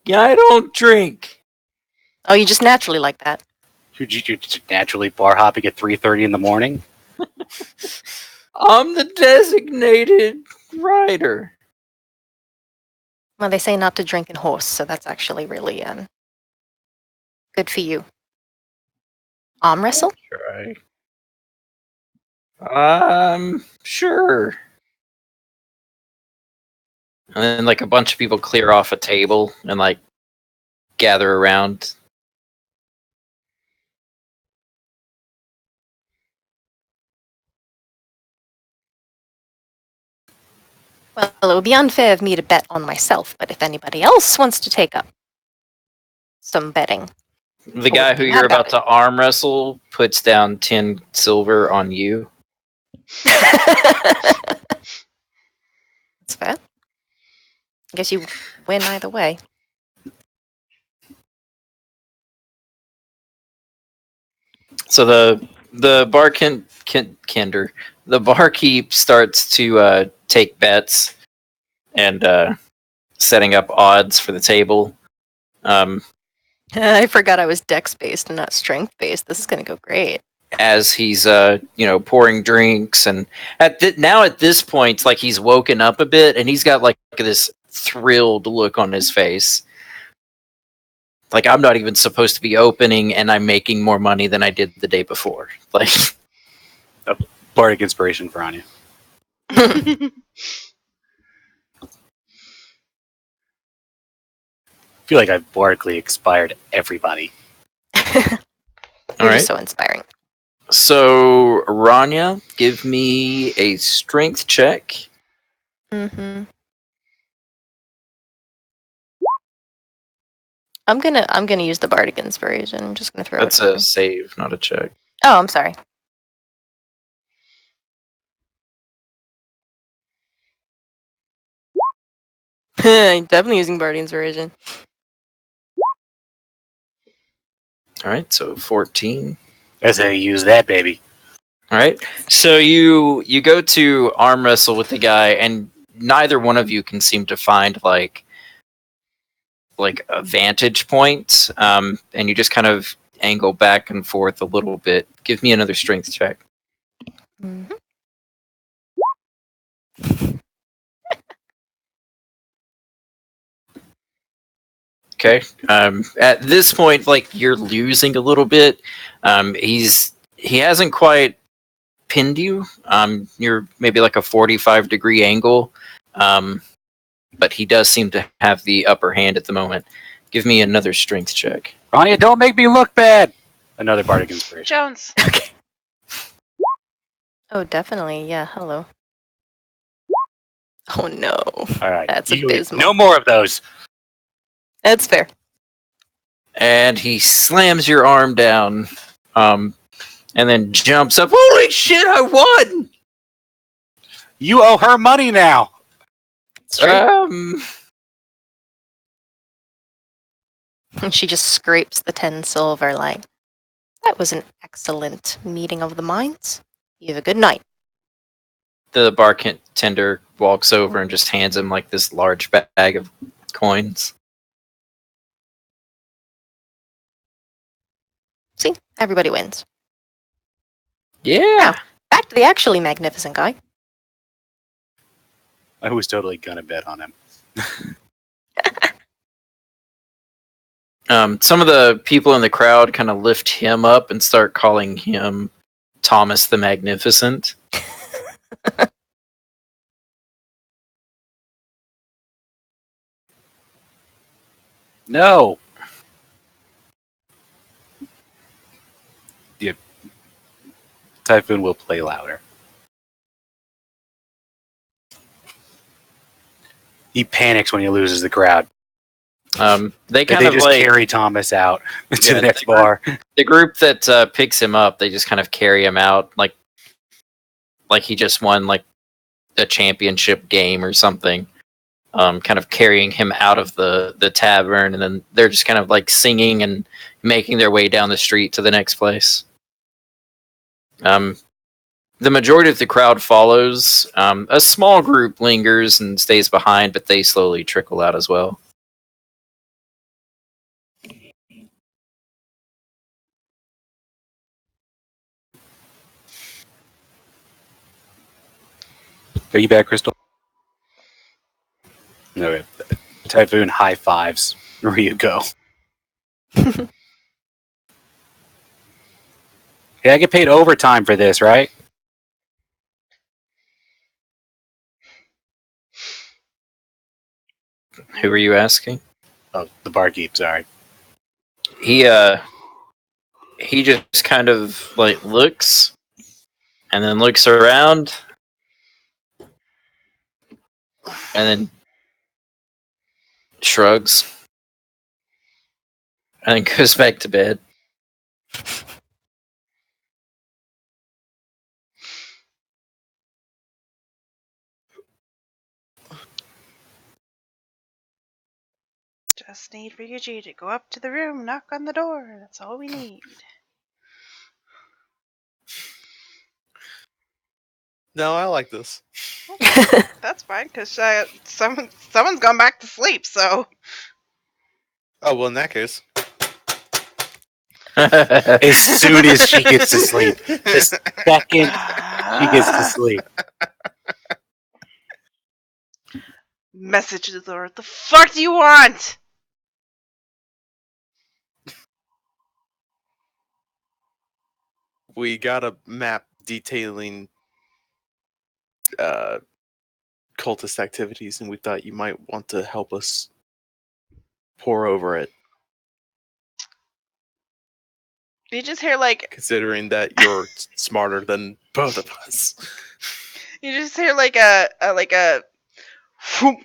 Yeah, I don't drink. Oh, you just naturally like that. You're just naturally bar hopping at 3:30 in the morning. I'm the designated rider. Well, they say not to drink and horse, so that's actually really good for you. Arm wrestle? Sure. And then like a bunch of people clear off a table and like gather around. Well, it would be unfair of me to bet on myself, but if anybody else wants to take up some betting. The guy who you're about to arm wrestle puts down 10 silver on you. That's fair. I guess you win either way. So the barkeep starts to take bets and setting up odds for the table. I forgot I was dex based and not strength based. This is gonna go great. As he's pouring drinks, and at this point, like he's woken up a bit and he's got like this thrilled look on his face. Like, I'm not even supposed to be opening and I'm making more money than I did the day before. Like, A bardic inspiration for Anya. Oh, I feel like I've bardically expired everybody. all right. So inspiring. So, Rania, give me a strength check. Mm-hmm. I'm gonna use the bardic inspiration. I'm just gonna throw That's it. a save, not a check. Oh, I'm sorry. Definitely using bardic inspiration. All right, so 14. That's how you use that, baby. All right, so you go to arm wrestle with the guy, and neither one of you can seem to find like a vantage point, and you just kind of angle back and forth a little bit. Give me another strength check. Mm-hmm. Okay. At this point, like you're losing a little bit. He hasn't quite pinned you. You're maybe like a 45-degree angle, but he does seem to have the upper hand at the moment. Give me another strength check. Anya, don't make me look bad. Another bardic inspiration. Jones. Okay. Oh, definitely. Yeah. Hello. Oh no. All right. That's abysmal. No more of those. That's fair. And he slams your arm down, and then jumps up. Holy shit! I won. You owe her money now. She just scrapes the 10 silver like, That was an excellent meeting of the minds. You have a good night. The bartender walks over and just hands him like this large bag of coins. See, everybody wins. Yeah. Now, back to the actually magnificent guy. I was totally gonna bet on him. Some of the people in the crowd kind of lift him up and start calling him Thomas the Magnificent. No. Yeah. Typhoon will play louder. He panics when he loses the crowd. They kind They of just like carry Thomas out to Yeah, the next bar. the group that picks him up. They just kind of carry him out like he just won like a championship game or something. Kind of carrying him out of the tavern, and then they're just kind of like singing and making their way down the street to the next place. The majority of the crowd follows. A small group lingers and stays behind, but they slowly trickle out as well. Are you back, Crystal? No. Typhoon high fives. Where you go? Hey, I get paid overtime for this, right? Who are you asking? Oh, the barkeep. Sorry. He just kind of like looks and then looks around and then shrugs and then goes back to bed. Just need Ryuji to go up to the room, knock on the door. That's all we need. No, I like this. That's fine, because someone's gone back to sleep, so... Oh, well, in that case. As soon as she gets to sleep, the second she gets to sleep. Message to the door. What the fuck do you want? We got a map detailing cultist activities, and we thought you might want to help us pour over it, You just hear like considering that you're smarter than both of us. you just hear like a whoop,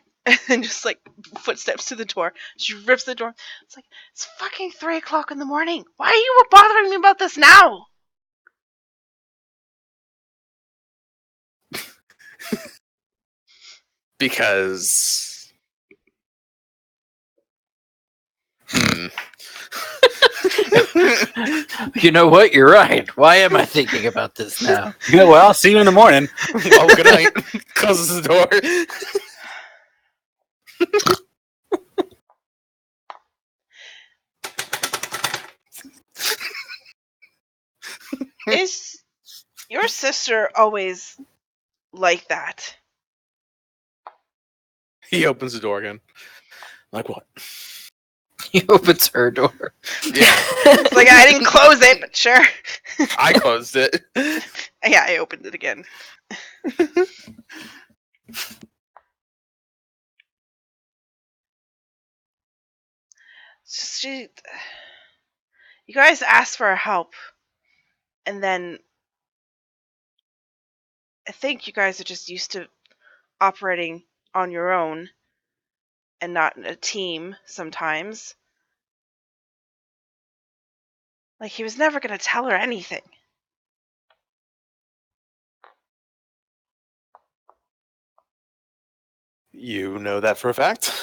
and just like footsteps to the door. She rips the door. It's like it's fucking 3 o'clock in the morning. Why are you bothering me about this now? Because You know what? You're right. Why am I thinking about this now? Yeah, well, I'll see you in the morning. Oh, good night. Closes the door. Is your sister always like that? He opens the door again. Like what? He opens her door. Yeah, It's like I didn't close it, but sure. I closed it. Yeah, I opened it again. She, you guys asked for help, and then I think you guys are just used to operating on your own and not in a team sometimes. Like, he was never going to tell her anything. You know that for a fact?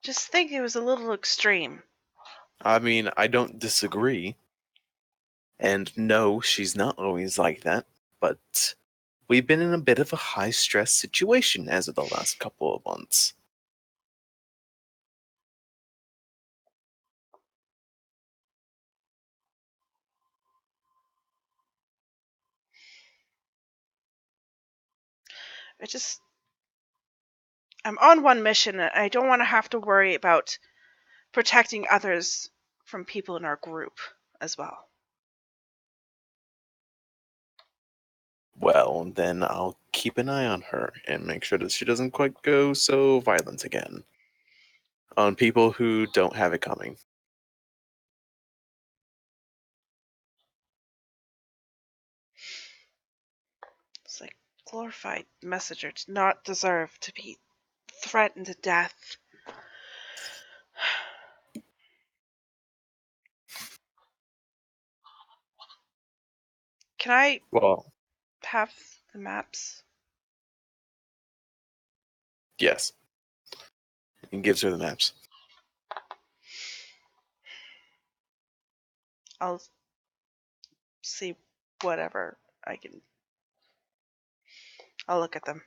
Just think it was a little extreme. I mean, I don't disagree. And no, she's not always like that, but we've been in a bit of a high stress situation as of the last couple of months. I'm on one mission and I don't want to have to worry about protecting others from people in our group as well. Well, then I'll keep an eye on her and make sure that she doesn't quite go so violent again. On people who don't have it coming. It's like glorified messenger does not deserve to be threatened to death. Can I Well, have the maps? yes. He gives her the maps. I'll see whatever I can. I'll look at them.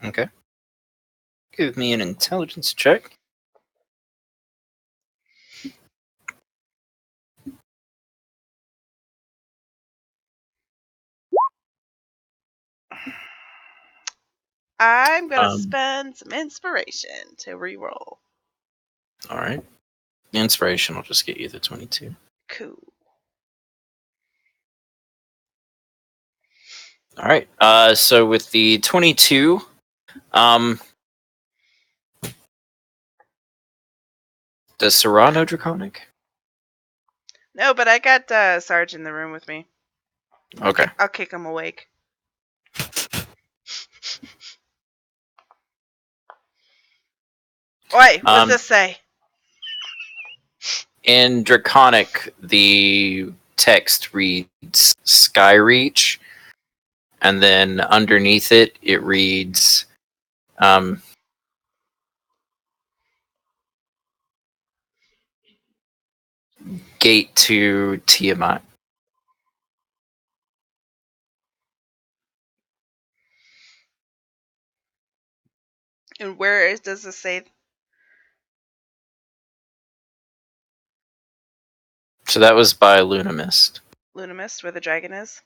Okay. Give me an intelligence check. I'm gonna spend some inspiration to reroll. All right. The inspiration will just get you the 22. Cool. All right. So with the 22, does Sarah know Draconic? No, but I got Sarge in the room with me. Okay. I'll kick him awake. Oi, what's this say? In Draconic, the text reads Skyreach, and then underneath it, it reads Gate to Tiamat. And where does this say? So that was by Lunamist. Lunamist, where the dragon is?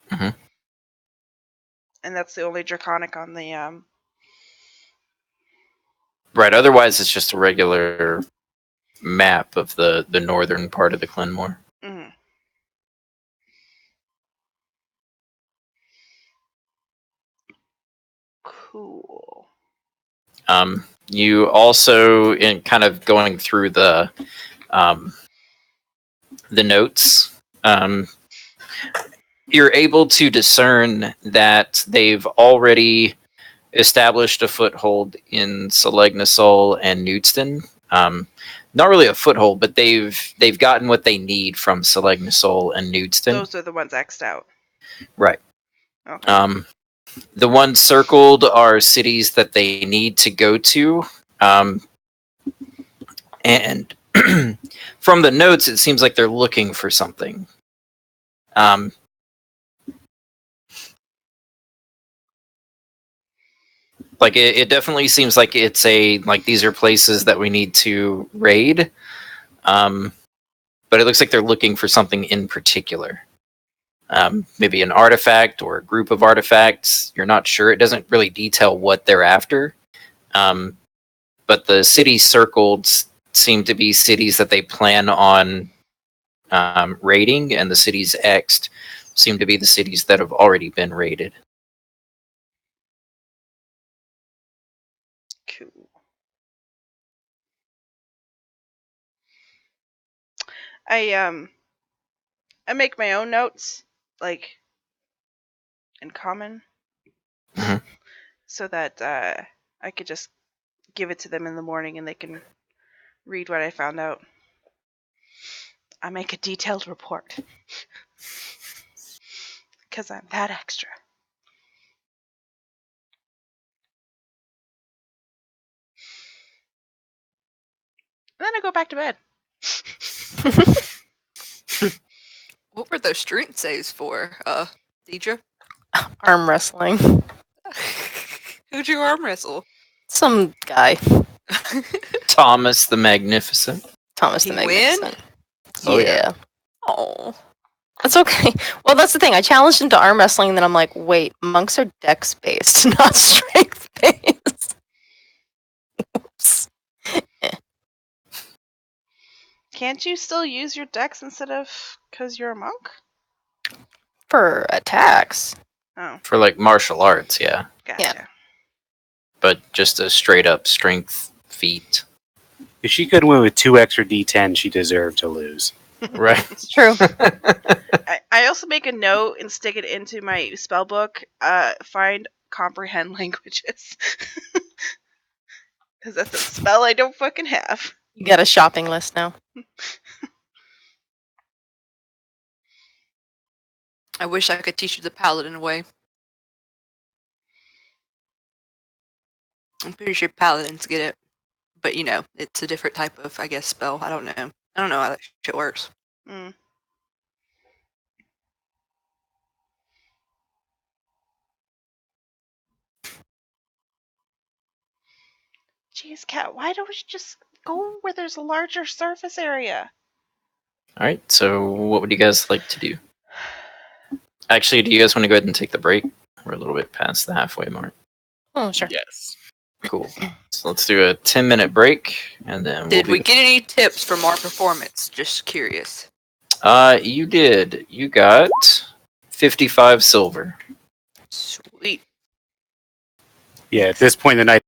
Mhm. And that's the only draconic on the Right, otherwise it's just a regular map of the northern part of the Klenmore. Mhm. Cool. You also, in kind of going through the notes, you're able to discern that they've already established a foothold in Selegnosol and Newtston. Not really a foothold, but they've gotten what they need from Selegnosol and Newtston. Those are the ones X'd out. Right. Okay. The ones circled are cities that they need to go to. And from the notes, it seems like they're looking for something. Like it definitely seems like it's like these are places that we need to raid. But it looks like they're looking for something in particular. Maybe an artifact or a group of artifacts. You're not sure. It doesn't really detail what they're after. But the cities circled seem to be cities that they plan on raiding, and the cities X'd seem to be the cities that have already been raided. Cool. I make my own notes, like in common, Mhm. so that I could just give it to them in the morning and they can read what I found out. I make a detailed report because I'm that extra. And then I go back to bed. What were those strength saves for, Deidre? Arm wrestling. Who'd you arm wrestle? Some guy, Thomas the Magnificent. Thomas He the win? Magnificent. Oh, yeah. Yeah. Oh. That's okay. Well, that's the thing. I challenged him to arm wrestling, and then I'm like, wait, monks are dex based, not strength based. Oops. Can't you still use your dex instead of because you're a monk? For attacks. Oh, For like martial arts, yeah. gotcha. But just a straight up strength feat. If she could win with 2 extra d10, she deserved to lose. Right. It's true. I also make a note and stick it into my spell book. Find comprehend languages. Because that's a spell I don't fucking have. You got a shopping list now. I wish I could teach you the paladin way. I'm pretty sure paladins get it. But, you know, it's a different type of, I guess, spell. I don't know. I don't know how that shit works. Mm. Jeez, Cat, why don't we just go where there's a larger surface area? All right. So, what would you guys like to do? Actually, do you guys want to go ahead and take the break? We're a little bit past the halfway mark. Oh, sure. Yes. Cool. So let's do a 10-minute break, and then Did we'll we get any tips from our performance? Just curious. You did. You got 55 silver. Sweet. Yeah, at this point in the night,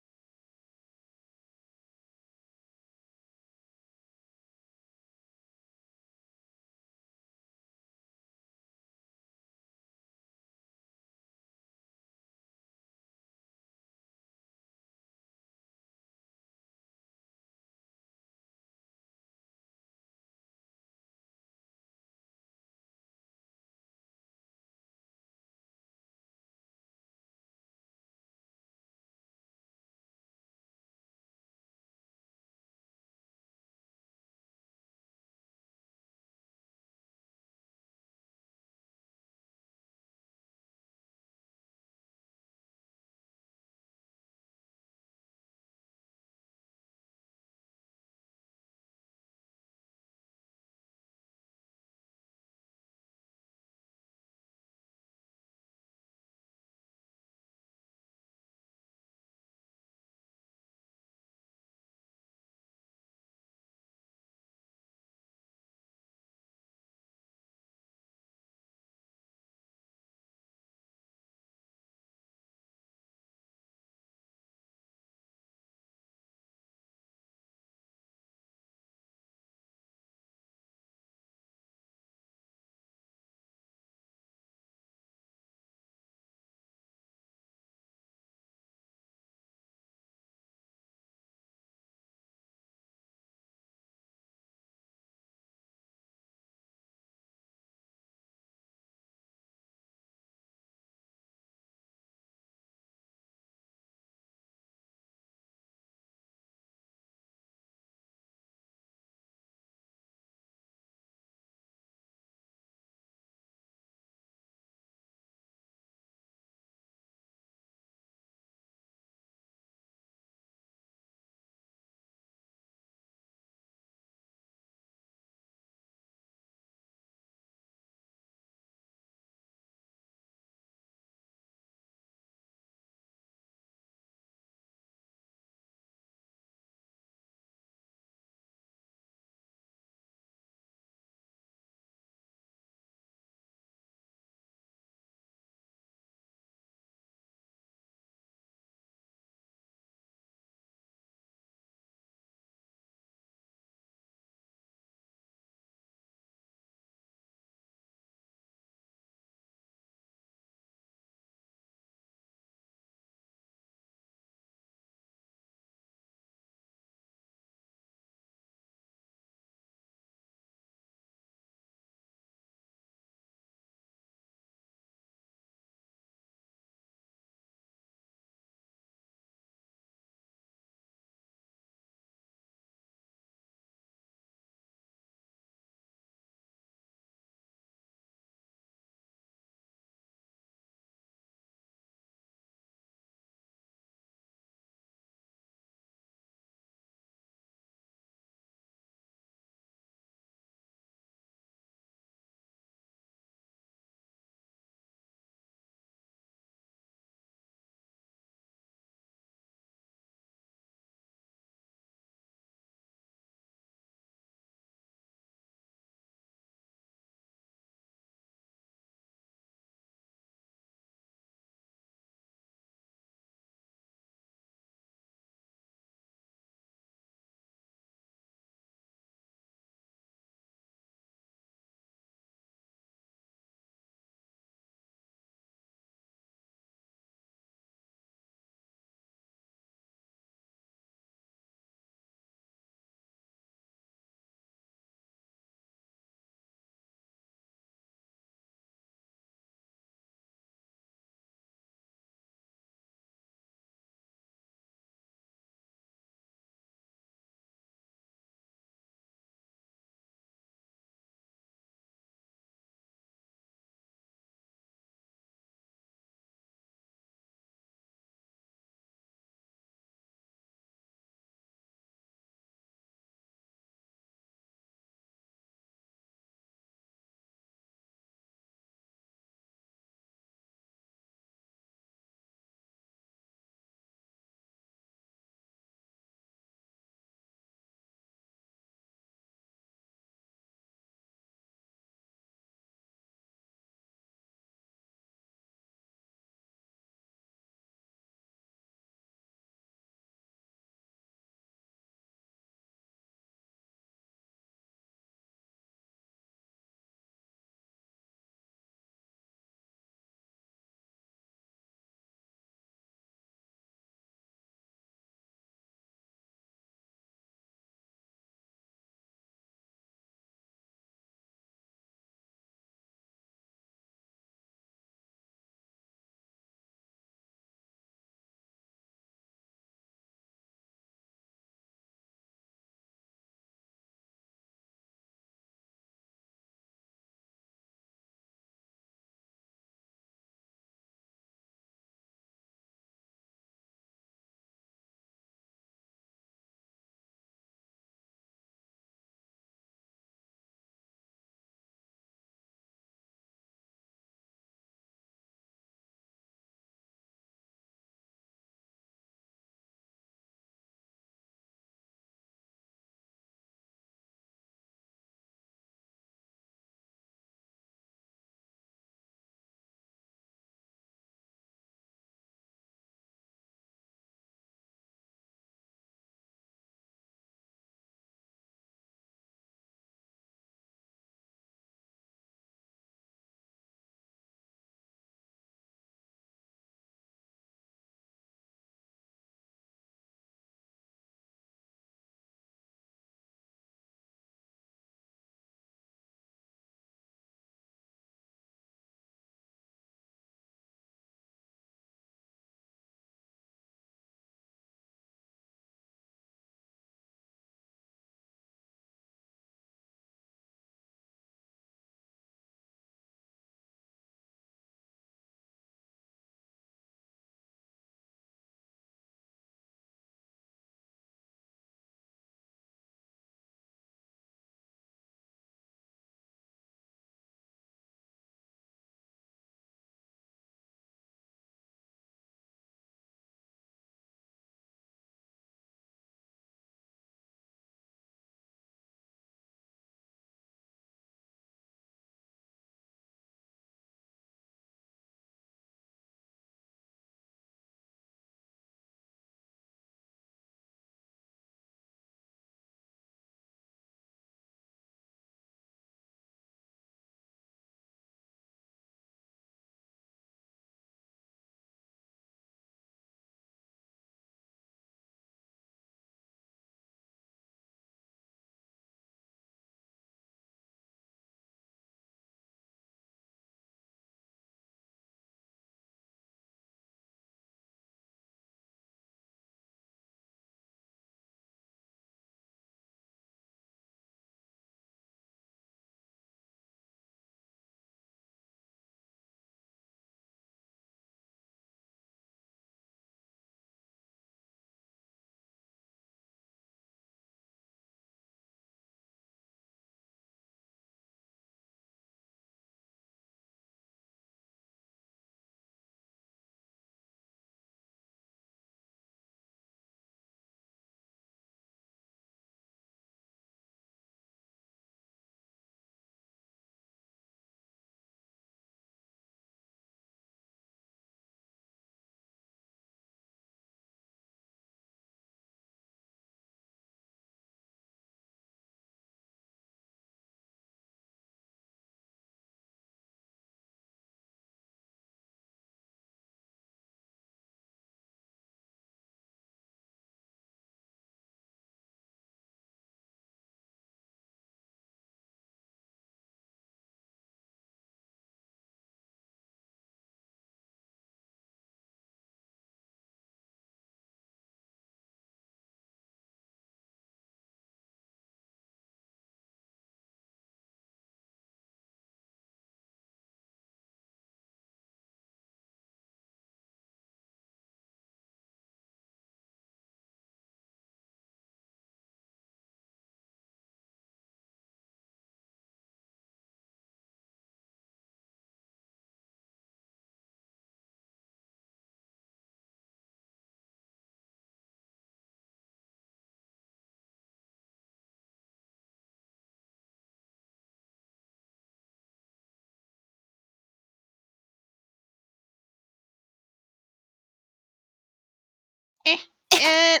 And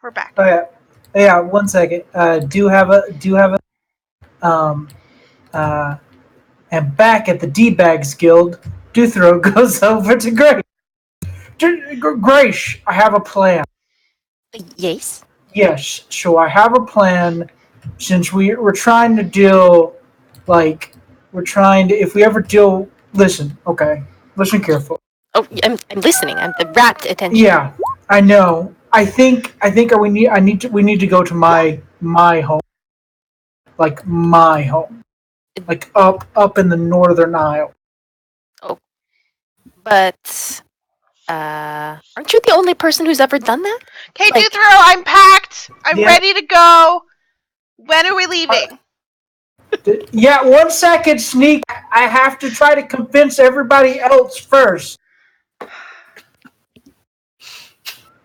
we're back. Oh yeah. 1 second. Do have a um and back at the D-Bags Guild, Duthro goes over to Grace. Grace, I have a plan. Yes. Yes, so I have a plan. Since we're trying to deal, like if we ever deal. Listen, okay, listen carefully. Oh, I'm listening. I'm the rapt attention. Yeah, I know. We need to go to my home, like my home, like up in the Northern Isle. But aren't you the only person who's ever done that? Okay, Like- Duthro, I'm packed. I'm Yeah. ready to go. When are we leaving? Yeah, 1 second, Sneak. I have to try to convince everybody else first.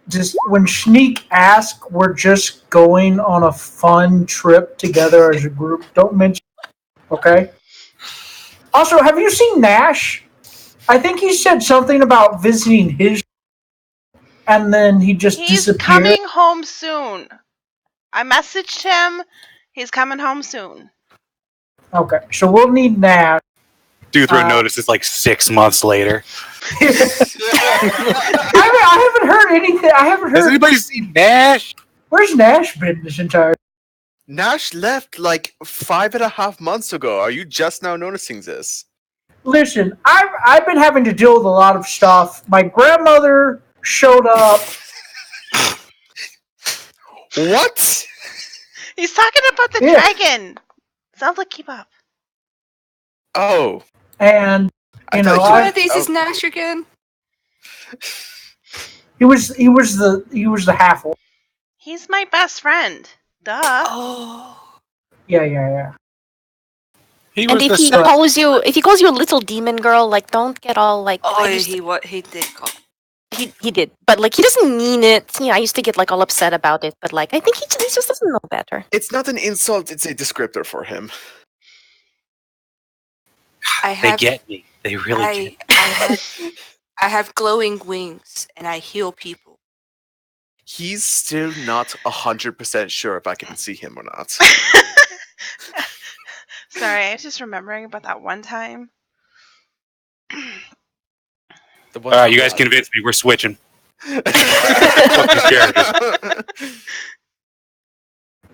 Just when Sneak asks, we're just going on a fun trip together as a group. Don't mention, okay? Also, have you seen Nash? I think he said something about visiting his, and then he just He's disappeared. coming home soon. I messaged him. He's coming home soon. Okay, so we'll need Nash. Duthro notices like 6 months later. I haven't heard anything. I haven't Has heard. anybody seen Nash? Where's Nash been this entire? Nash left like 5.5 months ago. Are you just now noticing this? Listen, I've been having to deal with a lot of stuff. My grandmother showed up. What? He's talking about the Yeah. dragon. Sounds like keep up. Oh. And I you thought know, you Which one were- of these is Nash again? he was the half orc. He's my best friend. Duh. Oh. Yeah. He And was if the he son. calls you a little demon girl, like don't get all like. Oh, I used to- he did call. he did, but like he doesn't mean it. You know, I used to get like all upset about it, but like I think he just doesn't know better. It's not an insult, it's a descriptor for him. I They have get me. They really get me. I have glowing wings and I heal people. He's still not 100% sure if I can see him or not. Sorry, I was just remembering about that one time. Alright, you guys convinced me. We're switching.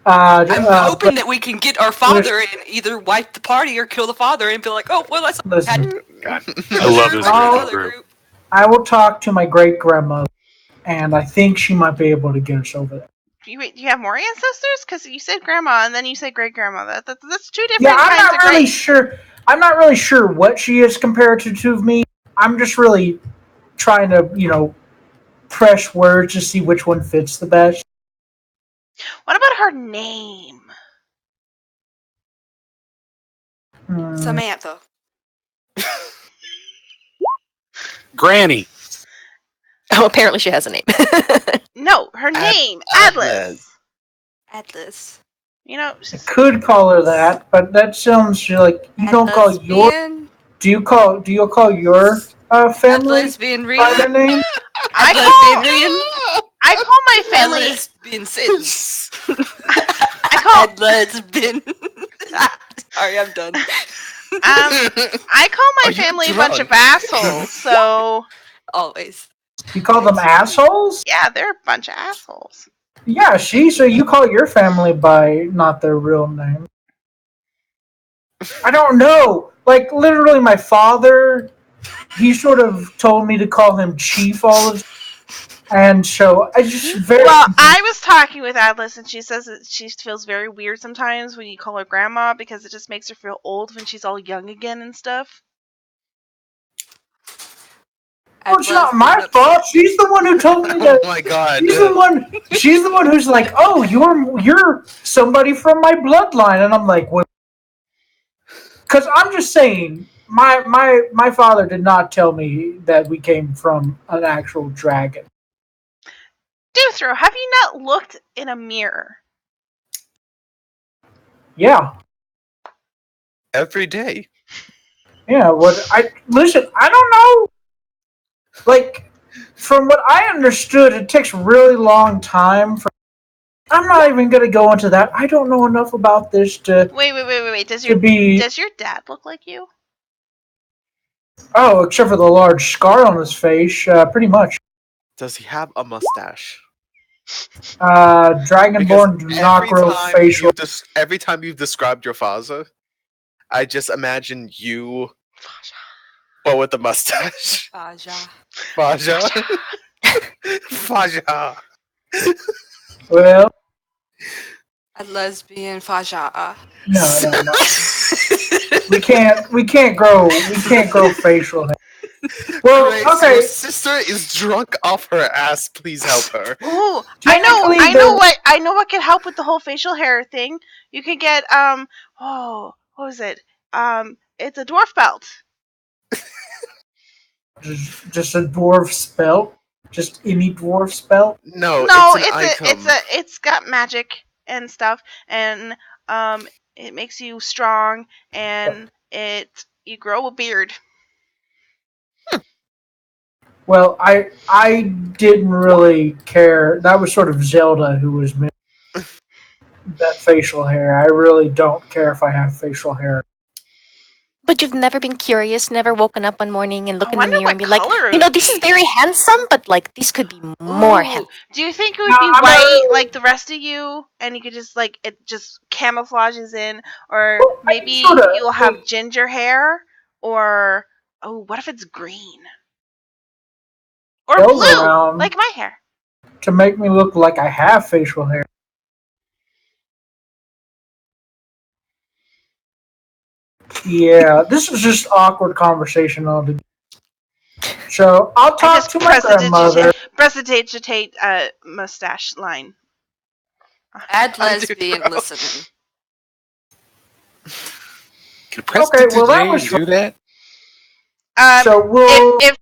I'm I'm hoping that we can get our father and either wipe the party or kill the father and be like, oh, well, that's Listen, God, I love this Oh. group. I will talk to my great grandmother, and I think she might be able to get us over there. Do you have more ancestors? Because you said grandma and then you said great grandma. That's two different Yeah, I'm kinds not of really great. sure. I'm not really sure what she is compared to me. I'm just really trying to, press words to see which one fits the best. What about her name? Hmm. Samantha. Granny. Oh, apparently she has a name. No, her name. Atlas. Atlas. You know, I could call her that, but that sounds like you don't call your. Lesbian. Do you call your family Lesbian by their Rian. name? I call my family. Lesbian sentence. I Lesbian. Sorry, I'm done. I call my Are you family a bunch drunk? of assholes. So Always. You call them assholes? yeah, they're a bunch of assholes. Yeah, so you call your family by not their real name. I don't know. Like, literally, my father, he sort of told me to call him Chief all of. And so I just very. Well, I was talking with Atlas, and she says that she feels very weird sometimes when you call her grandma because it just makes her feel old when she's all young again and stuff. Well, it's not my fault. She's the one who told me Oh that. my god. She's the one who's like, "Oh, you're somebody from my bloodline," and I'm like, "What?" Because I'm just saying, my father did not tell me that we came from an actual dragon. Duthro, have you not looked in a mirror? Yeah, Every day. yeah. What I listen, I don't know. Like, from what I understood, it takes a really long time for. I'm not even going to go into that. I don't know enough about this to Wait. to be. Does your dad look like you? Oh, except for the large scar on his face, pretty much. Does he have a mustache? Because Dragonborn do not grow facial. every time you've described your father, I just imagine you, but with a mustache. Faja. Faja. Faja. Well, A lesbian Faja. no. We can't grow facial hair. Well, Grace, your okay. sister is drunk off her ass. Please help her. Ooh, Technically, I know what can help with the whole facial hair thing. You can get what was it? It's a dwarf belt. just a dwarf spell. Just any dwarf spell. No, No, it's an item. it's got magic and stuff, and it makes you strong, and you grow a beard. Well, I didn't really care. That was sort of Zelda who was that facial hair. I really don't care if I have facial hair. But you've never been curious, never woken up one morning and look I in the wonder mirror what and be like, color it you know, would this is be. very handsome, but like this could be more Ooh, handsome. do you think it would No, be I'm white not- like the rest of you, and you could just like it just camouflages in, or Well, I maybe sort of you'll have ginger hair, or what if it's green or goes blue around like my hair? to make me look like I have facial hair. Yeah, this is just awkward conversation altogether. So I'll I talk just to my grandmother. prestidigitate mustache line. Add I do, lesbian bro. listening. Can press Okay, well, that was do that? So we'll. If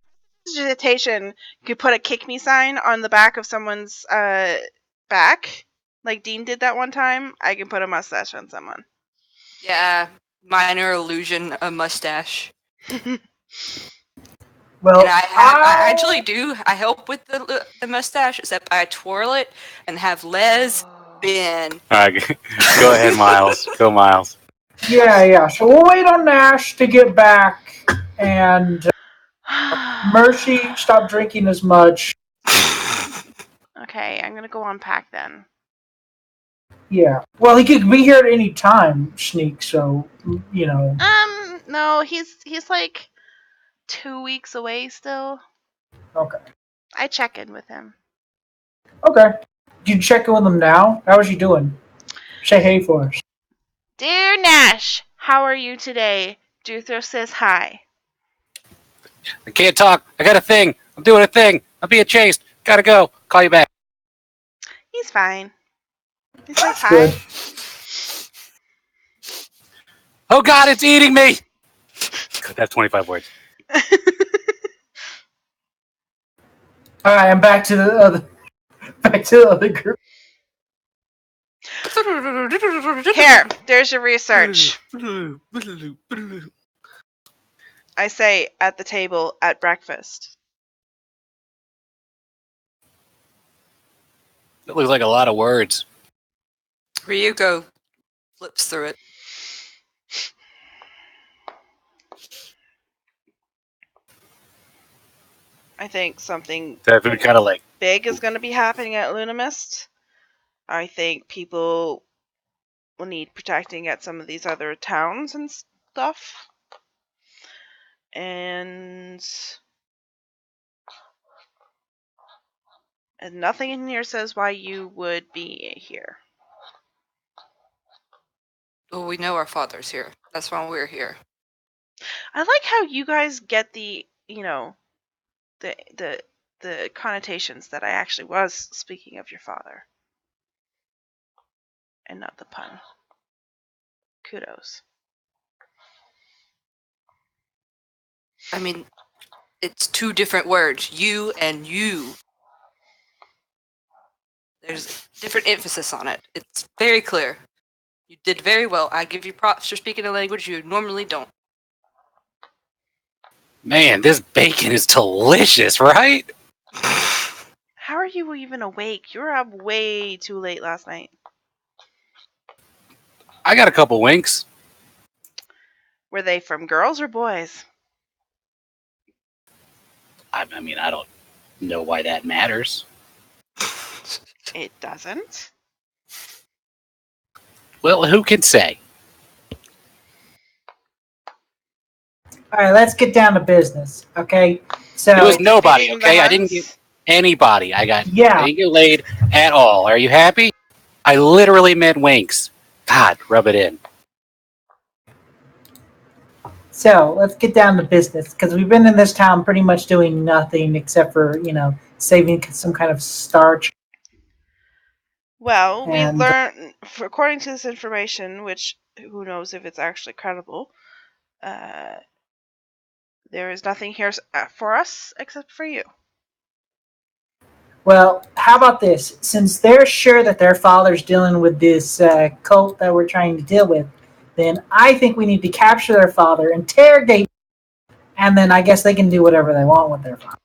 prestidigitation could put a kick me sign on the back of someone's back, like Dean did that one time, I can put a mustache on someone. Yeah, minor illusion, a mustache. Well, And I actually do. I help with the mustache, except I twirl it and have Les bin. Alright, go ahead, Miles. Go, Miles. Yeah. So we'll wait on Nash to get back, and Mercy, stop drinking as much. Okay, I'm gonna go unpack then. Yeah. Well, he could be here at any time, Sneak. So you know. No, he's like 2 weeks away still. Okay. I check in with him. Okay. You check in with him now. How is he doing? Say hey for us. Dear Nash, how are you today? Duthro says hi. I can't talk. I got a thing. I'm doing a thing. I'm being chased. Gotta go. Call you back. He's fine. He says hi. Good. Oh God, it's eating me. That's 25 words. All right, I'm back to the other group. Here, there's your research. I say at the table at breakfast. That looks like a lot of words. Ryuko flips through it. I think something That would kind of like big is going to be happening at Lunamist. I think people will need protecting at some of these other towns and stuff. And nothing in here says why you would be here. Well, we know our father's here. That's why we're here. I like how you guys get the the connotations that I actually was speaking of your father, and not the pun. Kudos. I mean, it's two different words. You and you. There's different emphasis on it. It's very clear. You did very well. I give you props for speaking a language you normally don't. Man, this bacon is delicious, right? How are you even awake? You were up way too late last night. I got a couple winks. Were they from girls or boys? I mean, I don't know why that matters. It doesn't. Well, who can say? All right, let's get down to business, okay? So It was nobody, Defeating the okay? I didn't get Huns? anybody. I yeah, didn't get laid at all. Are you happy? I literally meant winks. God, rub it in. so let's get down to business because we've been in this town pretty much doing nothing except for saving some kind of starch. Well, we And learned, according to this information, which who knows if it's actually credible, uh, there is nothing here for us except for you. well, how about this? Since they're sure that their father's dealing with this cult that we're trying to deal with, then I think we need to capture their father, interrogate, and then I guess they can do whatever they want with their father.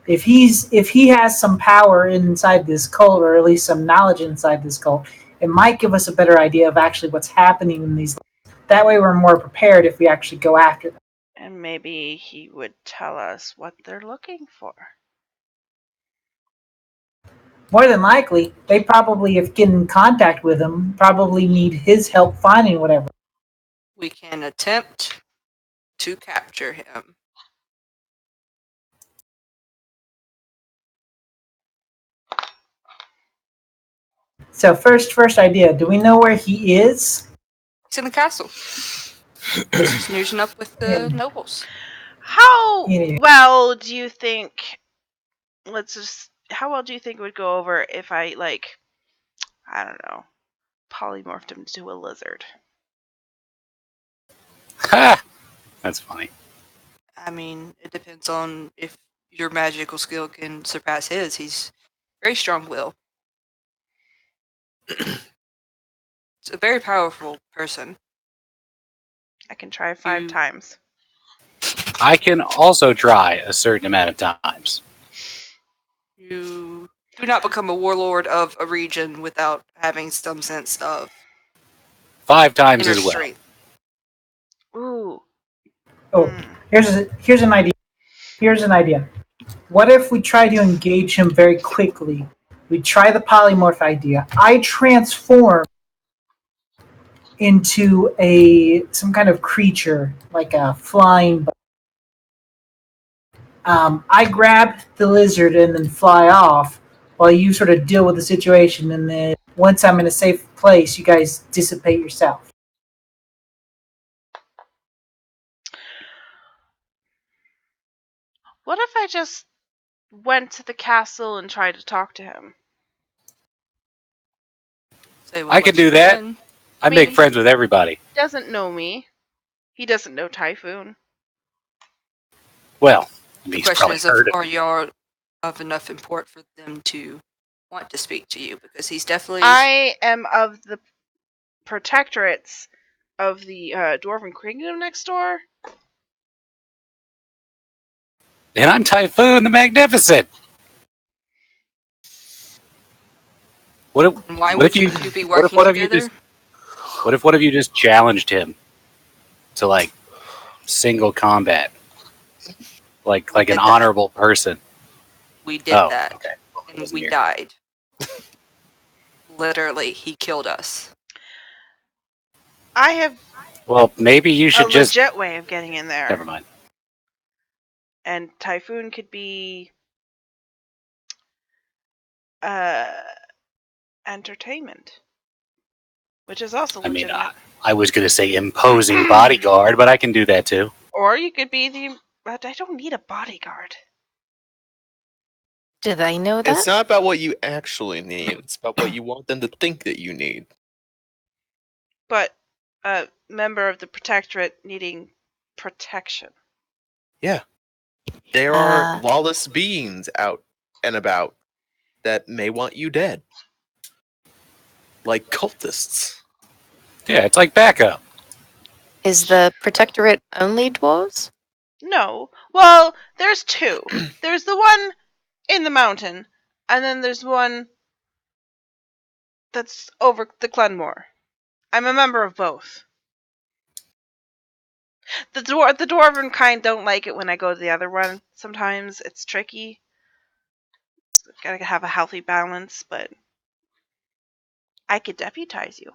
If he has some power inside this cult, or at least some knowledge inside this cult, it might give us a better idea of actually what's happening in these. That way, we're more prepared if we actually go after them. And maybe he would tell us what they're looking for. More than likely, they probably, if get in contact with him, probably need his help finding whatever. We can attempt to capture him. So first idea. Do we know where he is? He's in the castle. Snoozing up with the nobles. How Yeah. well do you think? How well do you think it would go over if I I don't know, polymorphed him into a lizard? Ha! That's funny. I mean, it depends on if your magical skill can surpass his. He's very strong-willed. It's a very powerful person. I can try 5 times. I can also try a certain amount of times. You do not become a warlord of a region without having some sense of 5 times inner as well. strength. Ooh. Oh, here's an idea. Here's an idea. What if we try to engage him very quickly? We try the polymorph idea. I transform into some kind of creature, like a flying. I grab the lizard and then fly off, while you sort of deal with the situation. And then once I'm in a safe place, you guys dissipate yourself. What if I just went to the castle and tried to talk to him? Say I can do that. I make friends with everybody. He doesn't know me. He doesn't know Typhoon. Well, The he's question probably is, heard of are you of enough import for them to want to speak to you? Because he's definitely. I am of the protectorates of the Dwarven Kingdom next door. And I'm Typhoon the Magnificent. What Why if would you you be what if working one of you together? one of you just challenged him to single combat, like an did that. honorable person? We did Oh, that, okay. and Wasn't we here. died. Literally, he killed us. I have Well, maybe you a should just. legit way of getting in there. Never mind. And Typhoon could be entertainment, which is also I mean, legitimate. I was going to say imposing bodyguard, but I can do that too. Or you could be the. But I don't need a bodyguard. Do they know that? It's not about what you actually need. It's about what you want them to think that you need. But a member of the protectorate needing protection. Yeah. There are lawless beings out and about that may want you dead. Like cultists. Yeah, it's like backup. Is the protectorate only dwarves? No. Well, there's two. There's the one in the mountain, and then there's one that's over the Klenmore. I'm a member of both. The dwarven kind don't like it when I go to the other one. Sometimes it's tricky. Gotta have a healthy balance, but I could deputize you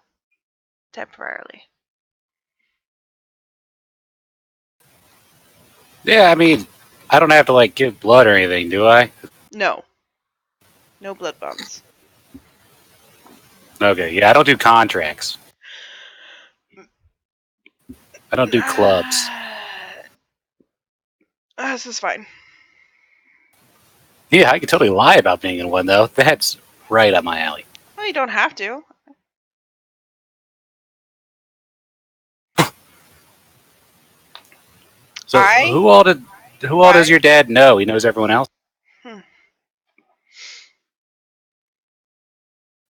temporarily. Yeah, I mean, I don't have to like give blood or anything, do I? No. No blood bonds. Okay, yeah, I don't do contracts. I don't do clubs. This is fine. Yeah, I could totally lie about being in one though. That's right up my alley. Well, you don't have to. So who all does your dad know? He knows everyone else.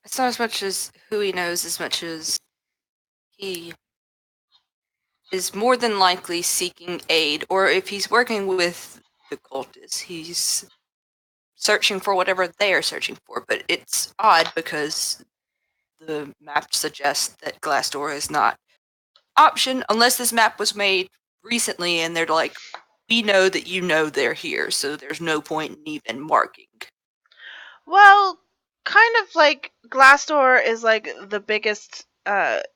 It's not as much as who he knows as much as he is more than likely seeking aid, or if he's working with the cultists, he's searching for whatever they are searching for. But it's odd because the map suggests that Glassdoor is not option unless this map was made recently and they're like, we know that you know they're here, so there's no point in even marking. Well, kind of like Glassdoor is like the biggest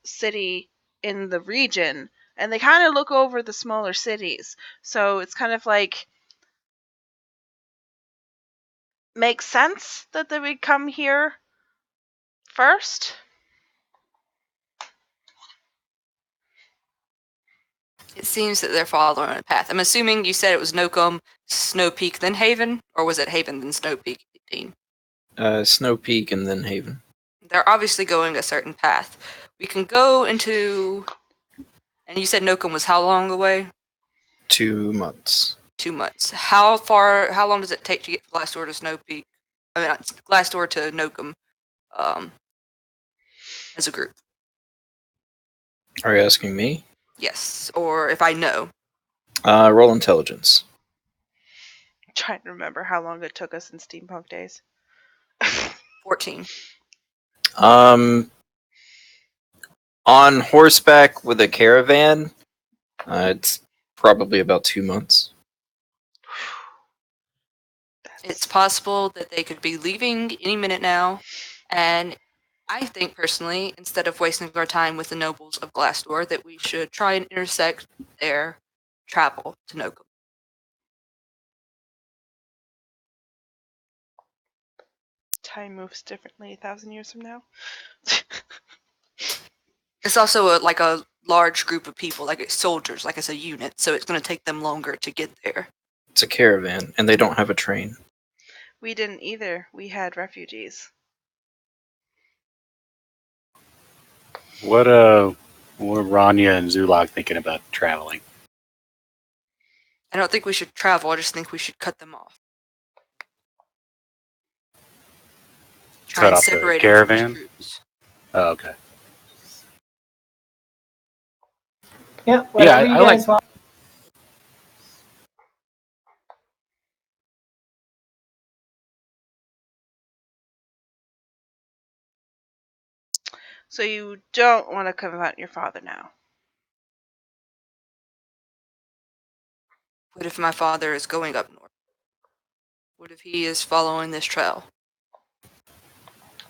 city in the region, and they kind of look over the smaller cities. So it's kind of like makes sense that they would come here first. It seems that they're following a path. I'm assuming you said it was Nokom, Snow Peak, then Haven, or was it Haven then Snow Peak? Dean? Snow Peak and then Haven. They're obviously going a certain path. We can go into. And you said Nokom was how long away? 2 months. 2 months. How long does it take to get from Glassdoor to Snow Peak? I mean, not Glassdoor to Nokom, as a group. Are you asking me? Yes, or if I know. Roll intelligence. I'm trying to remember how long it took us in steampunk days. 14. On horseback with a caravan, it's probably about 2 months. It's possible that they could be leaving any minute now, and I think personally, instead of wasting our time with the nobles of Glassdoor, that we should try and intersect their travel to Nokom. Time moves differently 1,000 years from now. It's also like a large group of people, like it's soldiers, like it's a unit, so it's going to take them longer to get there. It's a caravan, and they don't have a train. We didn't either. We had refugees. What are Rania and Zulak thinking about traveling? I don't think we should travel, I just think we should cut them off. Try Cut and off the separate caravan? groups. Oh, okay. Yeah, whatever Yeah, you I like. guys want. So you don't want to confront your father now. What if my father is going up north? What if he is following this trail?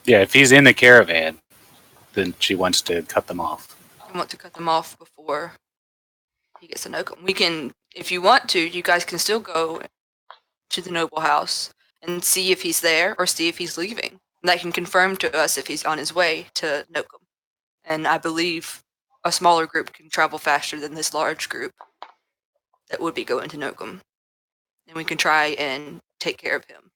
Yeah, if he's in the caravan, then she wants to cut them off. I want to cut them off before he gets to Nokom. We can, if you want to, you guys can still go to the noble house and see if he's there or see if he's leaving. And that can confirm to us if he's on his way to Nokom. And I believe a smaller group can travel faster than this large group that would be going to Nokom. And we can try and take care of him.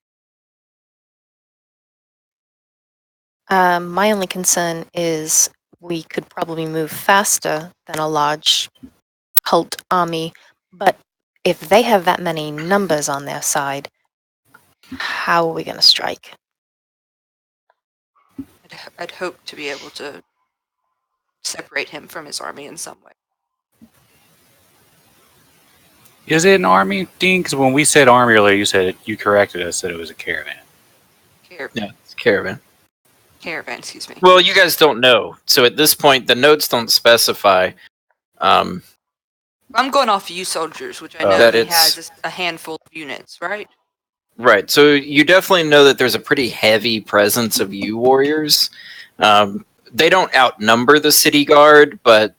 My only concern is we could probably move faster than a large cult army, but if they have that many numbers on their side, how are we going to strike? I'd hope to be able to separate him from his army in some way. Is it an army, Dean? Because when we said army earlier, you corrected us that it was a caravan. Yeah, it's caravan. Caravan, excuse me. Well, you guys don't know. So at this point, the notes don't specify I'm going off U soldiers, which I know that he it's has a handful of units, right? right. So you definitely know that there's a pretty heavy presence of U warriors. They don't outnumber the city guard, but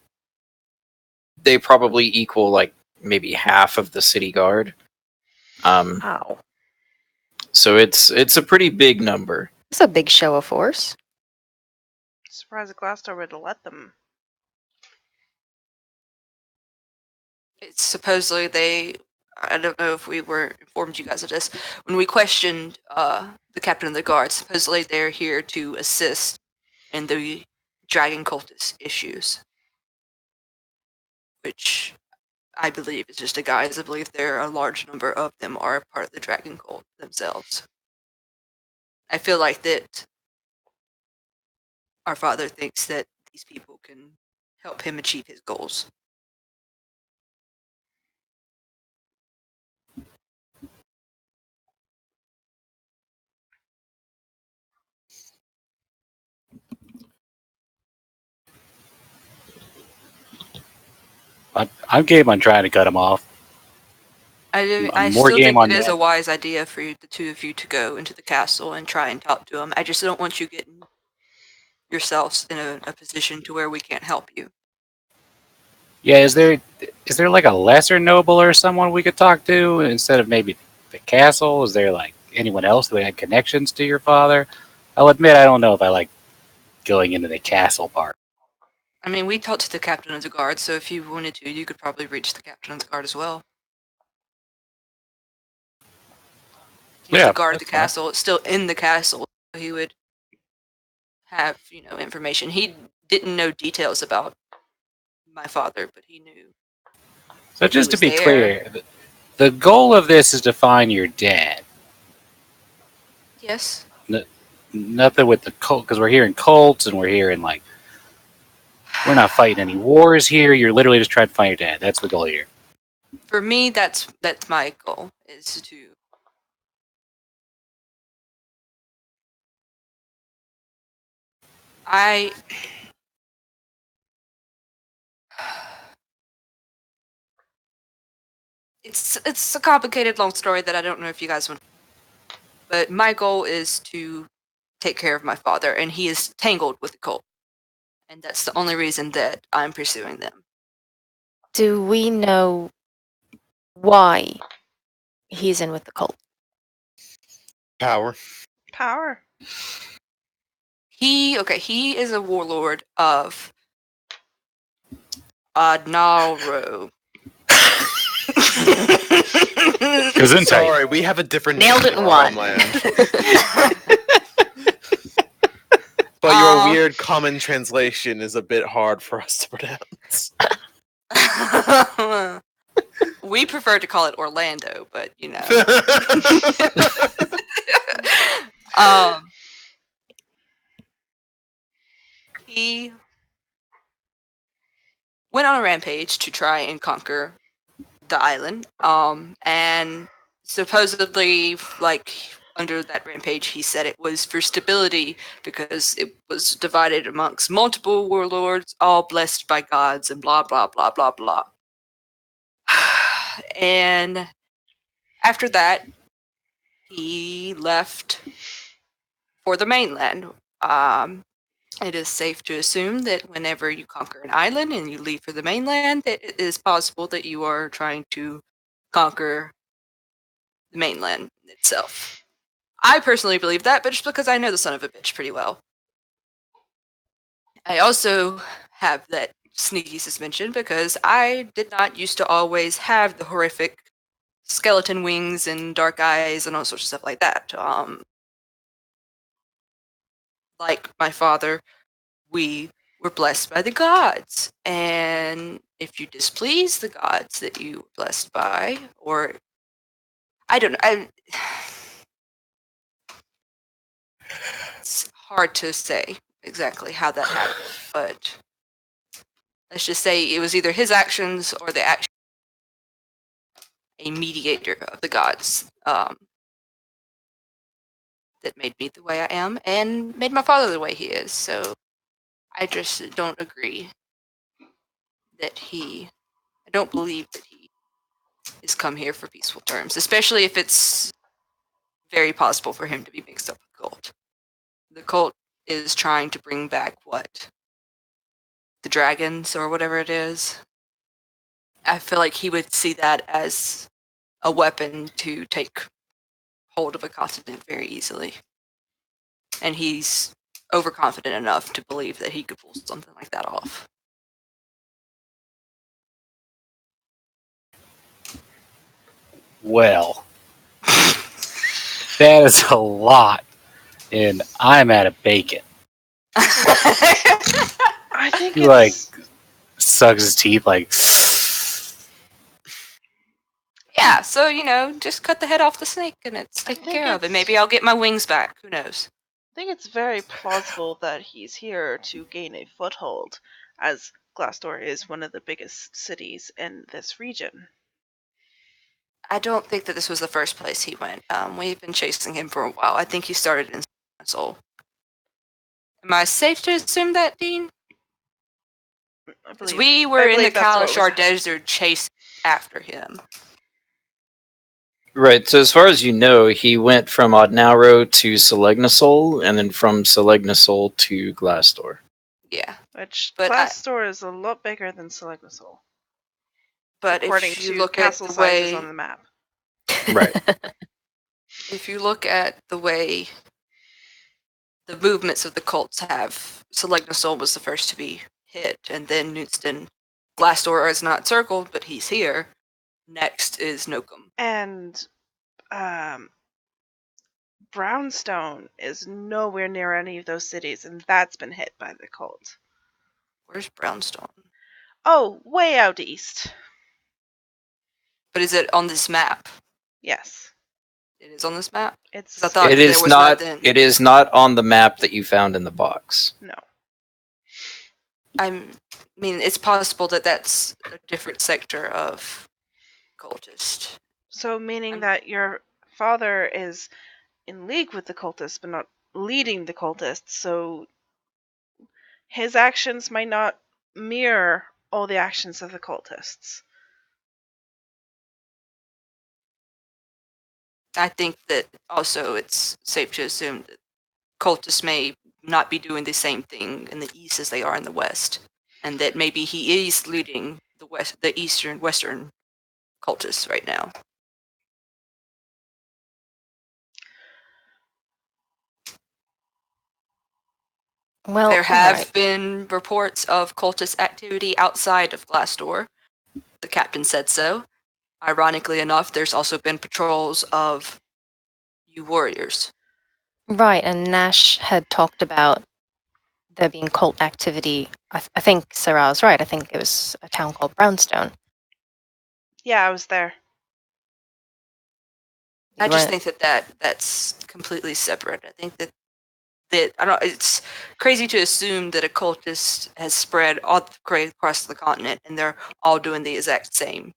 they probably equal like maybe half of the city guard. Wow. So it's a pretty big number. That's a big show of force. Surprised Glassdoor would let them. It's supposedly I don't know if we were informed you guys of this. When we questioned the captain of the guard, supposedly they're here to assist in the dragon cultist issues. Which I believe is just a guise. I believe there are a large number of them are part of the dragon cult themselves. I feel like that our father thinks that these people can help him achieve his goals. I'm game on trying to cut him off. I More still game think on it is that. a wise idea for the two of you to go into the castle and try and talk to him. I just don't want you getting yourselves in a position to where we can't help you. Yeah, is there like a lesser noble or someone we could talk to instead of maybe the castle? Is there like anyone else that had connections to your father? I'll admit I don't know if I like going into the castle part. I mean, we talked to the captain of the guard, so if you wanted to, you could probably reach the captain of the guard as well. He's Yeah, the guard of the that's fine. castle. It's still in the castle. He would have, information. He didn't know details about my father, but he knew. So just to was be there. clear, the goal of this is to find your dad. Yes. Nothing with the cult, because we're hearing cults and we're hearing like we're not fighting any wars here. You're literally just trying to find your dad. That's the goal here. For me, that's my goal is to. I. It's a complicated, long story that I don't know if you guys want. But my goal is to take care of my father, and he is tangled with the cult, and that's the only reason that I'm pursuing them. Do we know why he's in with the cult? Power. Power. He is a warlord of Adnaro. Gesundheit. Sorry, we have a different Nailed name it in for our one. homeland. But your weird common translation is a bit hard for us to pronounce. We prefer to call it Orlando, but he went on a rampage to try and conquer the island. And supposedly, like under that rampage, he said it was for stability because it was divided amongst multiple warlords, all blessed by gods, and blah blah blah blah blah. And after that, he left for the mainland. It is safe to assume that whenever you conquer an island and you leave for the mainland, it is possible that you are trying to conquer the mainland itself. I personally believe that, but just because I know the son of a bitch pretty well. I also have that sneaky suspicion because I did not used to always have the horrific skeleton wings and dark eyes and all sorts of stuff like that. Like my father, we were blessed by the gods. And if you displease the gods that you were blessed by, or I don't know, it's hard to say exactly how that happened, but let's just say it was either his actions or the action. a mediator of the gods that made me the way I am and made my father the way he is. So I just don't agree that I don't believe that he has come here for peaceful terms, especially if it's very possible for him to be mixed up with cult. The cult is trying to bring back what? The dragons or whatever it is. I feel like he would see that as a weapon to take hold of a continent very easily. And he's overconfident enough to believe that he could pull something like that off. Well, that is a lot, and I'm out of bacon. I think He it's sucks his teeth like. Yeah, so just cut the head off the snake and it's taken think care of. And it's- maybe I'll get my wings back. Who knows? I think it's very plausible that he's here to gain a foothold, as Glassdoor is one of the biggest cities in this region. I don't think that this was the first place he went. We've been chasing him for a while. I think he started in Soul. Am I safe to assume that, Dean? I Because believe we were in the that's what Kalashar Desert chasing after him. Right. So as far as you know, he went from Odnauro to Selegnosol, and then from Selegnosol to Glassdoor. Yeah. Which But Glassdoor is a lot bigger than Selegnosol, But according if you to look castle at the sizes way, on the map. Right. if you look at the way the movements of the cults have, Selegnosol was the first to be hit, and then Newston. Glassdoor is not circled, but he's here. Next is Nokum. And Brownstone is nowhere near any of those cities, and that's been hit by the cult. Where's Brownstone? Oh, way out east. But is it on this map? Yes. It is on this map? It's I thought It there is was not. nothing. It is not on the map that you found in the box. no. I mean, it's possible that that's a different sector of cultist. So meaning I'm- that your father is in league with the cultists but not leading the cultists, so his actions might not mirror all the actions of the cultists. I think that also it's safe to assume that cultists may not be doing the same thing in the east as they are in the west, and that maybe he is leading the eastern, western cultists right now. Well, There have alright. been reports of cultist activity outside of Glassdoor. The captain said so. Ironically enough, there's also been patrols of you warriors. Right, and Nash had talked about there being cult activity. I think Sarah was right. I think it was a town called Brownstone. Yeah, I was there. I You just weren't- think that's completely separate. I think that I don't. It's crazy to assume that a cultist has spread all across the continent, and they're all doing the exact same.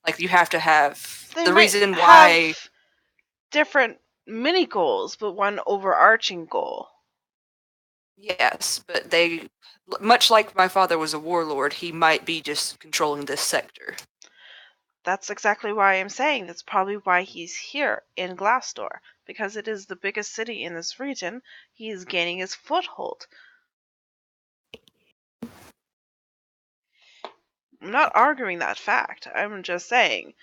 Like you have to have They the might reason have why. different mini goals, but one overarching goal. Yes, but they, much like my father was a warlord, he might be just controlling this sector. That's exactly why I'm saying that's probably why he's here in Glassdoor, because it is the biggest city in this region. He is gaining his foothold. I'm not arguing that fact. I'm just saying.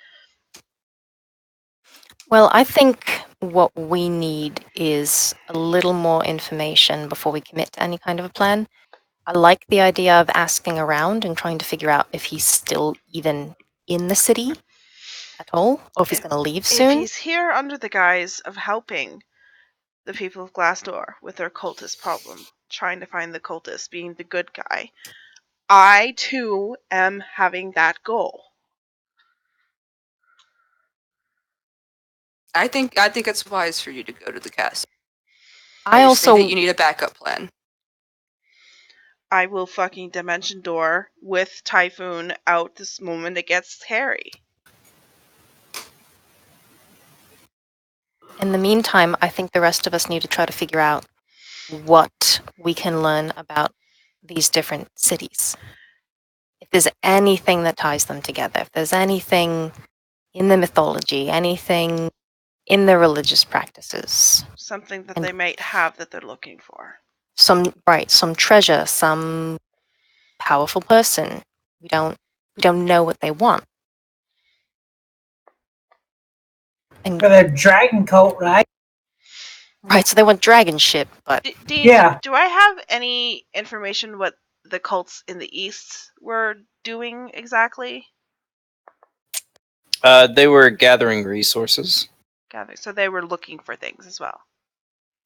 Well, I think what we need is a little more information before we commit to any kind of a plan. I like the idea of asking around and trying to figure out if he's still even in the city at all, or if he's going to leave If soon. he's here under the guise of helping the people of Glassdoor with their cultist problem, trying to find the cultist, being the good guy, I too am having that goal. I think it's wise for you to go to the castle. I just think that also you need a backup plan. I will fucking Dimension Door with Typhoon out this moment it gets hairy. In the meantime, I think the rest of us need to try to figure out what we can learn about these different cities. If there's anything that ties them together, if there's anything in the mythology, anything in the religious practices, Something that And- they might have that they're looking for. some treasure, some powerful person. We don't know what they want. And For the dragon cult, right? right, so they want dragon ship, but Dean, Yeah. do I have any information what the cults in the East were doing exactly? They were gathering resources. Gather. So they were looking for things as well.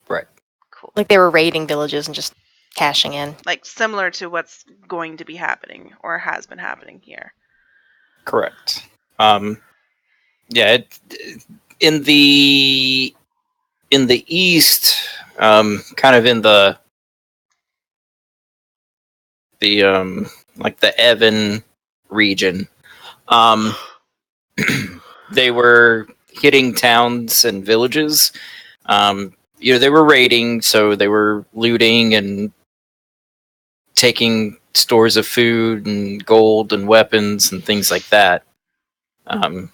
Right. Cool. like they were raiding villages and just cashing in. Like similar to what's going to be happening or has been happening here. Correct. Yeah. In the east, kind of in the like the Evan region, they were hitting towns and villages. They were raiding, so they were looting and taking stores of food and gold and weapons and things like that. And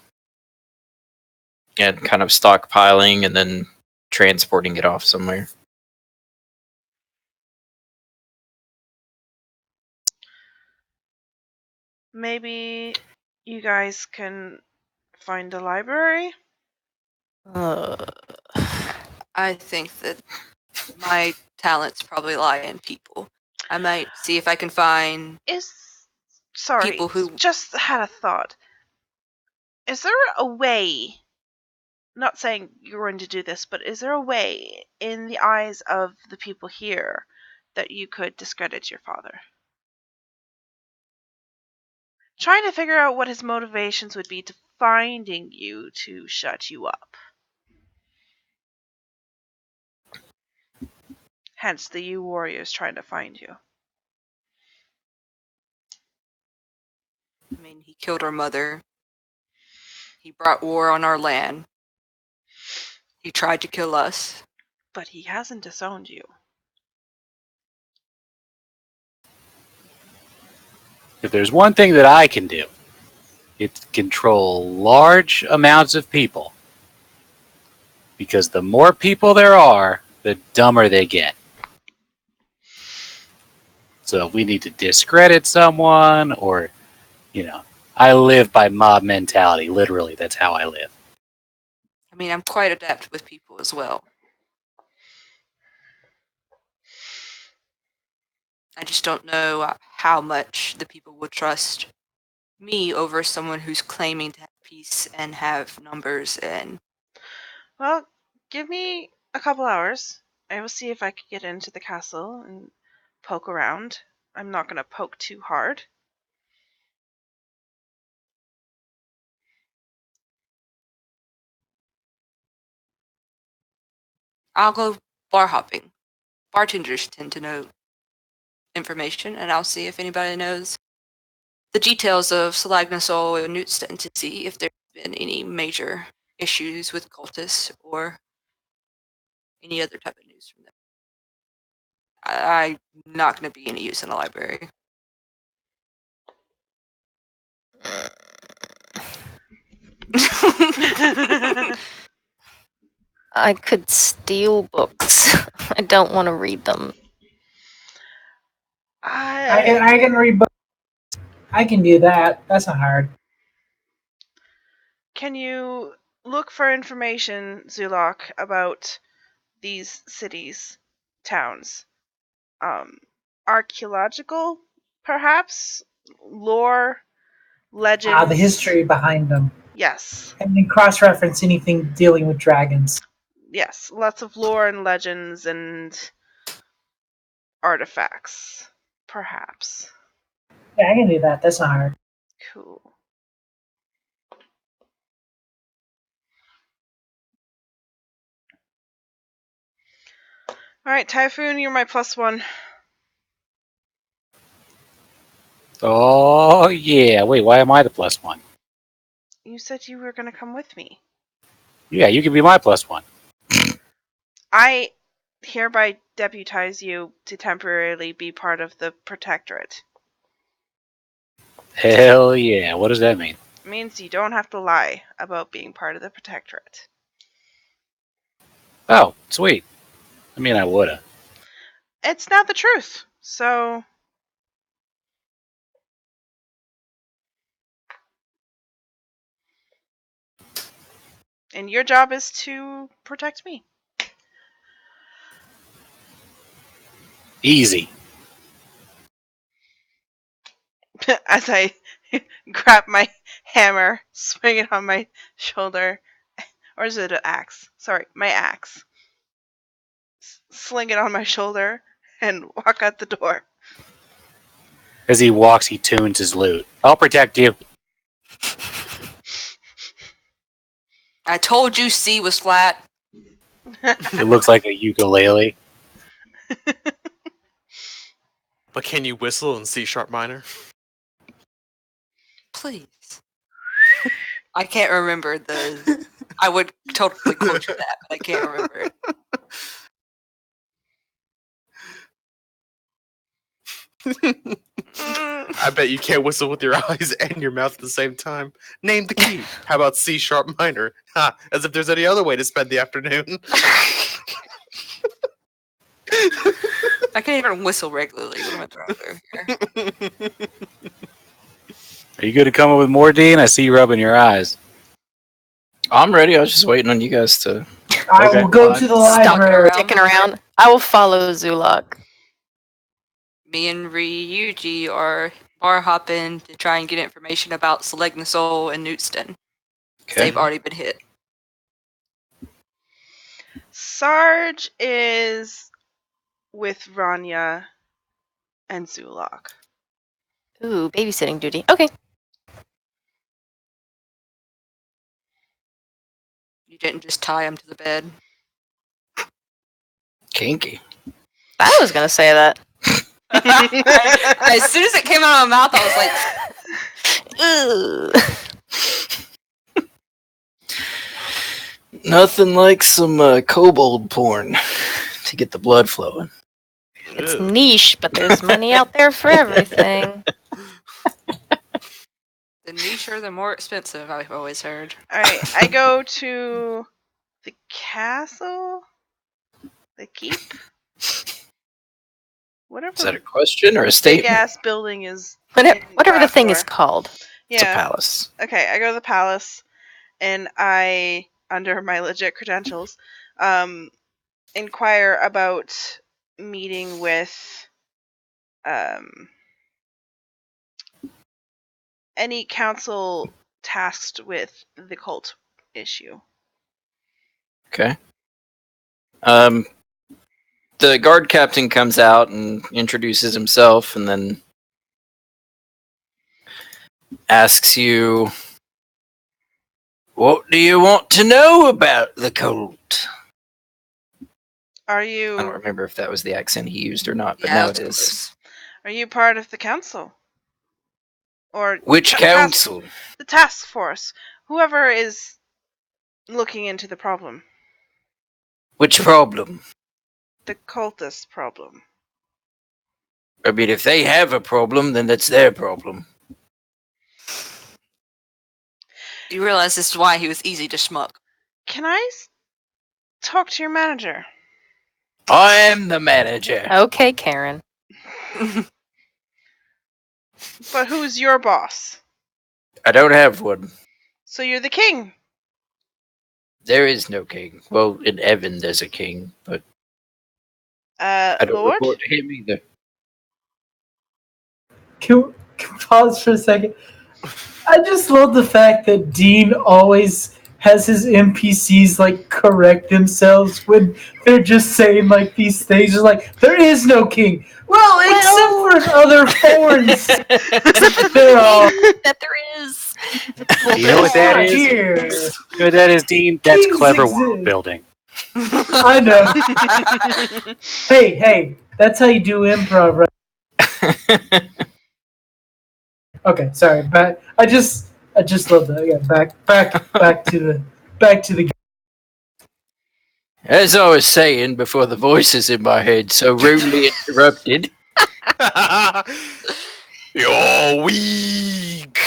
kind of stockpiling and then transporting it off somewhere. Maybe you guys can find a library? I think that my talents probably lie in people. I might see if I can find Sorry, people who. just had a thought. Is there a way, not saying you're going to do this, but is there a way in the eyes of the people here that you could discredit your father? Trying to figure out what his motivations would be to finding you to shut you up. Hence the you warriors trying to find you. I mean, he killed our mother. He brought war on our land. He tried to kill us. But he hasn't disowned you. If there's one thing that I can do, it's control large amounts of people. Because the more people there are, the dumber they get. So if we need to discredit someone, or, I live by mob mentality. Literally, that's how I live. I mean, I'm quite adept with people as well. I just don't know how much the people would trust me over someone who's claiming to have peace and have numbers and. Well, give me a couple hours. I will see if I can get into the castle and poke around. I'm not going to poke too hard. I'll go bar hopping. Bartenders tend to know information, and I'll see if anybody knows the details of Selagnosol and Newtstead to see if there's been any major issues with cultists or any other type of news from them. I'm not going to be any use in a library. I could steal books. I don't want to read them. I can read books. I can do that. That's not hard. Can you look for information, Zulok, about these cities, towns? Archaeological, perhaps? Lore, legends? The history behind them. Yes. And then cross-reference anything dealing with dragons. Yes, lots of lore and legends and artifacts, perhaps. Yeah, I can do that. That's not hard. Cool. Alright, Typhoon, you're my +1. Oh, yeah. Wait, why am I the +1? You said you were going to come with me. Yeah, you can be my +1. I hereby deputize you to temporarily be part of the Protectorate. Hell yeah. What does that mean? It means you don't have to lie about being part of the Protectorate. Oh, sweet. I mean, I woulda. It's not the truth, so... And your job is to protect me. Easy. As I grab my hammer, swing it on my shoulder. Or is it an axe? Sorry, my axe. Sling it on my shoulder and walk out the door. As he walks, he tunes his lute. I'll protect you. I told you C was flat. It looks like a ukulele. But can you whistle in C sharp minor? Please. I can't remember the. I would totally quote you that, but I can't remember it. I bet you can't whistle with your eyes and your mouth at the same time. Name the key. How about C sharp minor? Ha! As if there's any other way to spend the afternoon. I can't even whistle regularly. What am I trying to do here? Are you good to come up with more, Dean? I see you rubbing your eyes. I'm ready. I was just waiting on you guys to. I Okay. will go to the Stop library. dicking around. I will follow Zulok. Me and Ryuji are bar hopping to try and get information about Selegnosol and Newtston. Okay. They've already been hit. Sarge is with Rania and Zulok. Ooh, babysitting duty. Okay. You didn't just tie him to the bed. Kinky. I was gonna say that. As soon as it came out of my mouth, I was like, Ooh. Nothing like some kobold porn to get the blood flowing. It's Ugh. niche, but there's money out there for everything. the nicher, the more expensive, I've always heard. Alright, I go to the castle? The keep? Whatever Is that a question or a big statement? ass building is. Whatever the thing Grathor. is called. It's a Yeah. palace. Okay, I go to the palace and I, under my legit credentials, inquire about meeting with any council tasked with the cult issue. Okay. The guard captain comes out and introduces himself and then asks you, "What do you want to know about the cult?" Are I don't you remember if that was the accent he used or not, but Yeah, now of it is. course. are you part of the council? Or Which council? the task force. Whoever is looking into the problem. Which problem? The cultist problem. I mean, if they have a problem, then that's their problem. You realize this is why he was easy to schmuck. Can I talk to your manager? I am the manager. Okay, Karen. But who's your boss? I don't have one. So you're the king. There is no king. Well, in Evan, there's a king, but I don't Lord? report to him either. Can we pause for a second? I just love the fact that Dean always has his NPCs like correct themselves when they're just saying like these things. Just like there is no king. Well, except for other forms. They're all That there is. You know what that is? here. You know what that is, Dean? That's Kings clever exist. world building. I know. Hey, that's how you do improv, right? Okay, sorry. Back. I just love that. Yeah, back to the. As I was saying before the voices in my head so rudely interrupted. You're weak.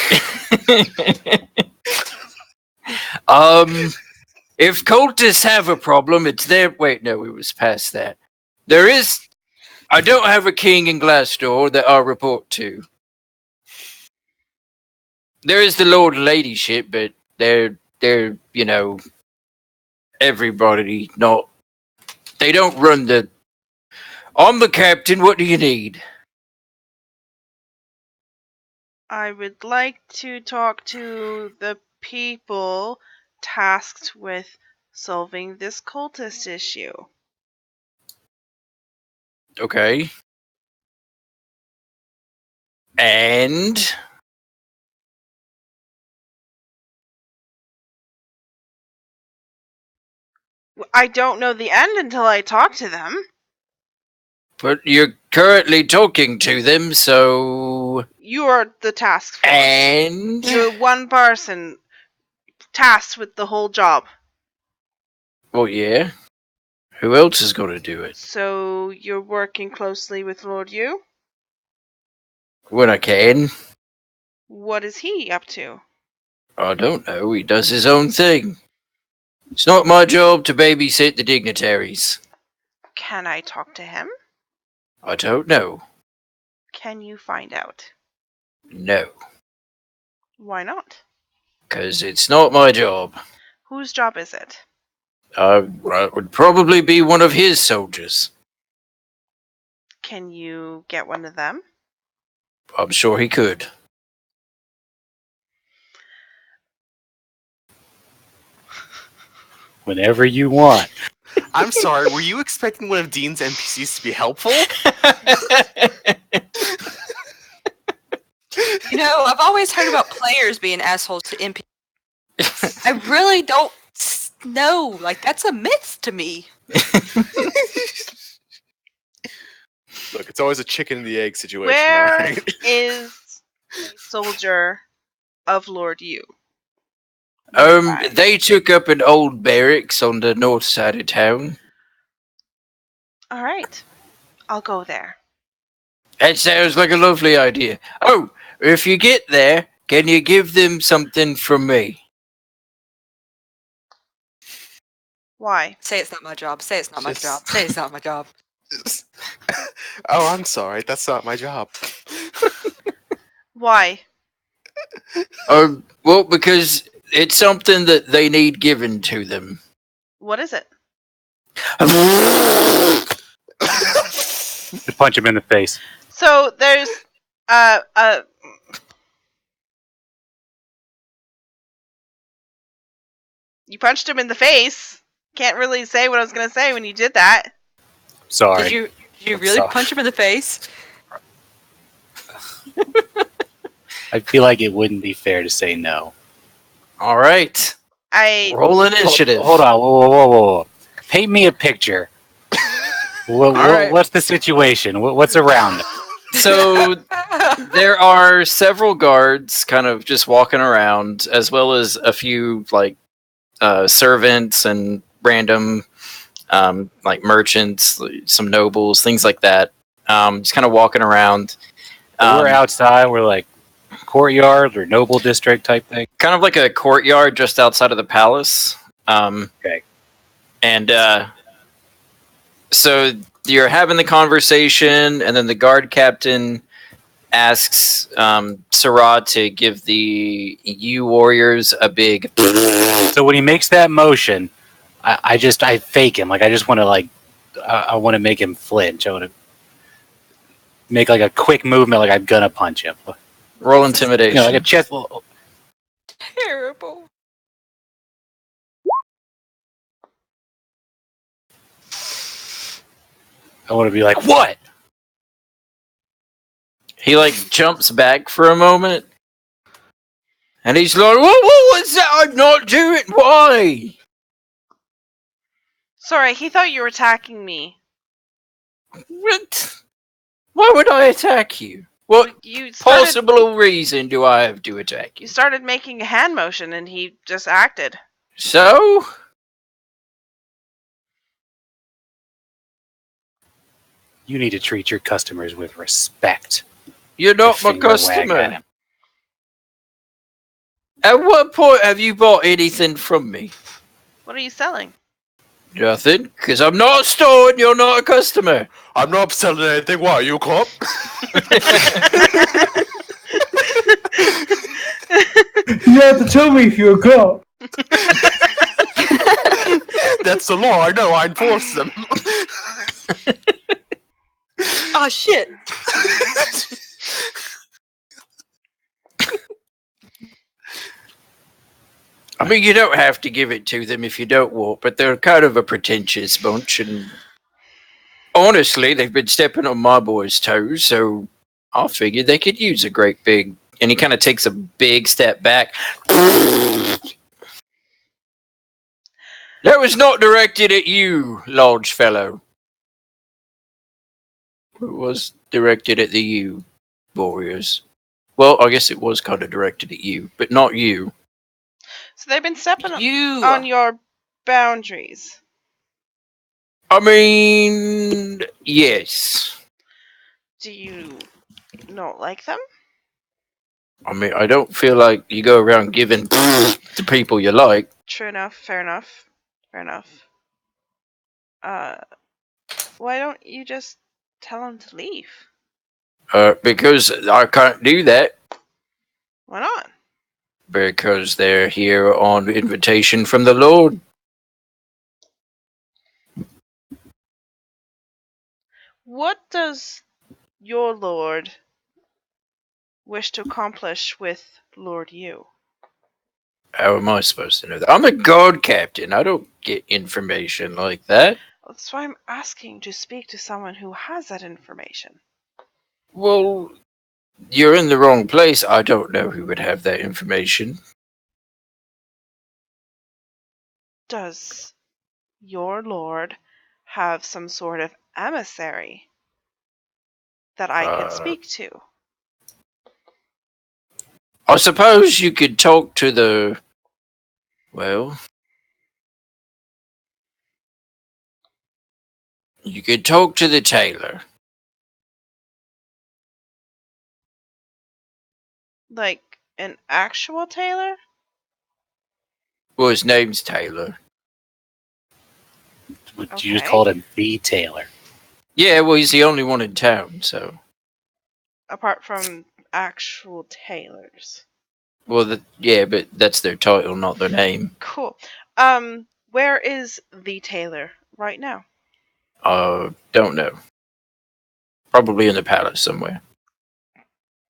If cultists have a problem, it's their. Wait, no, we was past that. There is. I don't have a king in Glassdoor that I'll report to. There is the Lord and Ladyship, but they're everybody. Not. They don't run the. I'm the captain. What do you need? I would like to talk to the people tasked with solving this cultist issue. Okay. And I don't know the end until I talk to them. but you're currently talking to them, so You are the task force. and You're one person tasked with the whole job. well, yeah. Who else is going to do it? So you're working closely with Lord Yu? When I can. What is he up to? I don't know. He does his own thing. It's not my job to babysit the dignitaries. Can I talk to him? I don't know. Can you find out? No. Why not? 'Cause it's not my job. Whose job is it? I would probably be one of his soldiers. Can you get one of them? I'm sure he could. Whenever you want. I'm sorry, were you expecting one of Dean's NPCs to be helpful? You know, I've always heard about players being assholes to NPCs. I really don't know. Like, that's a myth to me. Look, it's always a chicken and the egg situation. Where Right? is a soldier of Lord Yu? Nearby. They took up an old barracks on the north side of town. All right. I'll go there. That sounds like a lovely idea. Oh, if you get there, can you give them something from me? Why? Say it's not my job. Say it's not my Just- job. Say it's not my job. Oh, I'm sorry, that's not my job. Why? Well, because it's something that they need given to them. What is it? Just punch him in the face. So there's you punched him in the face. Can't really say what I was gonna say when you did that. Sorry. Did you I'm really sorry. punch him in the face? I feel like it wouldn't be fair to say no. All right. I Roll initiative. Hold on. Whoa. Paint me a picture. right. What's the situation? What's around? So there are several guards kind of just walking around, as well as a few like servants and random like merchants, some nobles, things like that. Just kind of walking around. We're outside. We're like courtyard or noble district type thing. Kind of like a courtyard just outside of the palace. Okay. And so you're having the conversation, and then the guard captain asks Sarah to give the U warriors a big. So when he makes that motion, I fake him. Like I just want to I want to make him flinch. I want to make like a quick movement, like I'm gonna punch him. Roll intimidation. You know, like a chest. Terrible. I want to be like, what? He like jumps back for a moment, and he's like, "What was that? I'm not doing. Why? sorry, he thought you were attacking me. What? Why would I attack you? What You started, possible reason do I have to attack you you? started making a hand motion and he just acted. So You need to treat your customers with respect. You're not my Finger wag at customer. him. At what point have you bought anything from me? What are you selling? Nothing, because I'm not a store and you're not a customer. I'm not selling anything. Why are you a cop? You have to tell me if you're a cop. That's the law. I know. I enforce them. Oh shit! I mean, you don't have to give it to them if you don't want, but they're kind of a pretentious bunch, and honestly, they've been stepping on my boys' toes, so I figured they could use a great big. And he kind of takes a big step back. That was not directed at you, large fellow. It was directed at the you, warriors. Well, I guess it was kind of directed at you, but not you. So they've been stepping You. on your boundaries. I mean, yes. Do you not like them? I mean, I don't feel like you go around giving to people you like. True enough. Fair enough. Fair enough. Why don't you just tell them to leave? Because I can't do that. Why not? Because they're here on invitation from the Lord. What does your lord wish to accomplish with Lord You? How am I supposed to know that? I'm a guard captain. I don't get information like that. That's why I'm asking to speak to someone who has that information. Well, you're in the wrong place. I don't know who would have that information. Does your lord have some sort of emissary that I could speak to? I suppose you could talk to the... Well... You could talk to the tailor. Like an actual tailor? Well, his name's Taylor. Would you just Okay. call him the Taylor? Yeah, well, he's the only one in town, so... Apart from actual tailors. Well, yeah, but that's their title, not their name. Cool. Where is the tailor right now? Don't know. Probably in the palace somewhere.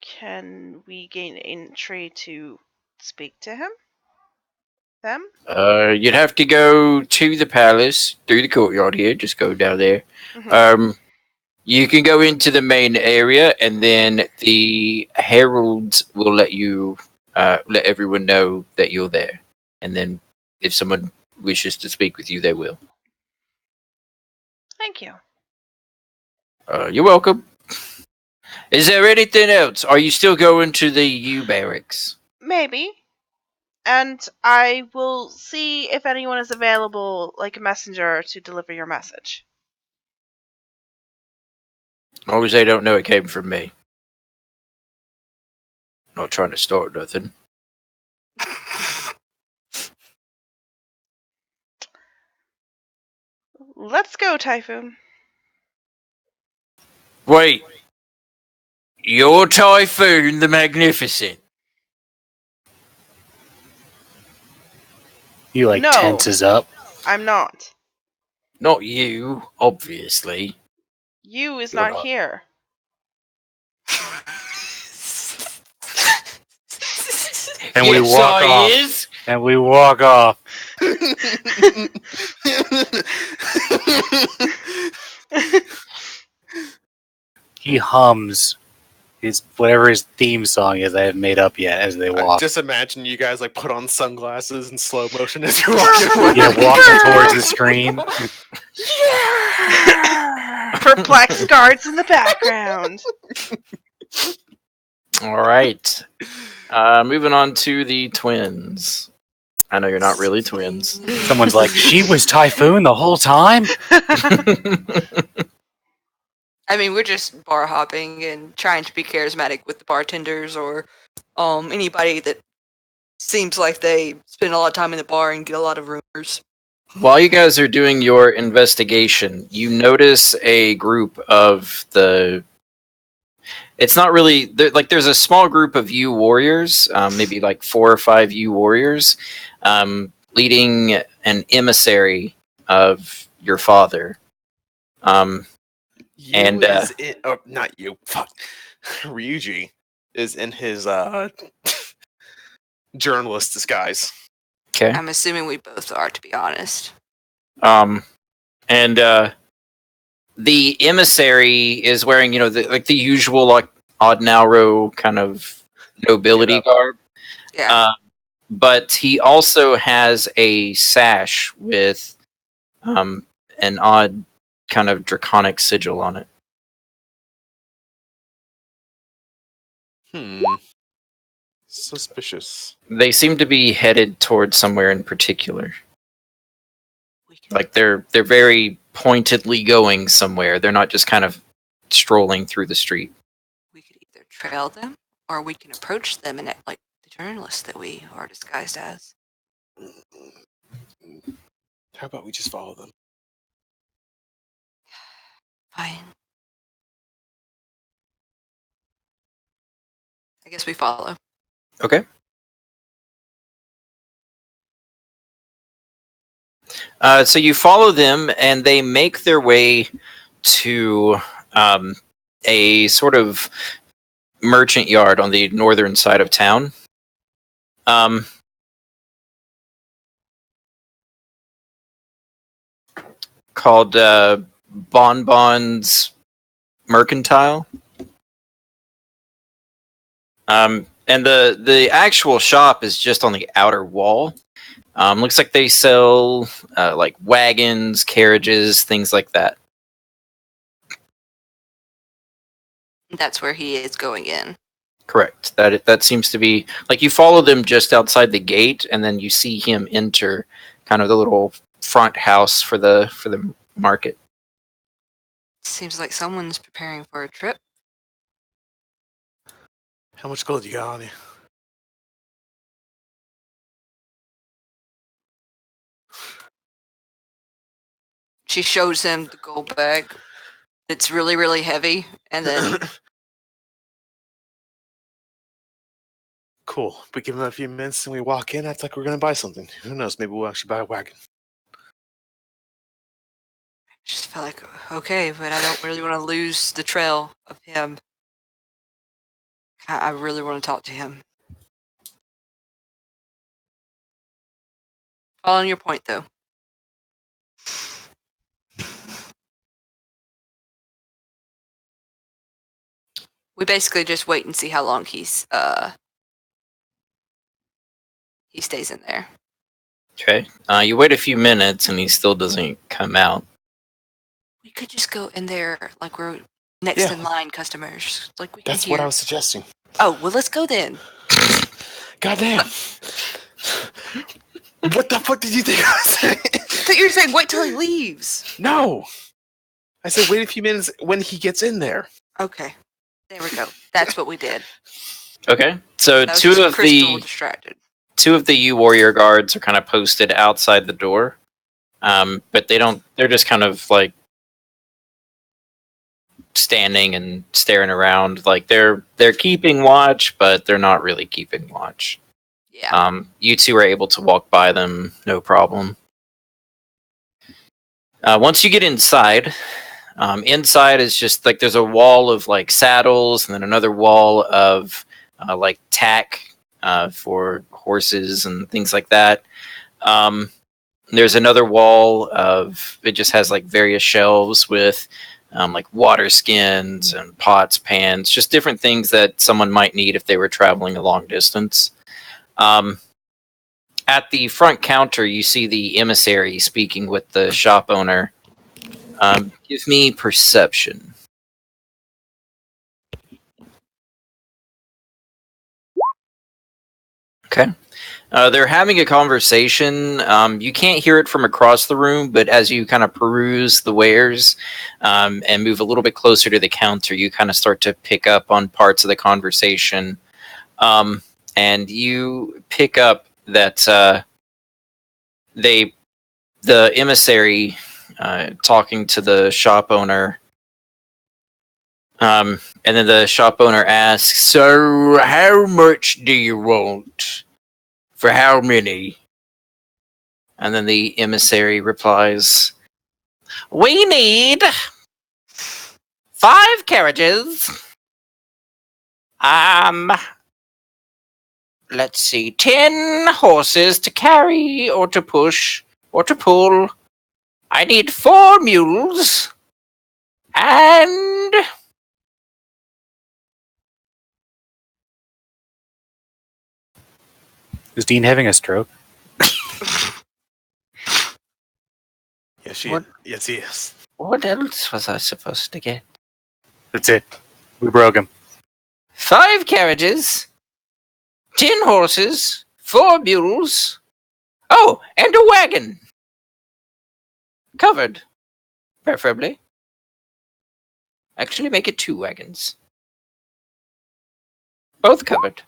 Can we gain entry to speak to him? Them? You'd have to go to the palace, through the courtyard here, just go down there. Mhm. You can go into the main area, and then the heralds will let you, let everyone know that you're there. And then if someone wishes to speak with you, they will. Thank you. You're welcome. Is there anything else? Are you still going to the U barracks? Maybe. And I will see if anyone is available, like a messenger, to deliver your message. As long as they don't know it came from me. Not trying to start nothing. Let's go, Typhoon. Wait. You're Typhoon the Magnificent. He like No. tenses up. I'm not. Not you, obviously. You is You're not not. here. And yes, we walk I off. is. And we walk off. He hums his whatever his theme song is. I haven't made up yet as they walk. Just imagine you guys like put on sunglasses in slow motion as you're walking. Yeah, walking towards the screen. Perplexed guards in the background. All right. Moving on to the twins. I know you're not really twins. Someone's like, she was Typhoon the whole time? I mean, we're just bar hopping and trying to be charismatic with the bartenders or anybody that seems like they spend a lot of time in the bar and get a lot of rumors. While you guys are doing your investigation, you notice a group of the. It's not really there's a small group of you warriors, maybe like 4 or 5 you warriors, leading an emissary of your father. You And is in, not you. Fuck. Ryuji is in his journalist disguise. okay, I'm assuming we both are, to be honest. and the emissary is wearing the usual like Odnauro kind of nobility Get up. garb. Yeah. But he also has a sash with an odd kind of draconic sigil on it. Suspicious. They seem to be headed towards somewhere in particular. We can, Like they're very pointedly going somewhere. They're not just kind of strolling through the street. we could either trail them or we can approach them and act like the journalists that we are disguised as. How about we just follow them? Fine. I guess we follow. Okay. So you follow them, and they make their way to a sort of merchant yard on the northern side of town. Called Bonbon's Mercantile. And the actual shop is just on the outer wall. Looks like they sell like wagons, carriages, things like that. That's where he is going in. Correct. That seems to be like you follow them just outside the gate, and then you see him enter kind of the little front house for the market. Seems like someone's preparing for a trip. How much gold you got on you? She shows him the gold bag. It's really, really heavy, and then Cool. We give him a few minutes and we walk in, act like we're gonna buy something. Who knows? Maybe we'll actually buy a wagon. just felt like, okay, but I don't really want to lose the trail of him. I really want to talk to him. Following your point, though. We basically just wait and see how long he stays in there. Okay. You wait a few minutes, and he still doesn't come out. We could just go in there like we're next in line customers. Like we can That's hear. what I was suggesting. Oh, well, let's go then. Goddamn. What the fuck did you think I was saying? I thought you were saying wait till he leaves. No. I said wait a few minutes when he gets in there. Okay. There we go. That's what we did. Okay. So That was just crystal distracted. two of the U warrior guards are kind of posted outside the door, but they're just kind of like standing and staring around. Like they're keeping watch, but they're not really keeping watch. Yeah. You two are able to walk by them, no problem. Once you get inside, inside is just like there's a wall of like saddles, and then another wall of like tack for horses and things like that. There's another wall of it just has like various shelves with like water skins and pots, pans, just different things that someone might need if they were traveling a long distance. At the front counter, you see the emissary speaking with the shop owner. Give me perception. Okay. They're having a conversation. You can't hear it from across the room, but as you kind of peruse the wares and move a little bit closer to the counter, you kind of start to pick up on parts of the conversation. And you pick up that the emissary talking to the shop owner. And then the shop owner asks, "So, how much do you want? For how many?" And then the emissary replies, "We need 5 carriages. Um, let's see, 10 horses to carry or to push or to pull. I need 4 mules and..." Is Dean having a stroke? Yes, What? Yes, he is. What else was I supposed to get? That's it. We broke him. 5 carriages, 10 horses, 4 mules. Oh, and a wagon. Covered, preferably. Actually, make it 2 wagons. Both covered.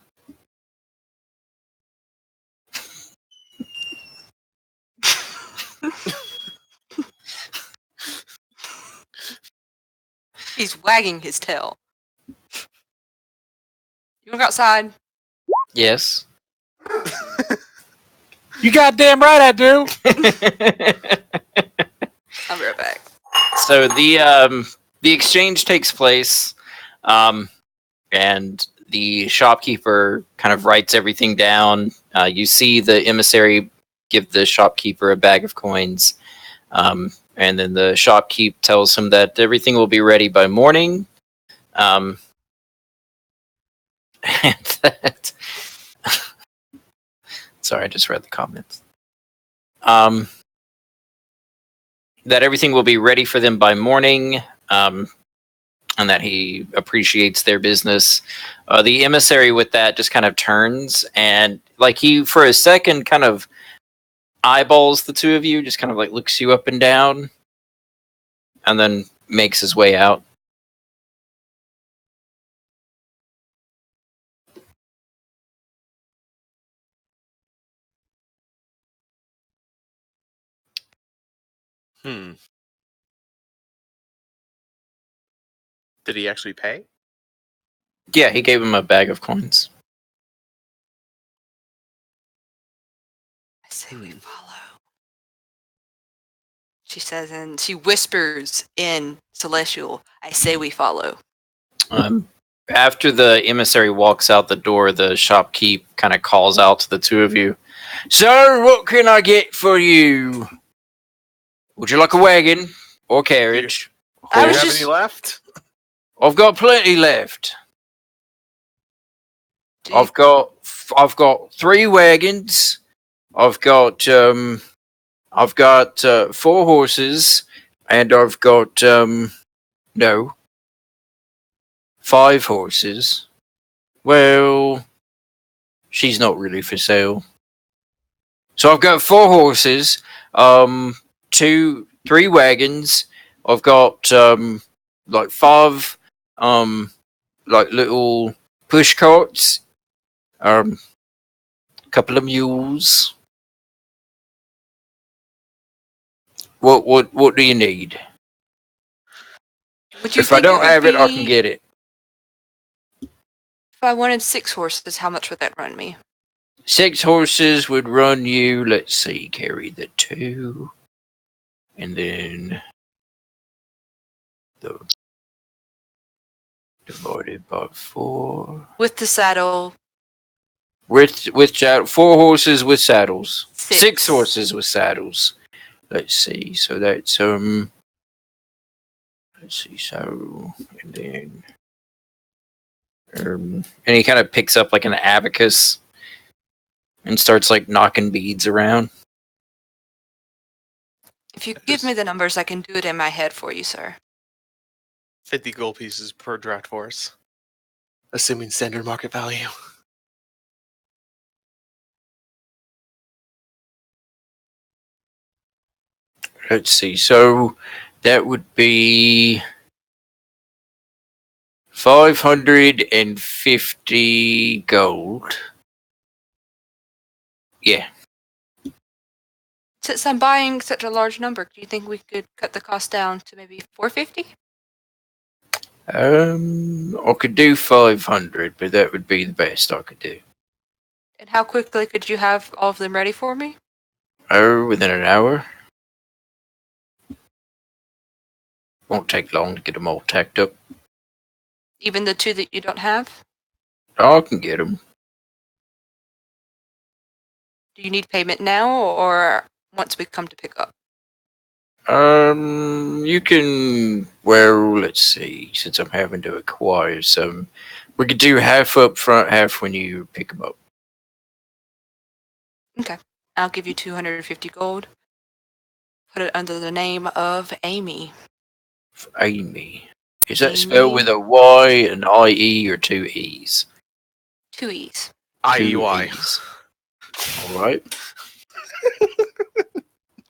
He's wagging his tail. You wanna go outside? Yes. You goddamn right I do. I'll be right back. So the exchange takes place, and the shopkeeper kind of writes everything down. You see the emissary give the shopkeeper a bag of coins, and then the shopkeep tells him that everything will be ready by morning. And that sorry, I just read the comments. That everything will be ready for them by morning, and that he appreciates their business. The emissary with that just kind of turns and, like, he for a second kind of eyeballs the two of you, just kind of like looks you up and down, and then makes his way out. Hmm. Did he actually pay? Yeah, he gave him a bag of coins. I say we follow. She says, and she whispers in Celestial, "I say we follow." After the emissary walks out the door, the shopkeep kind of calls out to the two of you. "Sir, what can I get for you? Would you like a wagon or carriage? Do I you was have just- any left? I've got plenty left. Do you- I've got 3 wagons. I've got 4 horses, and I've got 5 horses. Well, she's not really for sale. So I've got 4 horses, 3 wagons. I've got like 5 like little push carts, a couple of mules. What do you need? Would you If I think don't would have it, I can be- get it. If I wanted 6 horses, how much would that run me? 6 horses would run you, let's see, carry the 2, and then the divided by 4. With the saddle, With 4 horses with saddles. 6. 6 horses with saddles. Let's see. So that's let's see. So and then and he kind of picks up like an abacus and starts like knocking beads around. If you give me the numbers, I can do it in my head for you, sir. 50 gold pieces per draft horse. Assuming standard market value. Let's see. So that would be 550 gold. Yeah. Since I'm buying such a large number, do you think we could cut the cost down to maybe 450? I could do 500, but that would be the best I could do. And how quickly could you have all of them ready for me? Oh, within an hour. Won't take long to get them all tacked up. Even the 2 that you don't have? I can get them. Do you need payment now or once we come to pick up? You can. Well, let's see. Since I'm having to acquire some, we could do half up front, half when you pick them up. Okay. I'll give you 250 gold. Put it under the name of Amy. Amy. Is that spelled with a Y, an IE, or 2 E's? 2 E's. IUI. E's. All right.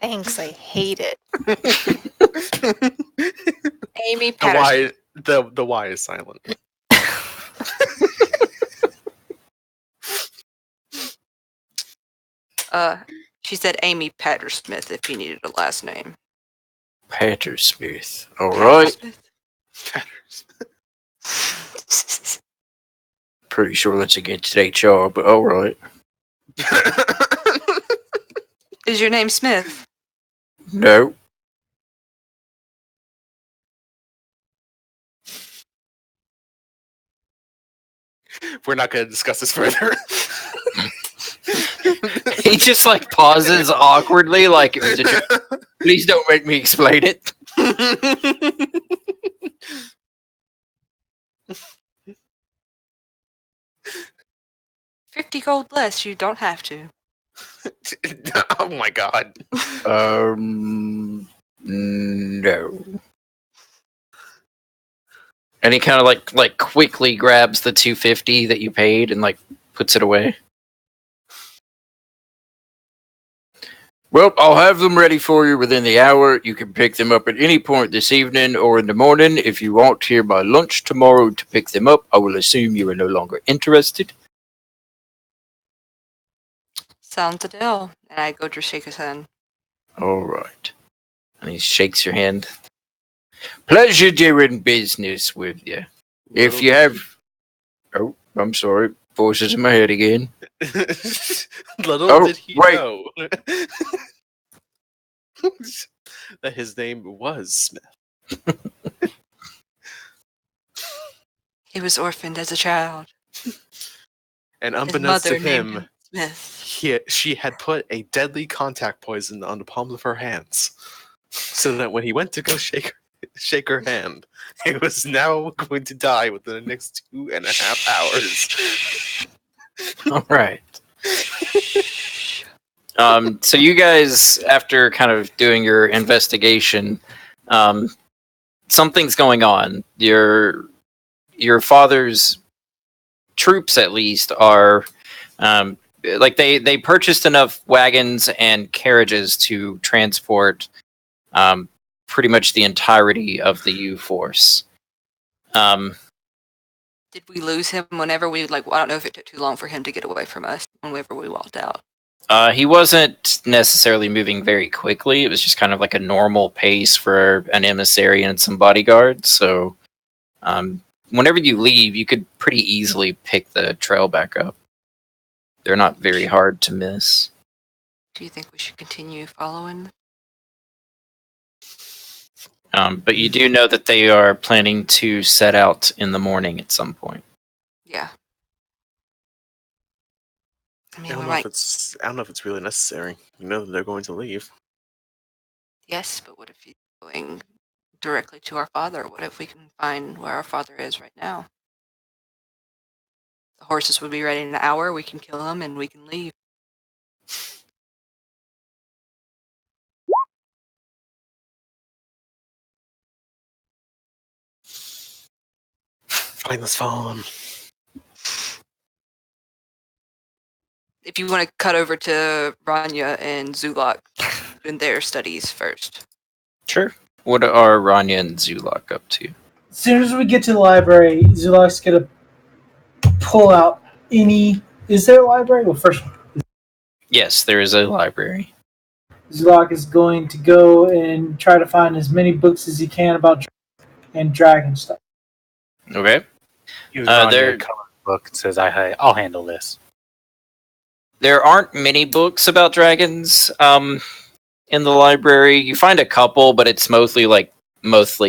Thanks, I hate it. Amy The Patterson. Y, the Y is silent. She said Amy Pattersmith if you needed a last name. Pattersmith. All right. Pretty sure that's against HR, but all right. Is your name Smith? No. We're not going to discuss this further. He just like pauses awkwardly, like it was a joke. Please don't make me explain it. 50 gold less, you don't have to. Oh my god. No. And he kind of like quickly grabs the 250 that you paid and like puts it away. Well, I'll have them ready for you within the hour. You can pick them up at any point this evening or in the morning. If you want here by lunch tomorrow to pick them up, I will assume you are no longer interested. Sounds a deal. And I go to shake his hand. All right. And he shakes your hand. Pleasure doing business with you. If you have... Oh, I'm sorry. Voices in my head again. Little did he wait. know that his name was Smith. He was orphaned as a child. And His unbeknownst to mother named him, Smith. she had put a deadly contact poison on the palms of her hands, so that when he went to go shake her hand, he was now going to die within the next 2.5 hours. All right. So you guys, after kind of doing your investigation, something's going on. Your father's troops, at least, are like they purchased enough wagons and carriages to transport pretty much the entirety of the U force. Did we lose him whenever we, I don't know if it took too long for him to get away from us whenever we walked out. He wasn't necessarily moving very quickly. It was just kind of like a normal pace for an emissary and some bodyguards. So whenever you leave, you could pretty easily pick the trail back up. They're not very hard to miss. Do you think we should continue following? But you do know that they are planning to set out in the morning at some point. Yeah. I I mean, don't we know might. I don't know if it's really necessary. You know that they're going to leave. Yes, but what if he's going directly to our father? What if we can find where our father is right now? The horses would be ready in an hour. We can kill them and we can leave. Find this phone. If you want to cut over to Rania and Zulak in their studies first. Sure. What are Ranya and Zulok up to? As soon as we get to the library, Zulok's gonna pull out any. Is there a library? Well, first, Yes, there is a library. Zulok is going to go and try to find as many books as he can about and dragon stuff. Okay. Gives Ronnie there- a colored book and says, I'll handle this. There aren't many books about dragons in the library. You find a couple, but it's mostly like myths,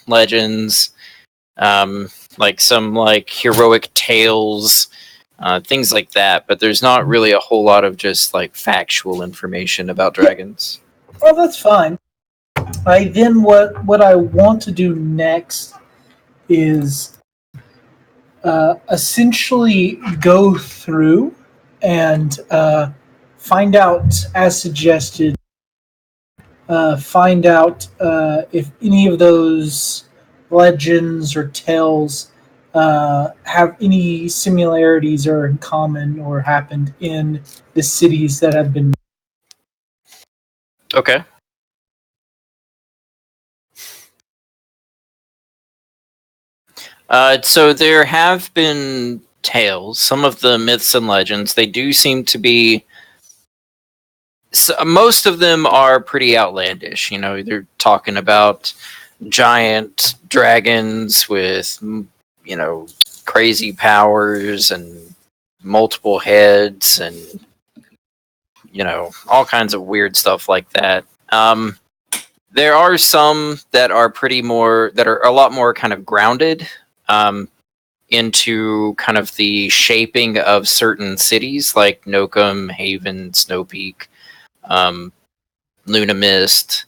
legends, like some like heroic tales, things like that. But there's not really a whole lot of just like factual information about dragons. Well, that's fine. Then what I want to do next is essentially go through and find out, as suggested, find out if any of those legends or tales have any similarities or in common or happened in the cities that have been. Okay. So there have been tales. Some of the myths and legends, they do seem to be. Most of them are pretty outlandish. You know, they're talking about giant dragons with, crazy powers and multiple heads and, all kinds of weird stuff like that. There are some that are that are a lot more kind of grounded. Into kind of the shaping of certain cities like Nokum, Haven, Snow Peak, Luna Mist,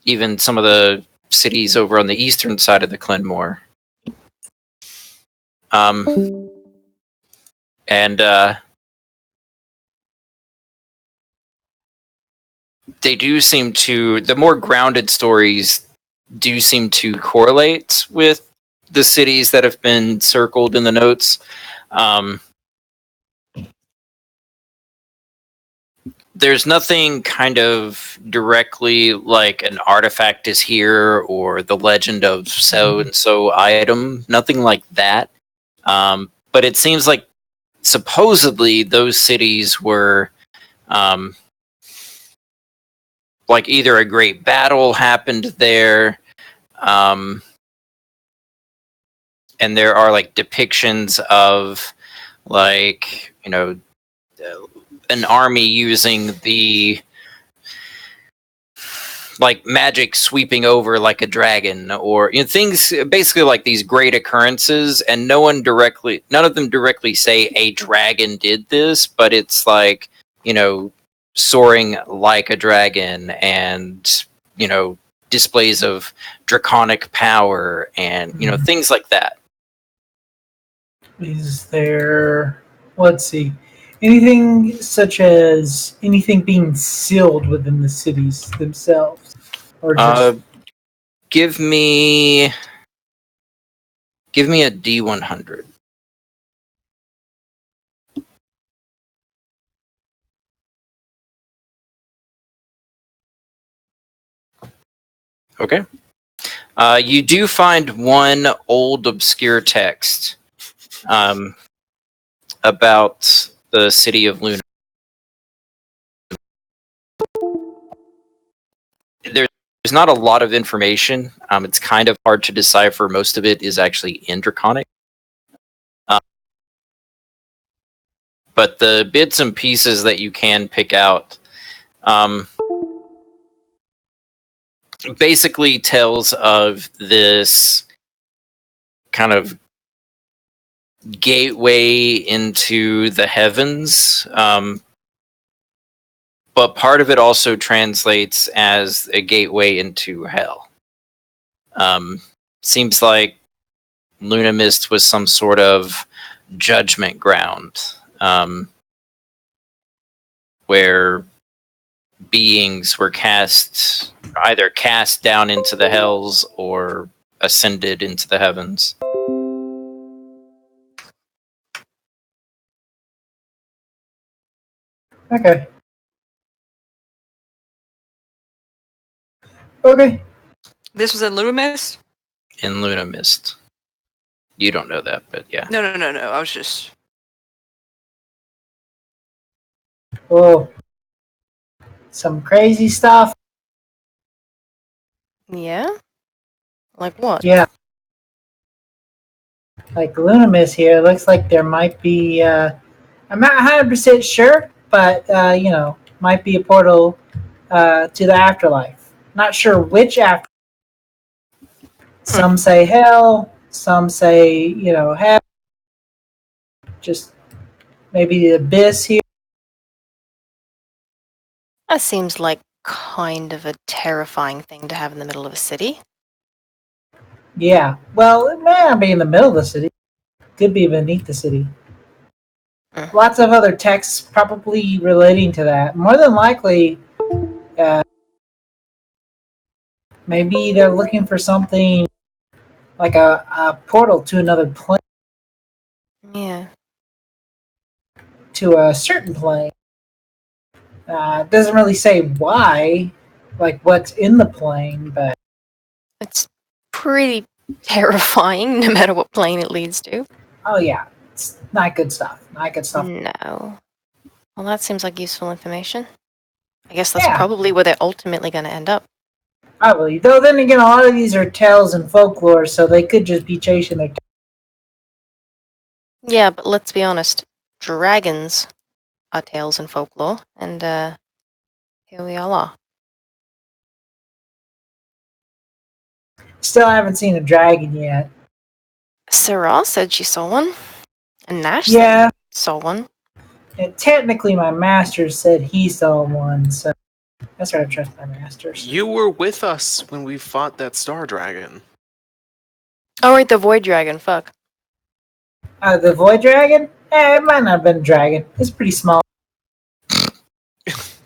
even some of the cities over on the eastern side of the Klenmore. And they do seem to, the more grounded stories do seem to correlate with the cities that have been circled in the notes. There's nothing kind of directly like an artifact is here or the legend of so and so item, nothing like that. But it seems like supposedly those cities were like either a great battle happened there, and there are like depictions of like an army using the like magic sweeping over like a dragon or things basically like these great occurrences, and none of them directly say a dragon did this, but it's like soaring like a dragon and displays of draconic power and things like that. Is there, let's see, anything such as anything being sealed within the cities themselves? Or just Give me a D100. Okay. You do find one old obscure text about the city of Luna. There's not a lot of information. It's kind of hard to decipher. Most of it is actually in Draconic. But the bits and pieces that you can pick out basically tells of this kind of gateway into the heavens. But part of it also translates as a gateway into hell. Seems like Luna Mist was some sort of judgment ground, where beings were either cast down into the hells or ascended into the heavens. okay. Okay. This was in Lumis? In Luna Mist. You don't know that, but yeah. No. I was just. Well, some crazy stuff. Yeah? Like what? Yeah. Like Lunamis here, looks like there might be. I'm not 100% sure, but might be a portal to the afterlife. Not sure which after. Some say hell. Some say heaven. Just maybe the abyss here. That seems like kind of a terrifying thing to have in the middle of a city. Yeah. Well, it may not be in the middle of the city. Could be beneath the city. Lots of other texts probably relating to that. More than likely, maybe they're looking for something like a portal to another plane, Yeah. to a certain plane. It doesn't really say why, like what's in the plane, but It's pretty terrifying no matter what plane it leads to. oh yeah, it's not good stuff. Not good stuff. No. Well, that seems like useful information. I guess that's Yeah, probably where they're ultimately going to end up. probably. Though then again, a lot of these are tales and folklore, so they could just be chasing their. Yeah, but let's be honest. Dragons are tales and folklore, and here we all are. Still haven't seen a dragon yet. Sarah said she saw one, and Nash said Yeah, he saw one. and technically my master said he saw one, so that's why I trust my masters. You were with us when we fought that star dragon. Oh, right, the void dragon. Fuck. The void dragon? It might not have been a dragon. It's pretty small.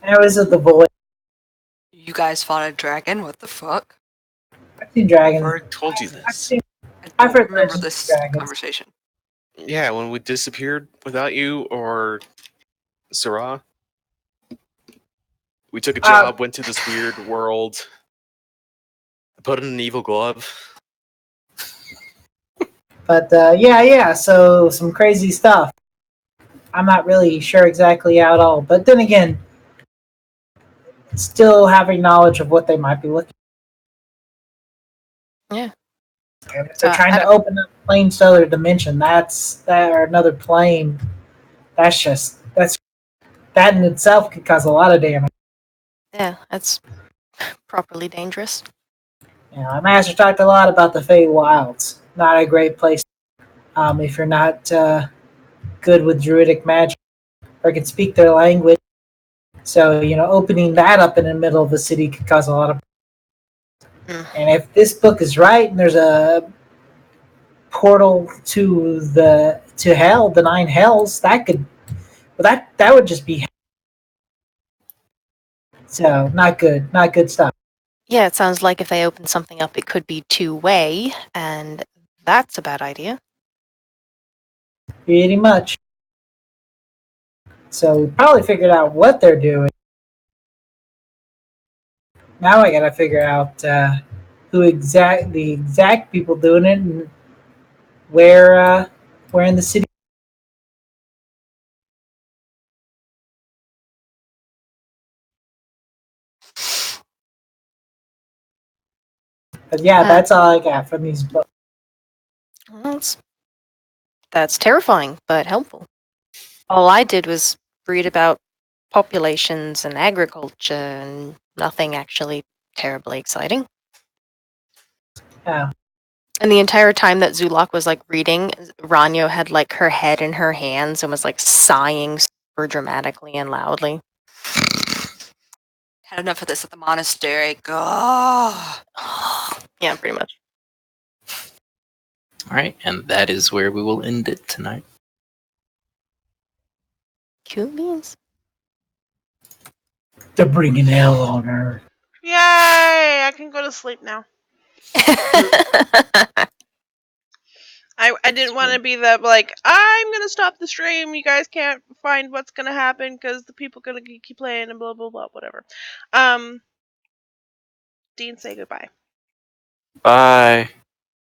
I was at the void. You guys fought a dragon? What the fuck? I've seen dragons. I already told you I've this. seen. I I've don't heard remember legends of this dragons. conversation. Yeah, when we disappeared without you or Sarah. We took a job, went to this weird world, put in an evil glove. But yeah. So some crazy stuff. I'm not really sure exactly how it all. But then again, still having knowledge of what they might be looking. Yeah. And if they're trying to open up planes to other dimension, that or another plane. That's that in itself could cause a lot of damage. Yeah, that's properly dangerous. Yeah, our master talked a lot about the Fey Wilds. Not a great place if you're not good with druidic magic or can speak their language. So, opening that up in the middle of the city could cause a lot of. And if this book is right and there's a portal to hell, the nine hells, that could that would just be so not good stuff. Yeah, it sounds like if they open something up, it could be two-way, and that's a bad idea. Pretty much. So we probably figured out what they're doing. Now I gotta figure out the exact people doing it and where in the city. But yeah, that's all I got from these books. That's terrifying, but helpful. All I did was read about populations and agriculture, and nothing actually terribly exciting. Yeah. And the entire time that Zulok was like reading, Ranyo had like her head in her hands and was like sighing super dramatically and loudly. Had enough of this at the monastery. God. Yeah, pretty much. All right, and that is where we will end it tonight. Cool beans. They're bringing hell on Earth. Yay! I can go to sleep now. I didn't want to be the like I'm gonna stop the stream. You guys can't find what's gonna happen because the people gonna keep playing and blah blah blah whatever. Christine say goodbye. Bye.